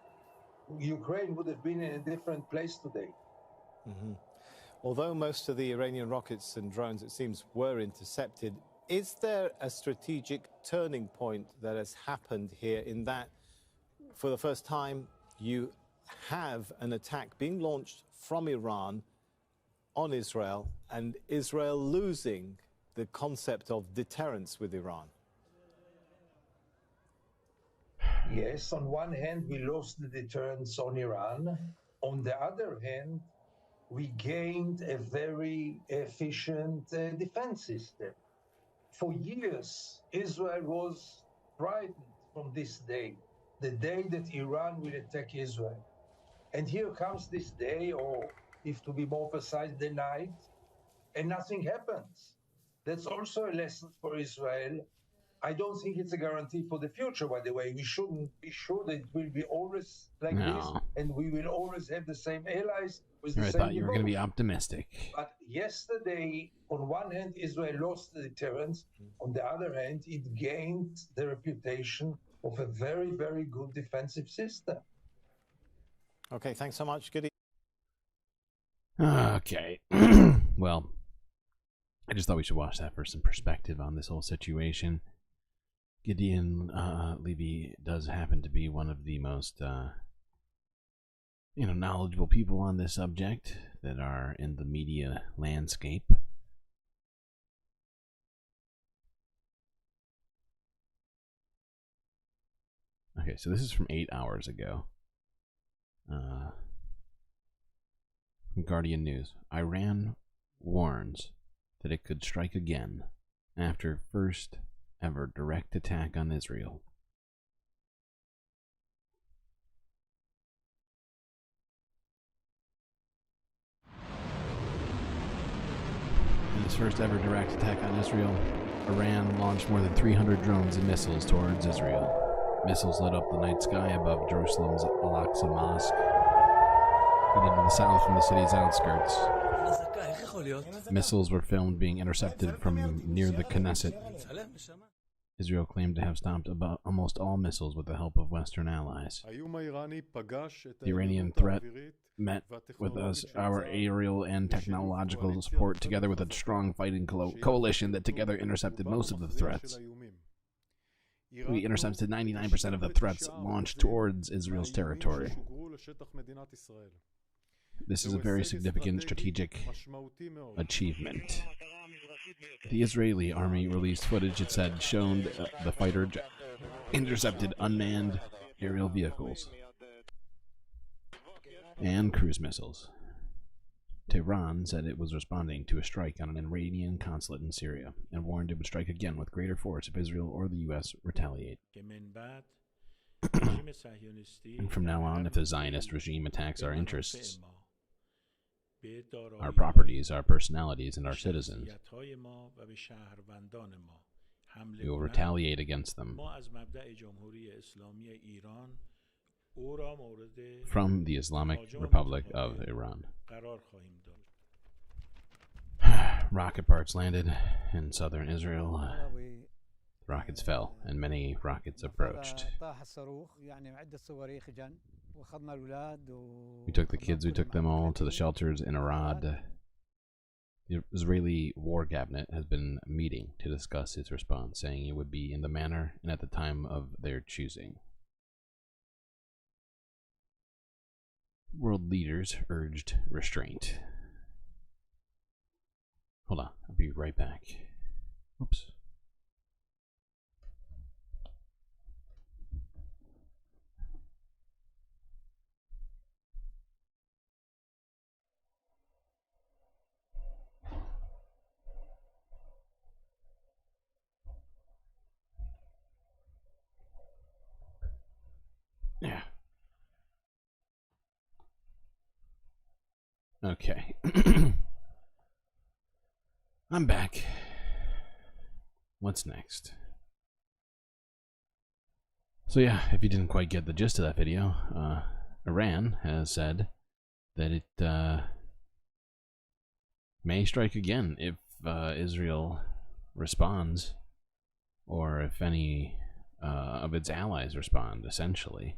Ukraine would have been in a different place today. Mm-hmm. Although most of the Iranian rockets and drones, it seems, were intercepted, is there a strategic turning point that has happened here in that, for the first time, you have an attack being launched from Iran on Israel, and Israel losing the concept of deterrence with Iran? Yes, on one hand, we lost the deterrence on Iran. On the other hand, we gained a very efficient defense system. For years, Israel was frightened from this day, the day that Iran will attack Israel. And here comes this day, or if to be more precise, the night, and nothing happens. That's also a lesson for Israel. I don't think it's a guarantee for the future, by the way. We shouldn't be sure that it will be always like this, and we will always have the same allies with the I same thought you were going to be devotion. optimistic. But yesterday, on one hand, Israel lost the deterrence. On the other hand, it gained the reputation of a very, very good defensive system. Okay, thanks so much. Good. Okay. Well, I just thought we should watch that for some perspective on this whole situation. Gideon Levy does happen to be one of the most, knowledgeable people on this subject that are in the media landscape. Okay, so this is from 8 hours ago. Guardian News. Iran warns that it could strike again after first ever direct attack on Israel. In its first ever direct attack on Israel, Iran launched more than 300 drones and missiles towards Israel. Missiles lit up the night sky above Jerusalem's Al-Aqsa Mosque, headed to the south from the city's outskirts. Missiles were filmed being intercepted from near the Knesset. Israel claimed to have stopped about almost all missiles with the help of Western allies. The Iranian threat met with our aerial and technological support together with a strong fighting coalition that together intercepted most of the threats. We intercepted 99% of the threats launched towards Israel's territory. This is a very significant strategic achievement. The Israeli army released footage, it said, showed the fighter intercepted unmanned aerial vehicles and cruise missiles. Tehran said it was responding to a strike on an Iranian consulate in Syria and warned it would strike again with greater force if Israel or the U.S. retaliate. And from now on, if the Zionist regime attacks our interests, our properties, our personalities, and our citizens, we will retaliate against them. From the Islamic Republic of Iran. Rocket parts landed in southern Israel. Rockets fell, and many rockets approached. We took the kids, we took them all to the shelters in Arad. The Israeli War Cabinet has been meeting to discuss its response, saying it would be in the manner and at the time of their choosing. World leaders urged restraint. Hold on, I'll be right back. Oops. Yeah. Okay. I'm back. What's next? So yeah, if you didn't quite get the gist of that video, Iran has said that it may strike again if Israel responds, or if any of its allies respond, essentially.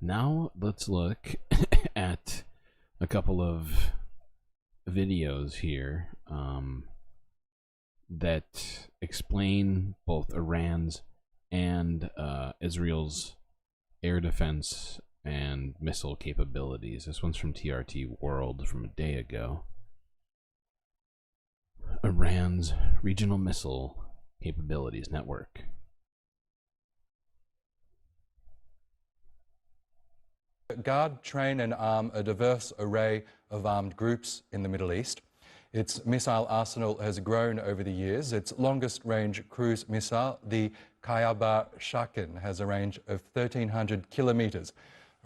Now let's look at a couple of videos here that explain both Iran's and Israel's air defense and missile capabilities. This one's from TRT World from a day ago. Iran's regional missile capabilities network. Guard, train and arm a diverse array of armed groups in the Middle East. Its missile arsenal has grown over the years. Its longest-range cruise missile, the Kayaba Shakin, has a range of 1,300 kilometers.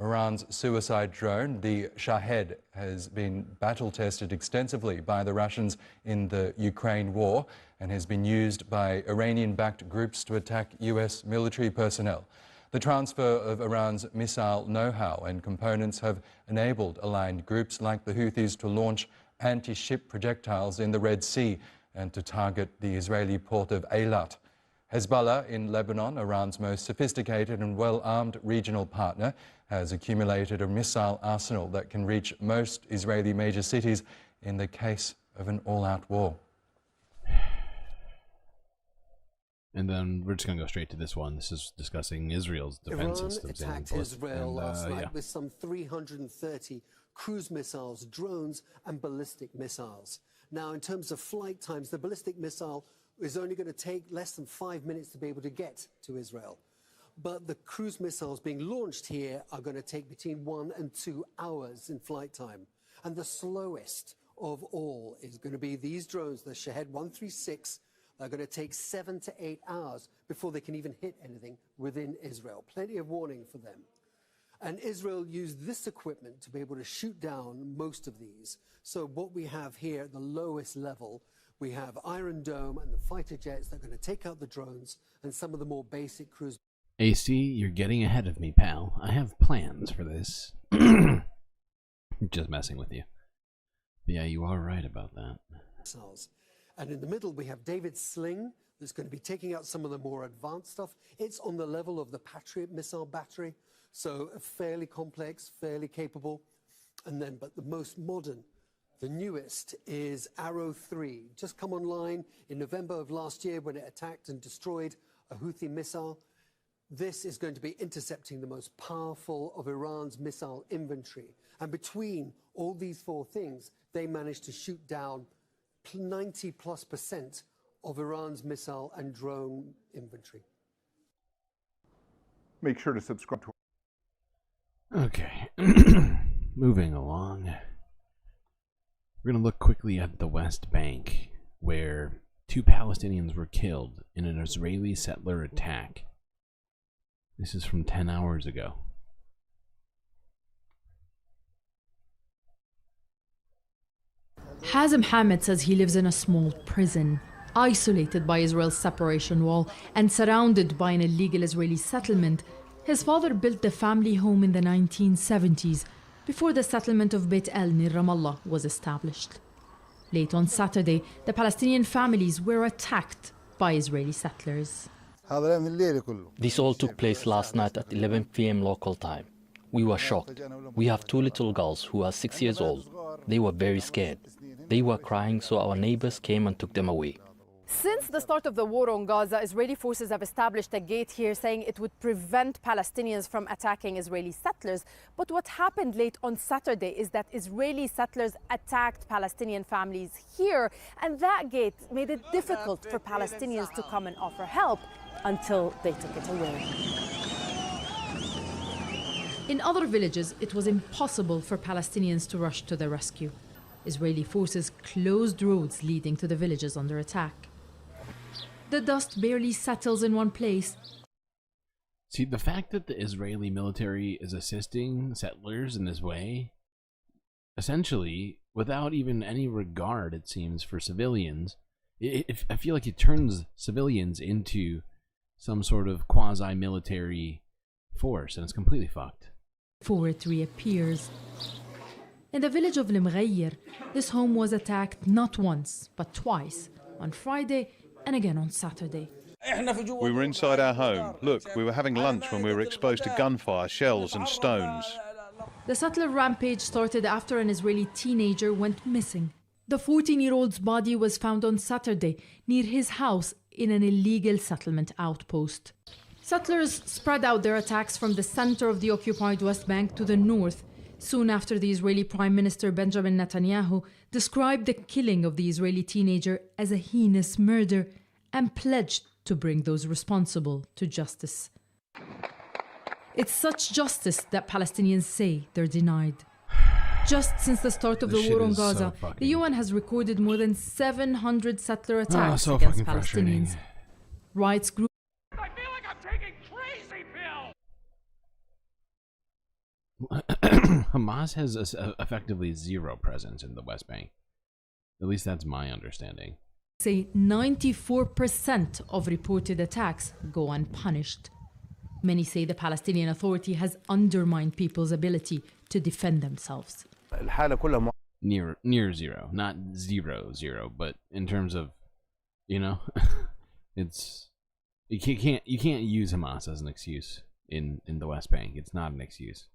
Iran's suicide drone, the Shahed, has been battle-tested extensively by the Russians in the Ukraine war, and has been used by Iranian-backed groups to attack US military personnel. The transfer of Iran's missile know-how and components have enabled aligned groups like the Houthis to launch anti-ship projectiles in the Red Sea and to target the Israeli port of Eilat. Hezbollah in Lebanon, Iran's most sophisticated and well-armed regional partner, has accumulated a missile arsenal that can reach most Israeli major cities in the case of an all-out war. And then we're just going to go straight to this one. This is discussing Israel's defense Iran systems. attacked Israel last night with some 330 cruise missiles, drones, and ballistic missiles. Now, in terms of flight times, the ballistic missile is only going to take less than 5 minutes to be able to get to Israel. But the cruise missiles being launched here are going to take between 1 and 2 hours in flight time. And the slowest of all is going to be these drones, the Shahed 136, are going to take 7 to 8 hours before they can even hit anything within Israel. Plenty of warning for them. And Israel used this equipment to be able to shoot down most of these. So what we have here at the lowest level, we have Iron Dome and the fighter jets that are going to take out the drones and some of the more basic cruise. AC, you're getting ahead of me, pal. I have plans for this. Just messing with you. But yeah, you are right about that. Missiles. And in the middle, we have David's Sling that's going to be taking out some of the more advanced stuff. It's on the level of the Patriot missile battery, so fairly complex, fairly capable. And then, but the most modern, the newest, is Arrow 3. Just come online in November of last year when it attacked and destroyed a Houthi missile. This is going to be intercepting the most powerful of Iran's missile inventory. And between all these four things, they managed to shoot down 90+% of Iran's missile and drone inventory. Make sure to subscribe to. Okay. Moving along. We're going to look quickly at the West Bank, where 2 Palestinians were killed in an Israeli settler attack. This is from 10 hours ago. Hazem Hamid says he lives in a small prison, isolated by Israel's separation wall and surrounded by an illegal Israeli settlement. His father built the family home in the 1970s, before the settlement of Beit El near Ramallah was established. Late on Saturday, the Palestinian families were attacked by Israeli settlers. This all took place last night at 11 p.m. local time. We were shocked. We have 2 little girls who are 6 years old. They were very scared. They were crying, so our neighbors came and took them away. Since the start of the war on Gaza, Israeli forces have established a gate here saying it would prevent Palestinians from attacking Israeli settlers. But what happened late on Saturday is that Israeli settlers attacked Palestinian families here, and that gate made it difficult for Palestinians to come and offer help until they took it away. In other villages, it was impossible for Palestinians to rush to the rescue. Israeli forces closed roads leading to the villages under attack. The dust barely settles in one place. See, the fact that the Israeli military is assisting settlers in this way, essentially, without even any regard, it seems, for civilians, I feel like it turns civilians into some sort of quasi-military force, and it's completely fucked. Before it reappears. In the village of Limghayr, this home was attacked not once, but twice, on Friday and again on Saturday. We were inside our home. Look, we were having lunch when we were exposed to gunfire, shells and stones. The settler rampage started after an Israeli teenager went missing. The 14-year-old's body was found on Saturday near his house in an illegal settlement outpost. Settlers spread out their attacks from the center of the occupied West Bank to the north, soon after the Israeli Prime Minister Benjamin Netanyahu described the killing of the Israeli teenager as a heinous murder and pledged to bring those responsible to justice. It's such justice that Palestinians say they're denied. Just since the start of the war on Gaza, the UN has recorded more than 700 settler attacks against Palestinians. Rights groups. I feel like I'm taking crazy pills! Hamas has effectively zero presence in the West Bank. At least that's my understanding. say 94% of reported attacks go unpunished. Many say the Palestinian Authority has undermined people's ability to defend themselves. Near zero, not 0, but in terms of, you know, it's you can't use Hamas as an excuse in the West Bank. It's not an excuse.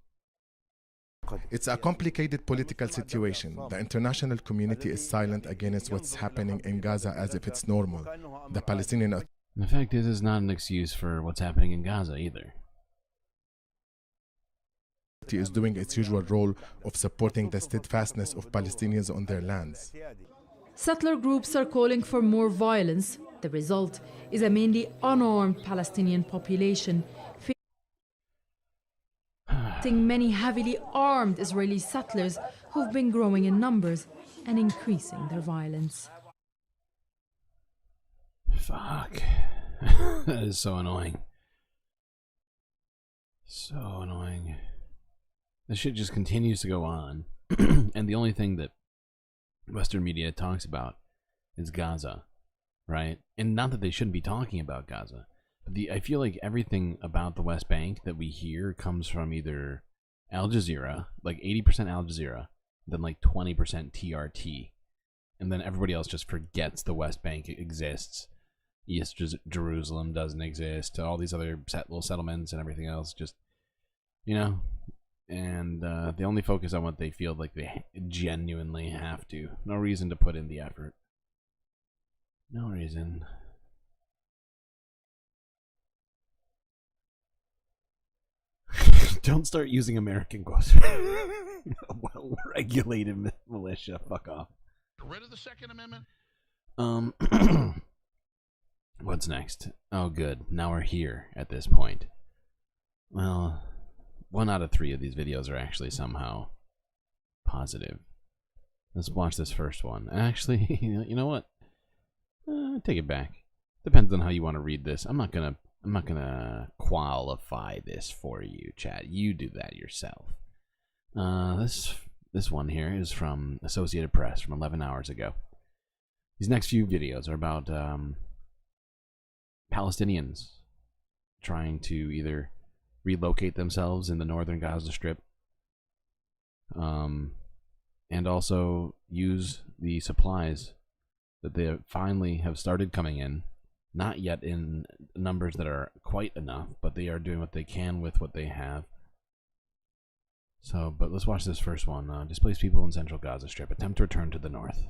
It's a complicated political situation. The international community is silent against what's happening in Gaza as if it's normal. The Palestinian Authority. The fact is, it's not an excuse for what's happening in Gaza either. Is doing its usual role of supporting the steadfastness of Palestinians on their lands. Settler groups are calling for more violence. The result is a mainly unarmed Palestinian population facing many heavily armed Israeli settlers who've been growing in numbers and increasing their violence. Fuck. That is so annoying. So annoying. This shit just continues to go on. And the only thing that Western media talks about is Gaza, right? And not that they shouldn't be talking about Gaza. But I feel like everything about the West Bank that we hear comes from either Al Jazeera, like 80% Al Jazeera, then like 20% TRT. And then everybody else just forgets the West Bank exists. East Jerusalem doesn't exist. All these other little settlements and everything else just, you know... And they only focus on what they feel like they genuinely have to. No reason to put in the effort. No reason. Don't start using American quotes. Well-regulated militia. Fuck off. Get rid of the Second Amendment. What's next? Oh, good. Now we're here at this point. Well... 1 out of 3 of these videos are actually somehow positive. Let's watch this first one. Actually, you know what? Take it back. Depends on how you want to read this. I'm not gonna qualify this for you, chat. You do that yourself. This one here is from Associated Press from 11 hours ago. These next few videos are about Palestinians trying to either relocate themselves in the northern Gaza Strip, and also use the supplies that they finally have started coming in. Not yet in numbers that are quite enough, but they are doing what they can with what they have. So, but let's watch this first one. Displaced people in central Gaza Strip attempt to return to the north.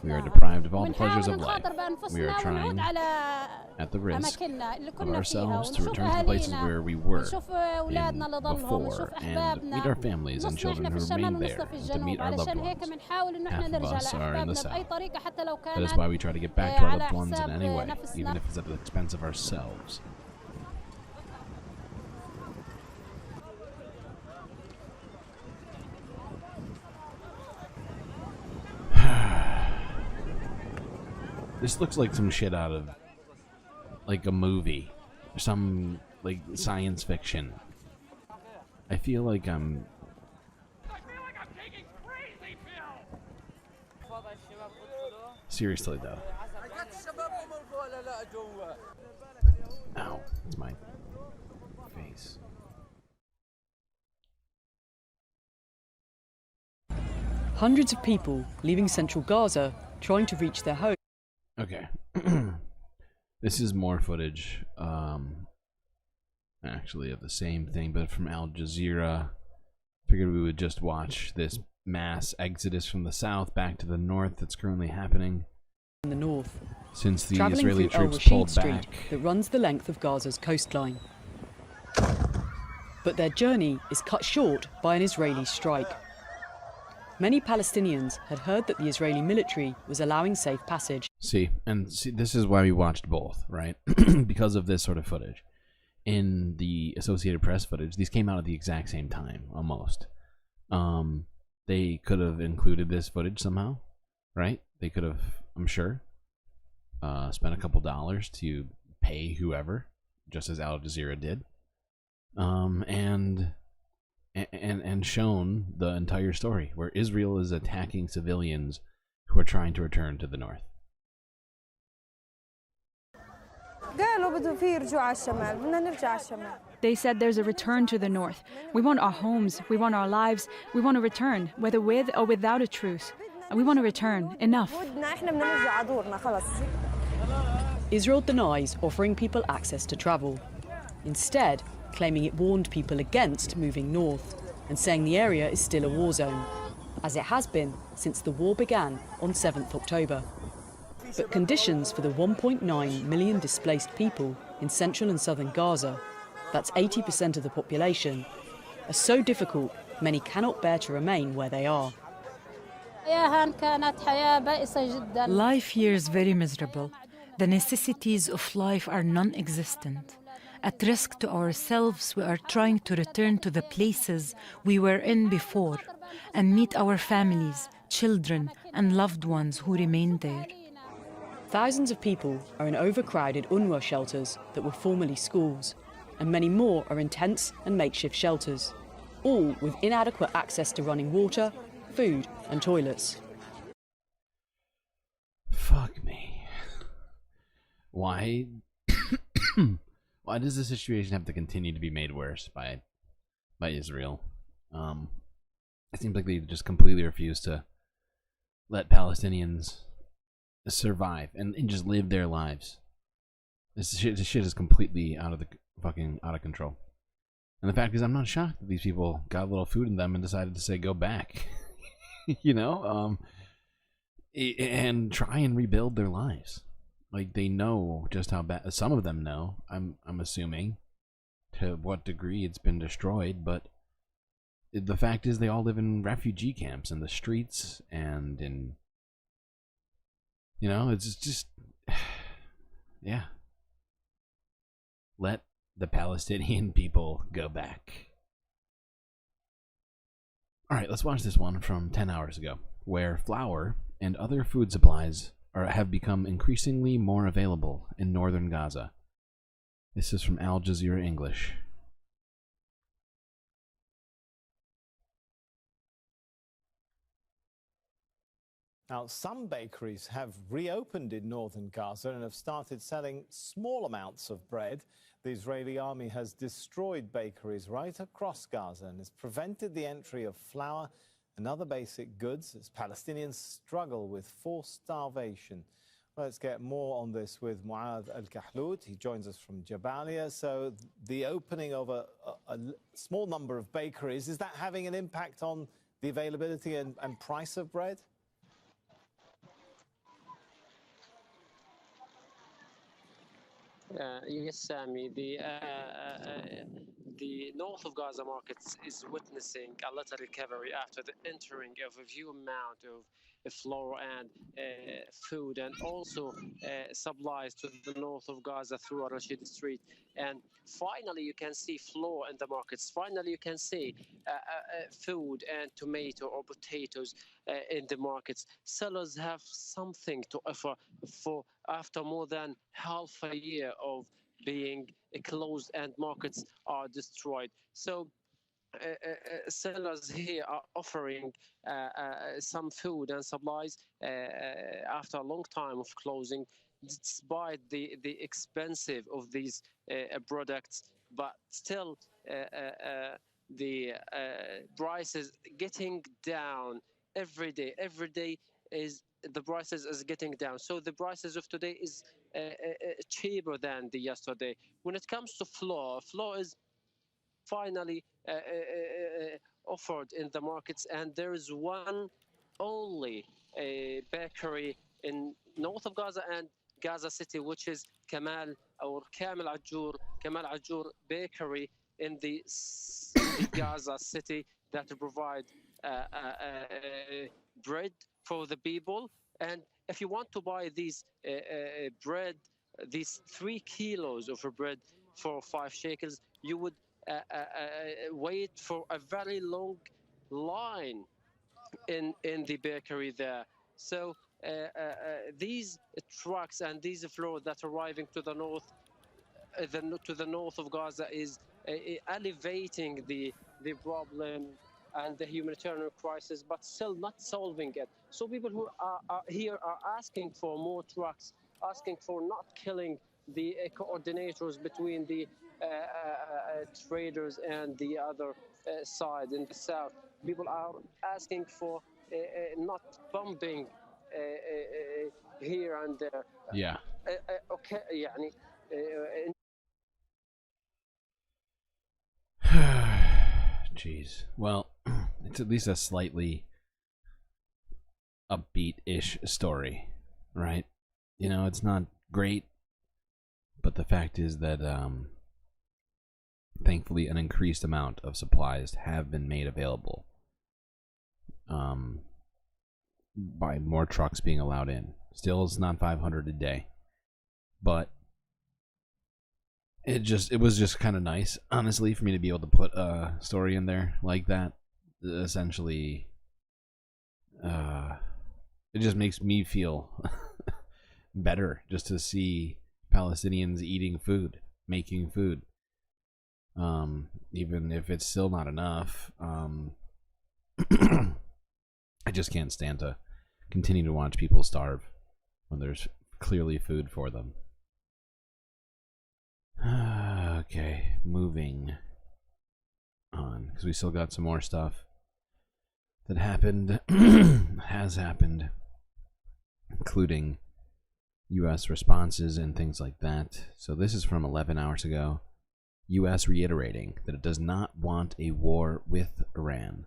We are deprived of all the pleasures of life. We are trying, at the risk of ourselves, to return to the places where we were before and meet our families and children who remain there, and to meet our loved ones. Half of us are in the south. That is why we try to get back to our loved ones in any way, even if it's at the expense of ourselves. This looks like some shit out of, like, a movie. Some, like, science fiction. I feel like I'm... Seriously, though. Ow, that's my face. Hundreds of people leaving central Gaza trying to reach their home. Okay. This is more footage, actually, of the same thing, but from Al Jazeera. Figured we would just watch this mass exodus from the south back to the north that's currently happening. In the north. Since the Traveling Israeli through troops El pulled Rashid back. Street that runs the length of Gaza's coastline. But their journey is cut short by an Israeli strike. Many Palestinians had heard that the Israeli military was allowing safe passage. See, this is why we watched both, right? Because of this sort of footage. In the Associated Press footage, these came out at the exact same time, almost. They could have included this footage somehow, right? They could have, I'm sure, spent a couple dollars to pay whoever just as Al Jazeera did, and shown the entire story, where Israel is attacking civilians who are trying to return to the north. They said there's a return to the north. We want our homes, we want our lives, we want to return, whether with or without a truce. And we want to return. Enough. Israel denies offering people access to travel, instead claiming it warned people against moving north and saying the area is still a war zone, as it has been since the war began on 7th October. But conditions for the 1.9 million displaced people in central and southern Gaza, that's 80% of the population, are so difficult many cannot bear to remain where they are. Life here is very miserable. The necessities of life are non-existent. At risk to ourselves, we are trying to return to the places we were in before and meet our families, children, and loved ones who remain there. Thousands of people are in overcrowded UNRWA shelters that were formerly schools, and many more are in tents and makeshift shelters, all with inadequate access to running water, food, and toilets. Fuck me. Why? Why does the situation have to continue to be made worse by Israel? It seems like they just completely refuse to let Palestinians survive and just live their lives. This shit is completely out of control. And the fact is, I'm not shocked that these people got a little food in them and decided to say go back, you know, and try and rebuild their lives. Like, they know just how bad. Some of them know. I'm assuming to what degree it's been destroyed, but the fact is, they all live in refugee camps in the streets and in. You know, it's just, yeah. Let the Palestinian people go back. All right, let's watch this one from 10 hours ago, where flour and other food supplies have become increasingly more available in northern Gaza. This is from Al Jazeera English. Now, some bakeries have reopened in northern Gaza and have started selling small amounts of bread. The Israeli army has destroyed bakeries right across Gaza and has prevented the entry of flour and other basic goods as Palestinians struggle with forced starvation. Let's get more on this with Muad Al-Kahlout. He joins us from Jabalia. So the opening of a small number of bakeries, is that having an impact on the availability and price of bread? Yes, Sammy. The north of Gaza markets is witnessing a little recovery after the entering of a few amount of flour and food, and also supplies to the north of Gaza through Al-Rashid Street. And finally, you can see flour in the markets. Finally, you can see food and tomato or potatoes in the markets. Sellers have something to offer for after more than half a year of being closed and markets are destroyed. So sellers here are offering some food and supplies after a long time of closing, despite the expensive of these products, but still the prices getting down every day. Every day is the prices is getting down. So the prices of today is cheaper than the yesterday. When it comes to flour is finally offered in the markets, and there is one only bakery in north of Gaza and Gaza City, which is Kamel Ajur Bakery in the Gaza City, that provide bread for the people. And if you want to buy these bread, these 3 kilos of bread for 5 shekels, you would wait for a very long line in the bakery there. So these trucks and these flour that are arriving to the north to the north of Gaza is elevating the problem and the humanitarian crisis, but still not solving it. So people who are here are asking for more trucks, asking for not killing the coordinators between the traders and the other side in the south. People are asking for not bombing here and there. Yeah. Okay, يعني Jeez. Well, it's at least a slightly upbeat-ish story, right? You know, it's not great, but the fact is that thankfully an increased amount of supplies have been made available by more trucks being allowed in. Still, it's not 500 a day, but it was just kind of nice, honestly, for me to be able to put a story in there like that. Essentially, it just makes me feel better just to see Palestinians eating food, making food, even if it's still not enough. I just can't stand to continue to watch people starve when there's clearly food for them. Okay, moving on, because we still got some more stuff that happened, has happened, including U.S. responses and things like that. So this is from 11 hours ago. U.S. reiterating that it does not want a war with Iran.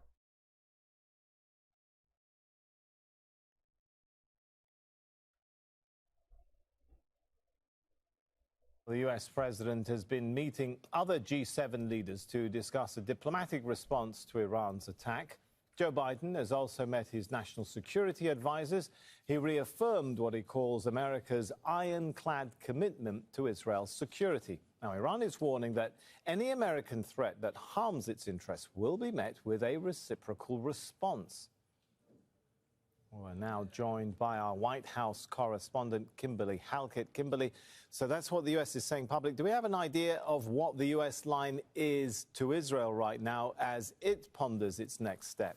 The US president has been meeting other G7 leaders to discuss a diplomatic response to Iran's attack. Joe Biden has also met his national security advisors. He reaffirmed what he calls America's ironclad commitment to Israel's security. Now, Iran is warning that any American threat that harms its interests will be met with a reciprocal response. We're now joined by our White House correspondent, Kimberly Halkett. Kimberly, so that's what the U.S. is saying public. Do we have an idea of what the U.S. line is to Israel right now as it ponders its next step?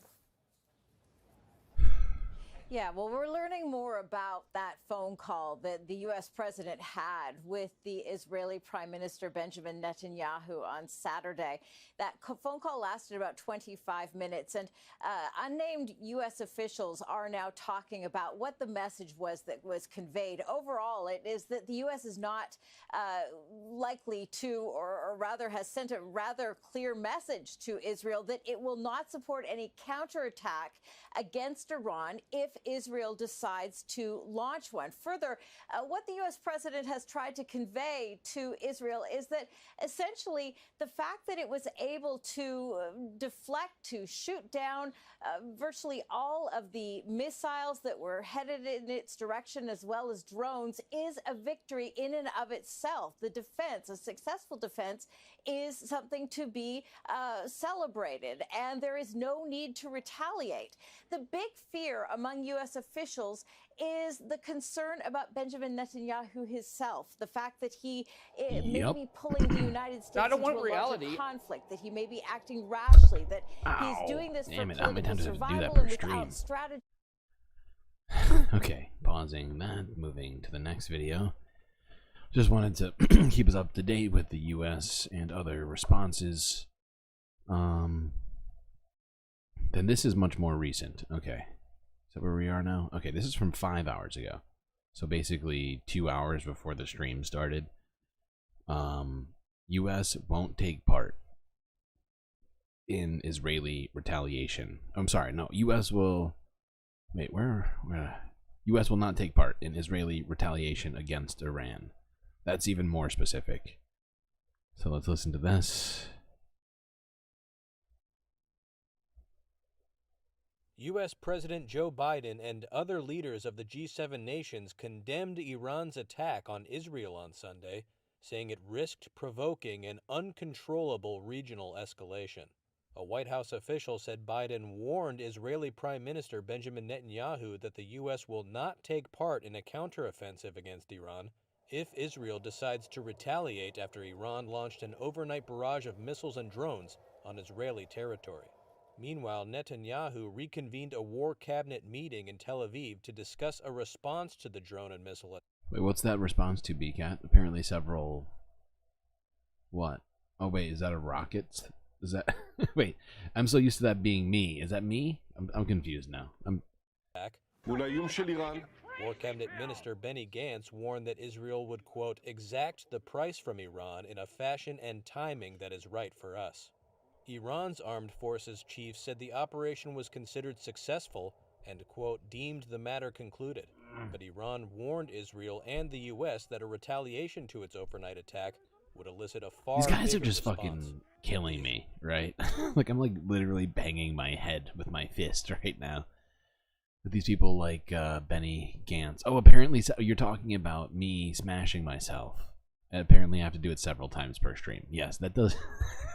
Yeah, well, we're learning more about that phone call that the U.S. president had with the Israeli Prime Minister Benjamin Netanyahu on Saturday. That phone call lasted about 25 minutes, and unnamed U.S. officials are now talking about what the message was that was conveyed. Overall, it is that the U.S. is not likely to, or rather has sent a rather clear message to Israel that it will not support any counterattack against Iran if Israel decides to launch one. Further, what the U.S. president has tried to convey to Israel is that essentially the fact that it was able to deflect, to shoot down virtually all of the missiles that were headed in its direction, as well as drones, is a victory in and of itself. The defense, a successful defense, is something to be celebrated, and there is no need to retaliate. The big fear among U.S. officials is the concern about Benjamin Netanyahu himself, the fact that he may be pulling the United States into a larger conflict, that he may be acting rashly, that he's doing this for political survival and without strategy. Okay, pausing that, moving to the next video. Just wanted to keep us up to date with the U.S. and other responses. Then this is much more recent. Okay, is that where we are now? Okay, this is from 5 hours ago. So basically 2 hours before the stream started. U.S. won't take part in Israeli retaliation. I'm sorry, no, U.S. will... Wait, where? U.S. will not take part in Israeli retaliation against Iran. That's even more specific. So let's listen to this. U.S. President Joe Biden and other leaders of the G7 nations condemned Iran's attack on Israel on Sunday, saying it risked provoking an uncontrollable regional escalation. A White House official said Biden warned Israeli Prime Minister Benjamin Netanyahu that the U.S. will not take part in a counteroffensive against Iran if Israel decides to retaliate after Iran launched an overnight barrage of missiles and drones on Israeli territory. Meanwhile, Netanyahu reconvened a war cabinet meeting in Tel Aviv to discuss a response to the drone and missile attack. Wait, what's that response to, BCAT? Apparently several... What? Oh, wait, is that a rocket? Is that... Wait, I'm so used to that being me. Is that me? I'm confused now. War Cabinet Minister Benny Gantz warned that Israel would, quote, exact the price from Iran in a fashion and timing that is right for us. Iran's armed forces chief said the operation was considered successful and, quote, deemed the matter concluded. But Iran warned Israel and the U.S. that a retaliation to its overnight attack would elicit a far These guys are bigger just response. fucking killing me, right? Like, I'm like literally banging my head with my fist right now. With these people like Benny Gantz. Oh, apparently you're talking about me smashing myself. And apparently I have to do it several times per stream. Yes, that does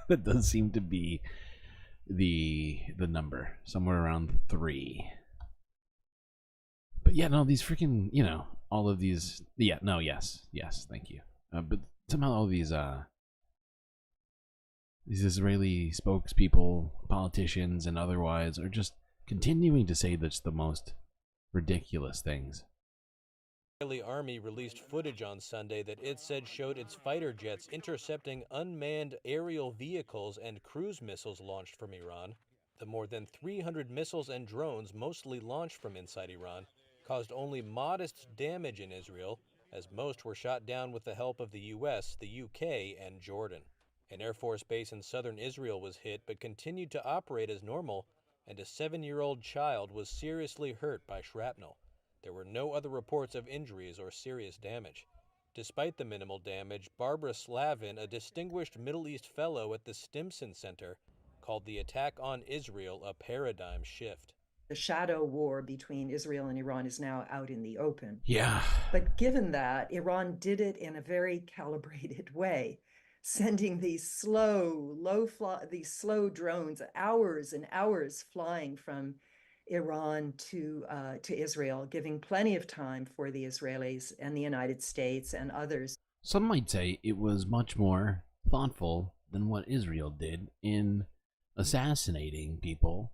that does seem to be the number. Somewhere around 3. But yeah, no, these freaking, you know, all of these, yeah, no, yes, thank you. But somehow all these Israeli spokespeople, politicians, and otherwise are just continuing to say that's the most ridiculous things. The Israeli army released footage on Sunday that it said showed its fighter jets intercepting unmanned aerial vehicles and cruise missiles launched from Iran. The more than 300 missiles and drones, mostly launched from inside Iran, caused only modest damage in Israel, as most were shot down with the help of the US, the UK, and Jordan. An Air Force base in southern Israel was hit but continued to operate as normal, and a 7-year-old child was seriously hurt by shrapnel. There were no other reports of injuries or serious damage. Despite the minimal damage, Barbara Slavin, a distinguished Middle East fellow at the Stimson Center, called the attack on Israel a paradigm shift. The shadow war between Israel and Iran is now out in the open. Yeah. But given that, Iran did it in a very calibrated way, sending these slow drones, hours and hours flying from Iran to Israel, giving plenty of time for the Israelis and the United States and others. Some might say it was much more thoughtful than what Israel did in assassinating people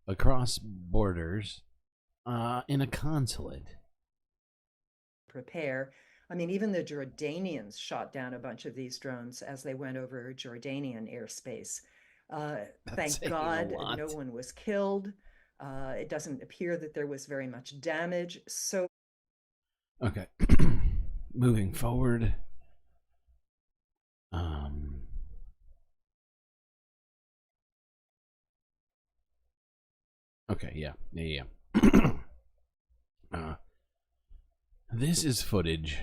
across borders in a consulate. Prepare. I mean, even the Jordanians shot down a bunch of these drones as they went over Jordanian airspace. Thank God no one was killed. It doesn't appear that there was very much damage. So, okay, moving forward. Okay, yeah. This is footage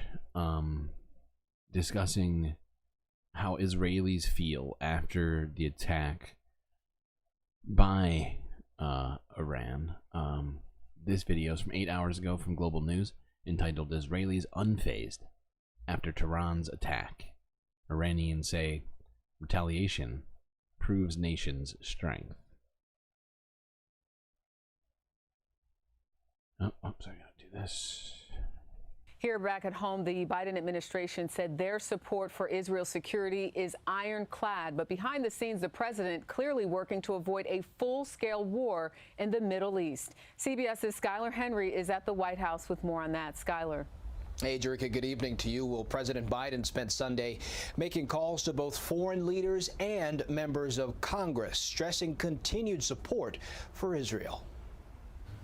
discussing how Israelis feel after the attack by Iran. This video is from 8 hours ago from Global News, entitled Israelis Unfazed After Tehran's Attack. Iranians say retaliation proves nation's strength. Oh, sorry, I gotta do this. Here back at home, the Biden administration said their support for Israel's security is ironclad. But behind the scenes, the president clearly working to avoid a full-scale war in the Middle East. CBS's Skylar Henry is at the White House with more on that. Skylar. Hey, Jerika, good evening to you. Well, President Biden spent Sunday making calls to both foreign leaders and members of Congress, stressing continued support for Israel.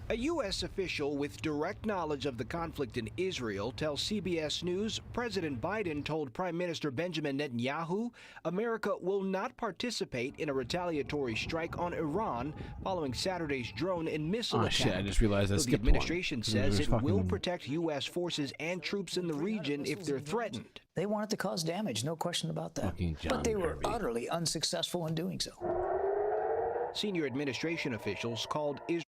A U.S. official with direct knowledge of the conflict in Israel tells CBS News President Biden told Prime Minister Benjamin Netanyahu America will not participate in a retaliatory strike on Iran following Saturday's drone and missile attack. Shit, I just realized I The skipped administration one. says it will protect U.S. forces and troops in the region if they're threatened. They wanted to cause damage, no question about that. But they were utterly unsuccessful in doing so. Senior administration officials called Israel.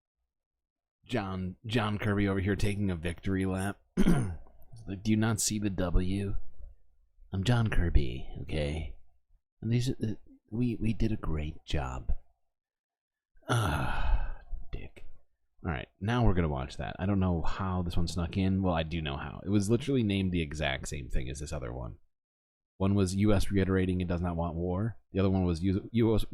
John Kirby over here taking a victory lap. Like, do you not see the W? I'm John Kirby, okay? And these we did a great job. Dick. Alright, now we're gonna watch that. I don't know how this one snuck in. Well, I do know how. It was literally named the exact same thing as this other one. One was U.S. reiterating it does not want war. The other one was U.S.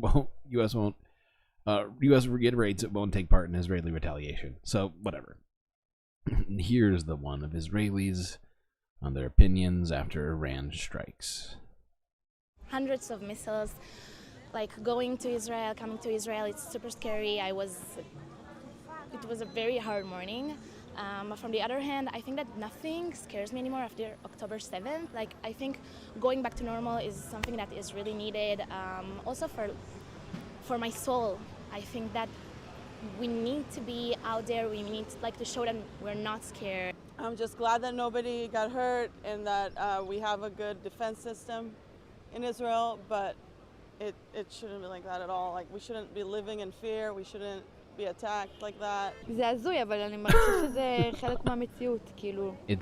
reiterates it won't take part in Israeli retaliation. So, whatever. Here's the one of Israelis on their opinions after Iran strikes. Hundreds of missiles, like going to Israel, coming to Israel, it's super scary. It was a very hard morning. But from the other hand, I think that nothing scares me anymore after October 7th. Like, I think going back to normal is something that is really needed. Also for my soul, I think that we need to be out there. We need to show them we're not scared. I'm just glad that nobody got hurt and that we have a good defense system in Israel, but it shouldn't be like that at all. Like, we shouldn't be living in fear. We shouldn't be attacked like that. It's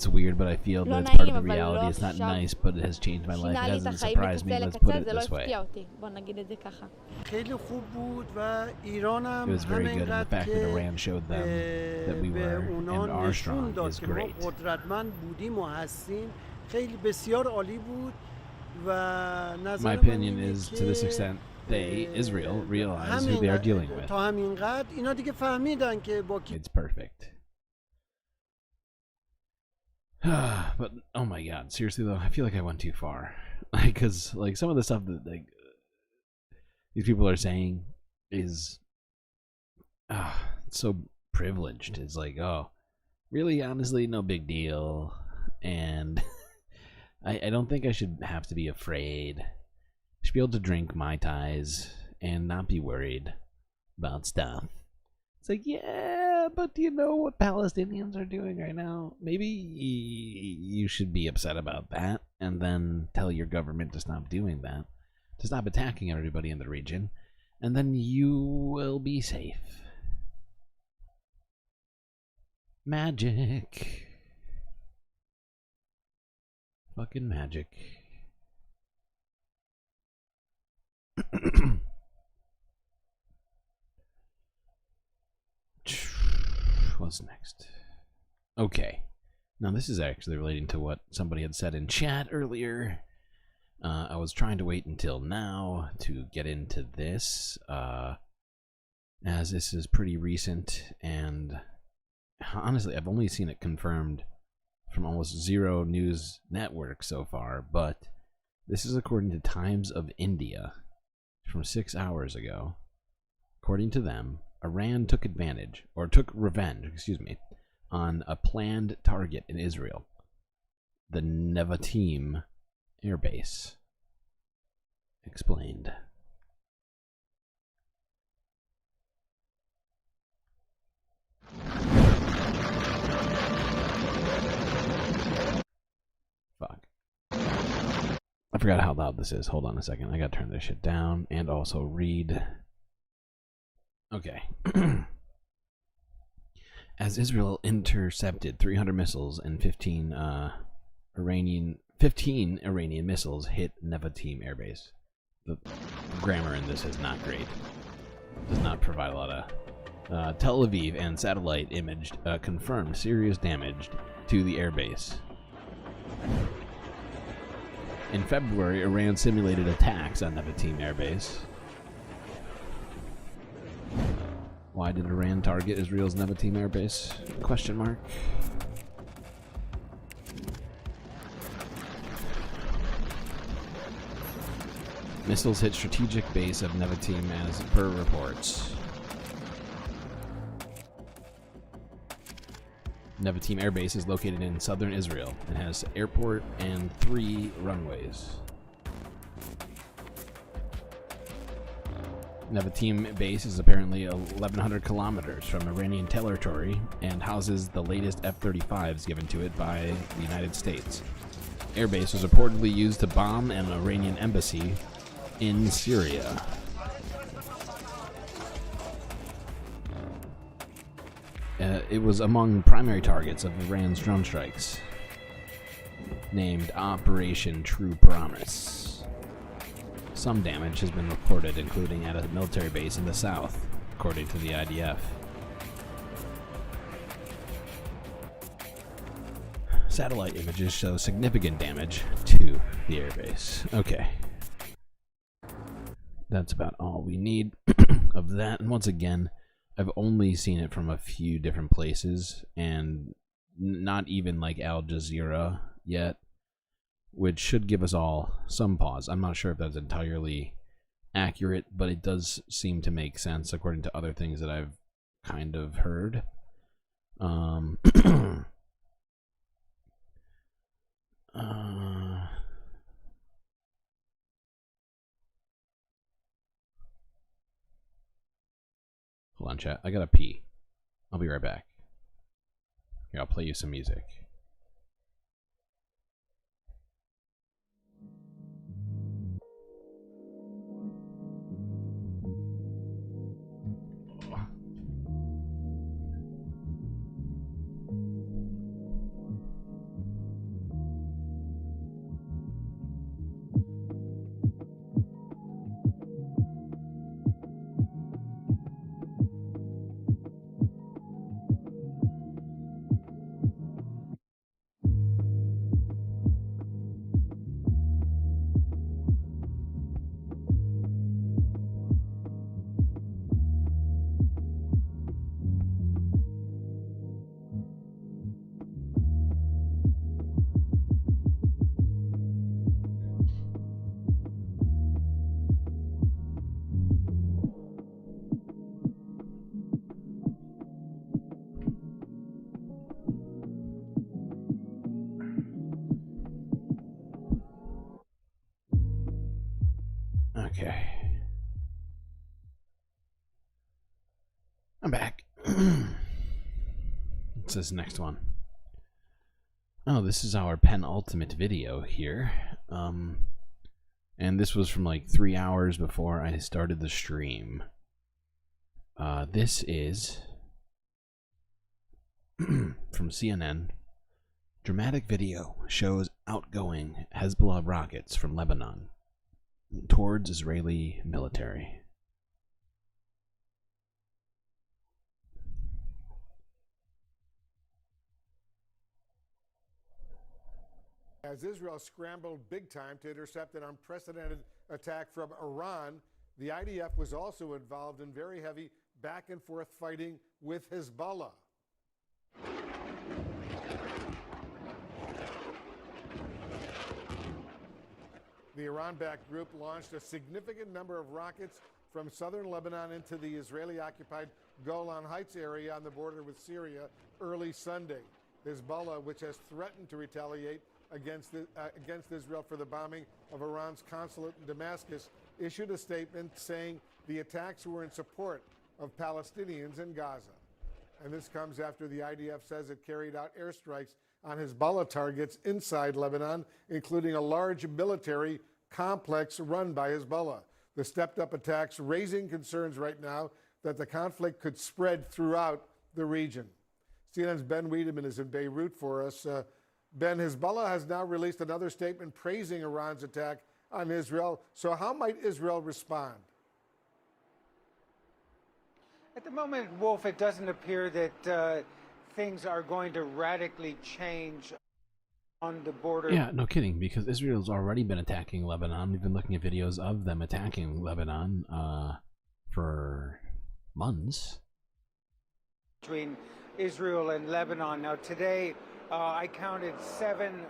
weird, but I feel that it's part of the reality. It's not nice, but it has changed my life. It hasn't surprised me. Let's put it this way. It was very good, and the fact that Iran showed them that we were and are strong is great. My opinion is, to this extent, Israel, realize who they are dealing with. It's perfect. But, oh my god, seriously though, I feel like I went too far. Because, like, some of the stuff that, like, these people are saying is so privileged. It's like, oh, really, honestly, no big deal. And I don't think I should have to be afraid. I should be able to drink Mai Tais and not be worried about stuff. It's like, yeah, but do you know what Palestinians are doing right now? Maybe you should be upset about that and then tell your government to stop doing that, to stop attacking everybody in the region, and then you will be safe. Magic. Fucking magic. What's next? Okay. Now this is actually relating to what somebody had said in chat earlier. I was trying to wait until now to get into this, as this is pretty recent, and honestly, I've only seen it confirmed from almost zero news networks so far, but this is according to Times of India from 6 hours ago. According to them, Iran took revenge, on a planned target in Israel, the Nevatim Air Base. Explained. Fuck. I forgot how loud this is. Hold on a second. I gotta turn this shit down and also read. Okay. As Israel intercepted 300 missiles and 15 Iranian missiles hit Nevatim Air Base. The grammar in this is not great. Does not provide a lot of... Tel Aviv and satellite imaged confirmed serious damage to the airbase. In February, Iran simulated attacks on Nevatim Air Base. Why did Iran target Israel's Nevatim Air Base? Question mark. Missiles hit strategic base of Nevatim as per reports. Nevatim Air Base is located in southern Israel and has airport and 3 runways. Nevatim Base is apparently 1,100 kilometers from Iranian territory and houses the latest F-35s given to it by the United States. Airbase was reportedly used to bomb an Iranian embassy in Syria. It was among primary targets of Iran's drone strikes, named Operation True Promise. Some damage has been reported, including at a military base in the south, according to the IDF. satellite images show significant damage to the airbase. Okay. That's about all we need of that. And once again, I've only seen it from a few different places, and not even like Al Jazeera yet, which should give us all some pause. I'm not sure if that's entirely accurate, but it does seem to make sense according to other things that I've kind of heard. Hold on, chat. I gotta pee. I'll be right back. Here, I'll play you some music. Okay. I'm back. What's this next one? Oh, this is our penultimate video here. And this was from like 3 hours before I started the stream. This is from CNN. Dramatic video shows outgoing Hezbollah rockets from Lebanon towards Israeli military. As Israel scrambled big time to intercept an unprecedented attack from Iran, the IDF was also involved in very heavy back and forth fighting with Hezbollah. The Iran-backed group launched a significant number of rockets from southern Lebanon into the Israeli-occupied Golan Heights area on the border with Syria early Sunday. Hezbollah, which has threatened to retaliate against Israel for the bombing of Iran's consulate in Damascus, issued a statement saying the attacks were in support of Palestinians in Gaza. And this comes after the IDF says it carried out airstrikes on Hezbollah targets inside Lebanon, including a large military complex run by Hezbollah. The stepped-up attacks raising concerns right now that the conflict could spread throughout the region. CNN's Ben Wiedemann is in Beirut for us. Ben, Hezbollah has now released another statement praising Iran's attack on Israel. So how might Israel respond? At the moment, Wolf, it doesn't appear that things are going to radically change on the border. Yeah, no kidding, because Israel's already been attacking Lebanon. We've been looking at videos of them attacking Lebanon for months. Between Israel and Lebanon. Now, today, I counted 7,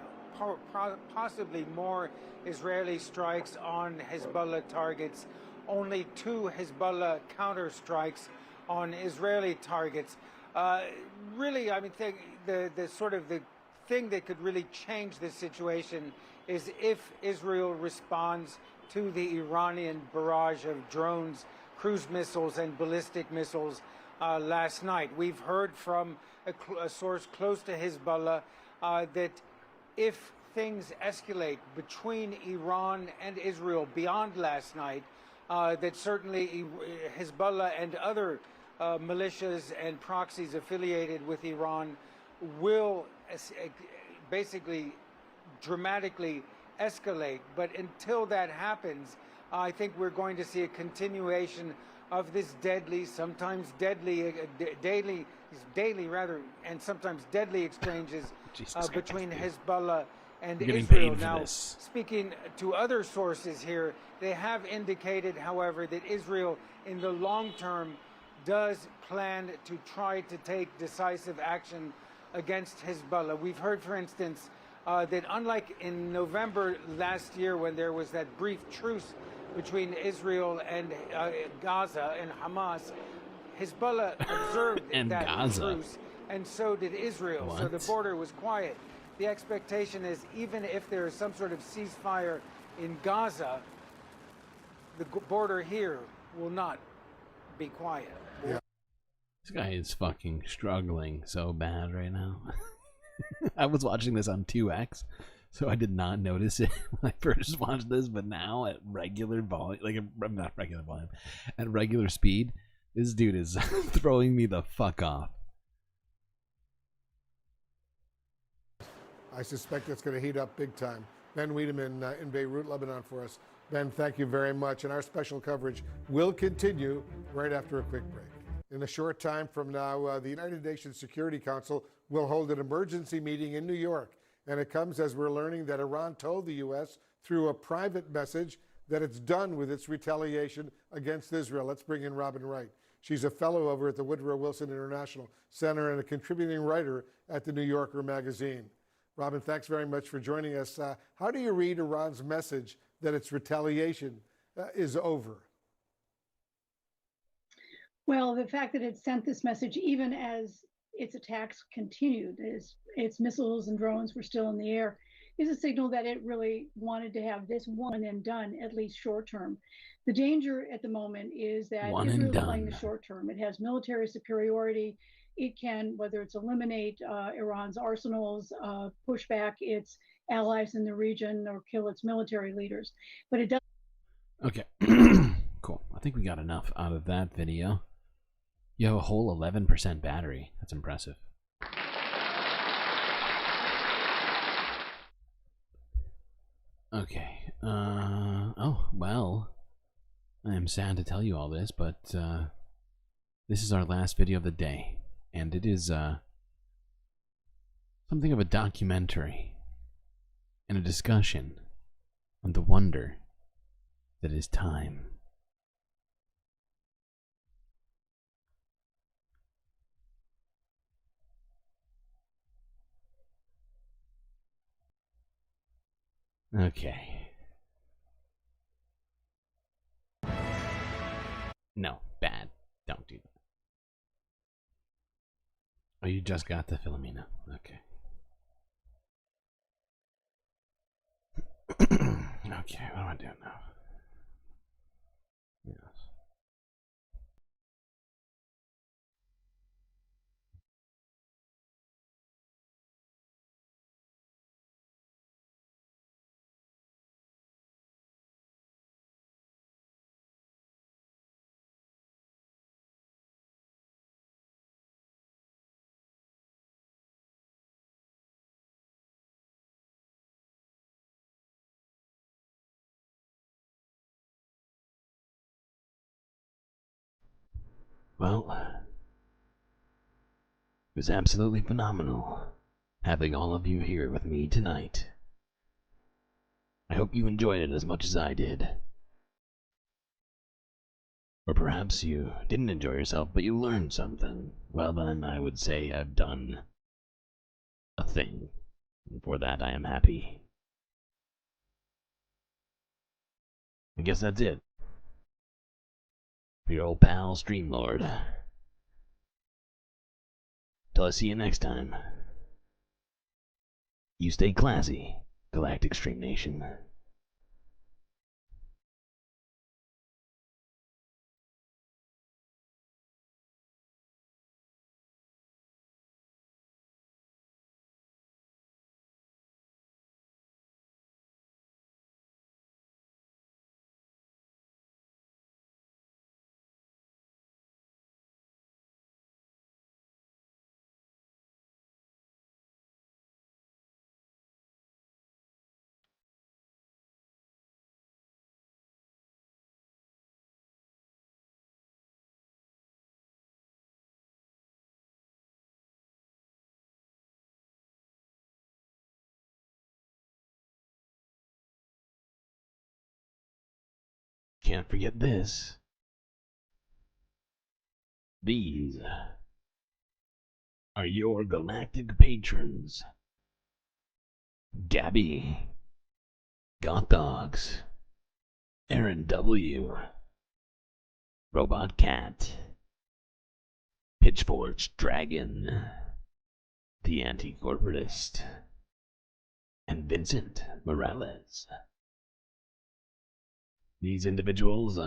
possibly more Israeli strikes on Hezbollah targets, only 2 Hezbollah counterstrikes on Israeli targets. Really, I mean, the sort of the thing that could really change this situation is if Israel responds to the Iranian barrage of drones, cruise missiles, and ballistic missiles last night. We've heard from a source close to Hezbollah that if things escalate between Iran and Israel beyond last night, that certainly Hezbollah and other militias and proxies affiliated with Iran will basically dramatically escalate. But until that happens, I think we're going to see a continuation of this deadly, sometimes deadly, daily rather, and sometimes deadly exchanges between Hezbollah and Israel. Now, speaking to other sources here, they have indicated, however, that Israel in the long term does plan to try to take decisive action against Hezbollah. We've heard, for instance, that unlike in November last year when there was that brief truce between Israel and Gaza and Hamas, Hezbollah observed that truce, and so did Israel. So the border was quiet. The expectation is even if there is some sort of ceasefire in Gaza, the border here will not be quiet. Yeah. This guy is fucking struggling so bad right now. I was watching this on 2x, so I did not notice it when I first watched this, but now at regular volume, like not regular volume, at regular speed, this dude is throwing me the fuck off. I suspect it's going to heat up big time. Ben Wiedemann in Beirut, Lebanon for us. Ben, thank you very much. And our special coverage will continue right after a quick break. In a short time from now, the United Nations Security Council will hold an emergency meeting in New York. And it comes as we're learning that Iran told the U.S. through a private message that it's done with its retaliation against Israel. Let's bring in Robin Wright. She's a fellow over at the Woodrow Wilson International Center and a contributing writer at the New Yorker magazine. Robin, thanks very much for joining us. How do you read Iran's message that its retaliation is over? Well, the fact that it sent this message even as its attacks continued, its missiles and drones were still in the air, is a signal that it really wanted to have this one and done, at least short term. The danger at the moment is that Israel is playing the short term. It has military superiority. It can, whether it's eliminate Iran's arsenals, push back its allies in the region, or kill its military leaders. But it does. Okay, cool. I think we got enough out of that video. You have a whole 11% battery. That's impressive. Okay. Oh, well. I am sad to tell you all this, but this is our last video of the day. And it is something of a documentary and a discussion on the wonder that is time. Okay. No, bad. Don't do that. Oh, you just got the Philomena. Okay. Okay, what do I do now? Yes. Well, it was absolutely phenomenal having all of you here with me tonight. I hope you enjoyed it as much as I did. Or perhaps you didn't enjoy yourself, but you learned something. Well then, I would say I've done a thing. And for that, I am happy. I guess that's it. For your old pal, Streamlord. Till I see you next time. You stay classy, Galactic Stream Nation. can't forget this. These are your Galactic patrons. Gabby, Goth Dogs, Aaron W, Robot Cat, Pitchfork Dragon, The Anti-Corporatist, and Vincent Morales. These individuals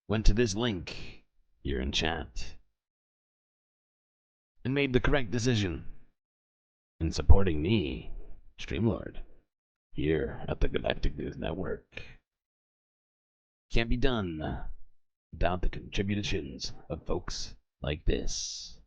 went to this link here in chat and made the correct decision in supporting me, Streamlord, here at the Galactic News Network. Can't be done without the contributions of folks like this.